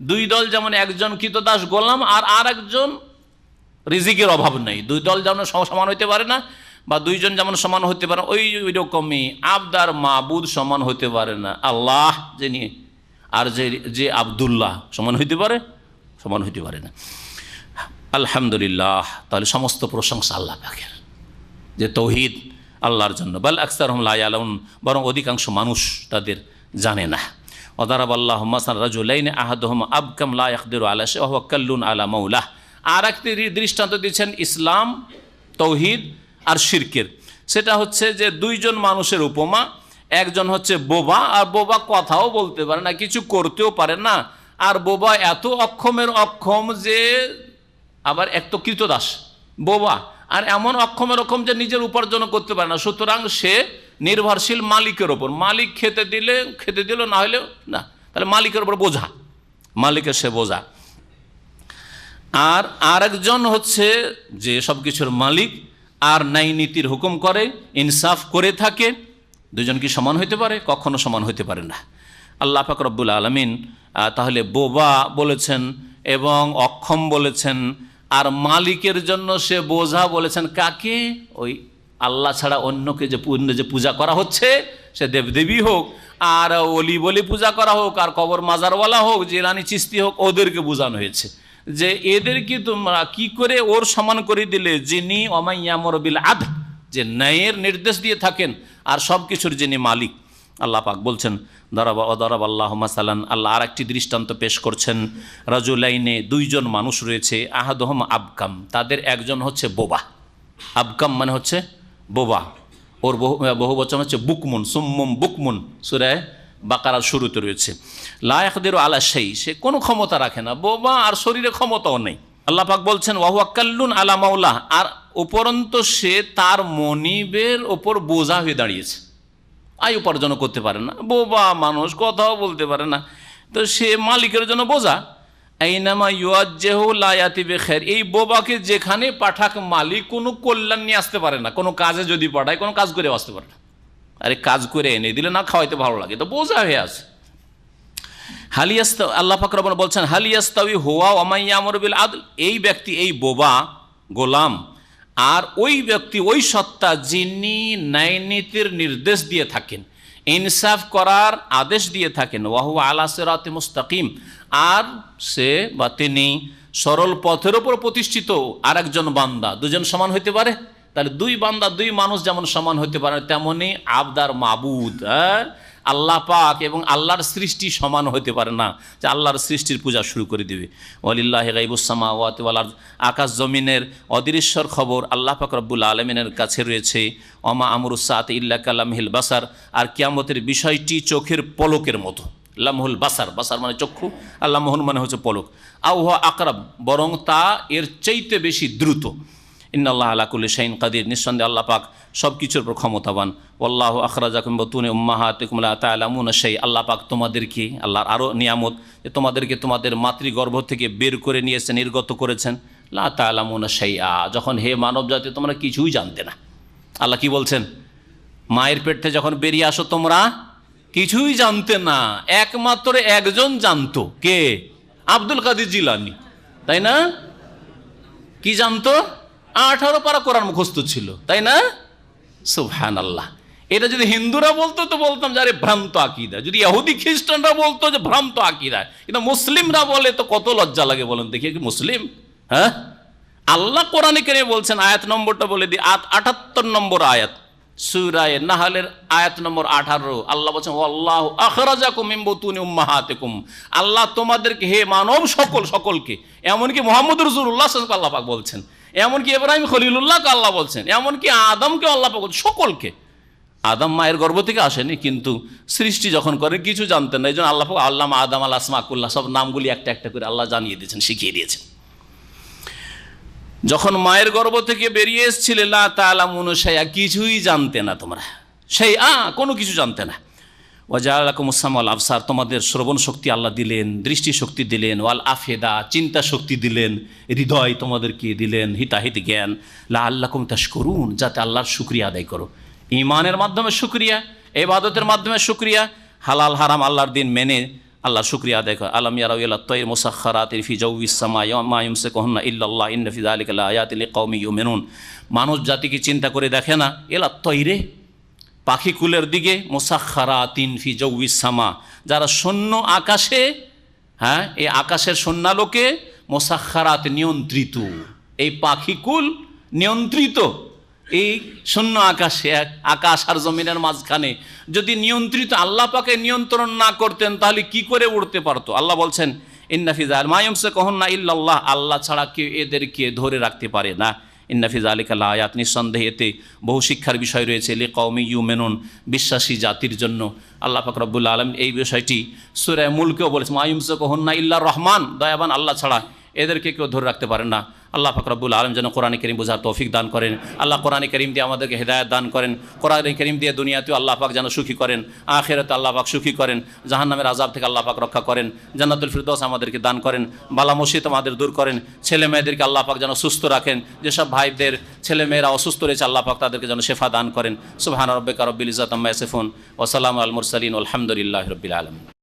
দুই দল যেমন একজন কৃতদাস গোলাম আর আরেকজন রিজিকের অভাব নেই, দুই দল যেমন সমান হইতে পারে না, বা দুইজন যেমন সমান হতে পারে, ওই রকমই আবদার মাবুদ সমান হতে পারে না। আল্লাহ যিনি আর যে আব্দুল্লাহ সমান হইতে পারে? সমান হইতে পারে না। আলহামদুলিল্লাহ, তাহলে সমস্ত প্রশংসা আল্লাহ পাকের, যে তৌহিদ আল্লাহর জন্য। বাল আকসারহুম লা ইয়ালামুন, বরং অধিকাংশ মানুষ তাদের জানে না। ওয়াদারাবাল্লাহু মাসালান রাজুলাইনি আহাদুহুমা আবকাম লা ইয়াকদিরু আলা শাইইন ওয়া হুয়া কাল্লুন আলা মাওলাহ। আর একটি দৃষ্টান্ত দিচ্ছেন ইসলাম, তৌহিদ আর শিরকের। সেটা হচ্ছে যে দুইজন মানুষের উপমা, একজন হচ্ছে বোবা, আর বোবা কথাও বলতে পারে না, কিছু করতেও পারে না, আর বোবা এত অক্ষমের অক্ষম যে আবার এক তো কৃতদাস বোবা, আর এমন অক্ষমের অক্ষম যে নিজের উপার্জন করতে পারে না। সুতরাং সে নির্ভরশীল মালিকের ওপর, মালিক খেতে দিল, না হলে না, তাহলে মালিকের ওপর বোঝা, মালিকের সে বোঝা। আর আরেকজন হচ্ছে যে সব কিছুর মালিক আর ন্যায় নীতির হুকুম করে, ইনসাফ করে থাকে। দুজন কি সমান হইতে পারে? কখনো সমান হইতে পারে না। আল্লাহ পাক রব্বুল আলামিন তাহলে বোবা বলেছেন এবং অক্ষম বলেছেন, আর মালিকের জন্য সে বোঝা বলেছেন কাকে? ওই আল্লাহ ছাড়া অন্যকে যে পূজা করা হচ্ছে, সে দেবদেবী হোক আর অলি বলি পূজা করা হোক আর কবর মাজারওয়ালা হোক, জিলানি চিস্তি হোক, ওদেরকে বোঝানো হয়েছে যে এদেরকে তোমরা কি করে ওর সমান করে দিলে, যিনি ওমাইয়ামুরু বিল আদল, যে ন্যায়ের নির্দেশ দিয়ে থাকেন আর সব কিছুর যিনি মালিক। আল্লাহ পাক বলছেন দারাবাল্লাহু মাসালান, আল্লাহ আর একটি দৃষ্টান্ত পেশ করছেন, রাজুলাইনে, দুইজন মানুষ রয়েছে, আহাদুহুম আবকাম, তাদের একজন হচ্ছে বোবা। আবকাম মানে হচ্ছে বোবা, ওর বহু বচন হচ্ছে বুকমুন, সুম্মুম বুকমুন, সূরা বাকারার শুরুতে রয়েছে। লা ইয়াকদিরু আলা শাই, সে কোনো ক্ষমতা রাখে না, বোবা আর শরীরে ক্ষমতাও নেই। আল্লাহ পাক বলছেন ওয়া হুয়া কাল্লুন আলা মাওলাহ, আর উপরন্ত সে তার মনিবের ওপর বোঝা হয়ে দাঁড়িয়েছে, আয় উপার্জন করতে পারে না, বোবা মানুষ, কথাও বলতে পারে না, তো সে মালিকের জন্য বোঝা। আইনামা ইউআজ্জিহু লা ইয়াতি বিখাইর, এই বোবাকে যেখানে পাঠাক মালিক কোনো কল্যাণ নিয়ে আসতে পারে না, কোনো কাজে যদি পাঠায় কোনো কাজ করে আসতে পারে না। আরে কাজ করে এনে দিলে না খাওয়াইতে ভালো লাগে, তো বোঝা হয়ে আছে। আল্লাহ পাক রব্বুল বলছেন হালিয়াস্তাউই হুয়া ওয়া মান ইয়ামুরু বিল আদল, এই ব্যক্তি, এই বোবা গোলাম আর ওই ব্যক্তি, ওই সত্তা যিনি ন্যায় নীতির নির্দেশ দিয়ে থাকেন, ইনসাফ করার আদেশ দিয়ে থাকেন, ওয়া হুয়া আলা সিরাতি মুস্তাকিম, আর সে বা তিনি সরল পথের ওপর প্রতিষ্ঠিত আর একজন বান্দা, দুজন সমান হইতে পারে? তাহলে দুই বান্দা, দুই মানুষ যেমন সমান হইতে পারে, তেমনি আবদার মাবুদ, আল্লাহ পাক এবং আল্লাহর সৃষ্টি সমান হতে পারে না, যে আল্লাহর সৃষ্টির পূজা শুরু করে দিবে। ওয়ালিল্লাহি গায়বুস সামাওয়াতি ওয়াল আরদ, আকাশ জমিনের অদৃশ্যর খবর আল্লাহ পাক রব্বুল আলামিনের কাছে রয়েছে। ওমা আমরুস সাআতি ইল্লা কালামহিল বাসার, আর কিয়ামতের বিষয়টি চোখের পলকের মতো। লামহুল বাসার, বাসার মানে চক্ষু, আর লামহুল মানে হচ্ছে পলক। আও হুয়া আকরাব, বরং তা এর চাইতে বেশি দ্রুত। ইন্নাল্লাহ আলা কুল্লি শাইইন কাদির, নিঃসন্দেহে আল্লাহ পাক সব কিছুর উপর ক্ষমতাবান। ওয়াল্লাহু আখরাজাকুম মিন বুতুনি উম্মাহাতিকুম লা তা'লামুনা শাই, আল্লাহ পাক তোমাদেরকে, আল্লাহর আরও নিয়ামত, যে তোমাদেরকে তোমাদের মাতৃগর্ভ থেকে বের করে নিয়েছেন, নির্গত করেছেন। লা তা'লামুনা শাইআ, যখন হে মানব জাতি তোমরা কিছুই জানতে না। আল্লাহ কি বলছেন? মায়ের পেট থেকে যখন বেরিয়ে আসো তোমরা কিছুই জানতে না, একমাত্র একজন জানতো, কে? আব্দুল কাদের জিলানী, তাই না? কি জানতো? 18 পারা কোরআন মুখস্থ ছিল, তাই না? সুবহানাল্লাহ। এটা যদি হিন্দুরা বলতো তো বলতাম যে আরে ভ্রান্ত আকীদা, যদি ইহুদি খ্রিস্টানরা বলতো যে ভ্রান্ত আকীদা, কিন্তু মুসলিমরা বলে তো কত লজ্জা লাগে বলেন দেখি, কি মুসলিম? হ্যাঁ, আল্লাহ কোরআনে কারিমে বলছেন, আয়াত নম্বরটা বলে দিই, 78 নম্বর আয়াত, সূরা নাহলের আয়াত নম্বর 18। আল্লাহ বলছেন ওয়াল্লাহু আখরাজাকুম মিন বুতুনি উম্মাহাতিকুম, আল্লাহ তোমাদেরকে, হে মানব সকলকে, এমনকি মুহাম্মদ রাসূলুল্লাহ সাল্লাল্লাহু আলাইহি ওয়াসাল্লাম আল্লাহ পাক বলছেন, এমনকি ইব্রাহিম খলিলুল্লাহকে আল্লাহ বলছেন, এমনকি আদমকে আল্লাহ পাক বলছেন, সকলকে। আদম মায়ের গর্ভ থেকে আসেনি, কিন্তু সৃষ্টি যখন করেন কিছু জানতেন না, এই জন্য আল্লাহ পাক আল্লামা আদম আল আসমাকুল্লাহ, সব নামগুলি একটা একটা করে আল্লাহ জানিয়ে দিয়েছেন, শিখিয়ে দিয়েছেন। যখন মায়ের গর্ভ থেকে বেরিয়ে এসেছিলে লা তাআলামুনা শাইআ, কিছুই জানতে না তোমরা, সেই কোনো কিছু জানতে না। ওয়াজআলাকুমুস সামআ ওয়াল আবসার, তোমাদের শ্রবণ শক্তি আল্লাহ দিলেন, দৃষ্টি শক্তি দিলেন, ওয়াল আফেদা, চিন্তা শক্তি দিলেন, হৃদয় তোমাদেরকে দিলেন, হিতাহিত জ্ঞান, লাআল্লাকুম তাশকুরুন, যাতে আল্লাহর শুকরিয়া আদায় করো। ঈমানের মাধ্যমে শুকরিয়া, ইবাদতের মাধ্যমে শুকরিয়া, হালাল হারাম আল্লাহর দিন মেনে আল্লাহর শুকরিয়া আদায় করো। আলাম ইয়ারাউ ইলাত তায়র মুসাখখারাতিন ফি জাওয়িস সামা মা ইউমসিকুহুন্না ইল্লাল্লাহ ইন্না ফি যালিকা লাআয়াতিন লিকাওমিন ইউমিনুন। মানুষ জাতিকে চিন্তা করে দেখে না, ইলাত তায়রে, পাখিকুলের দিকে, মুসাখখারাতিন ফি জাওয়িস সামা, যারা শূন্য আকাশে, এই আকাশের শূন্যালোকে, মুসাখখারাত, নিয়ন্ত্রিত, এই পাখিকুল নিয়ন্ত্রিত, এই শূন্য আকাশে, আকাশ আর জমিনের মাঝখানে যদি নিয়ন্ত্রিত, আল্লাহ পাকে নিয়ন্ত্রণ না করতেন তাহলে কি করে উড়তে পারতো? আল্লাহ বলছেন ইন্না ফি যালিকা মা ইউমসিকুহুন্না ইল্লাল্লাহ, আল্লাহ ছাড়া কেউ এদেরকে ধরে রাখতে পারে না। ইন্না ফি যালিকা লাআয়াত, নিঃসন্দেহে এতে বহু শিক্ষার বিষয় রয়েছে, লিকাওমিন ইউমিনুন, বিশ্বাসী জাতির জন্য। আল্লাহ পাক রব্বুল আলামিন এই বিষয়টি সূরা মুলকেও বলেছেন, মা ইউমসিকুহুন্না ইল্লার রহমান, দয়াবান আল্লাহ ছাড়া এদেরকে কেউ ধরে রাখতে পারেন না। আল্লাহ পাক রব্বুল আলামিন যেন কোরআনে কারীম বোঝার তৌফিক দান করেন। আল্লাহ কোরআনে কারীম দিয়ে আমাদেরকে হেদায়েত দান করেন। কোরআনে কারীম দিয়ে দুনিয়াতেও আল্লাহ পাক যেন সুখী করেন, আখিরাতে আল্লাহ পাক সুখী করেন, জাহান্নামের আযাব থেকে আল্লাহ পাক রক্ষা করেন, জান্নাতুল ফিরদৌস আমাদেরকে দান করেন, বালা মুসিবত আমাদের দূর করেন, ছেলে মেয়েদেরকে আল্লাহ পাক যেন সুস্থ রাখেন, যেসব ভাইদের ছেলে মেয়েরা অসুস্থ রয়েছে আল্লাহ পাক তাদেরকে যেন শিফা দান করেন। সুবহান রাব্বিকা রব্বিল ইজ্জাতি আম্মা ইয়াসিফুন ওয়া সালামুন আলাল মুরসালিন ওয়া আলহামদুলিল্লাহি রাব্বিল আলামিন।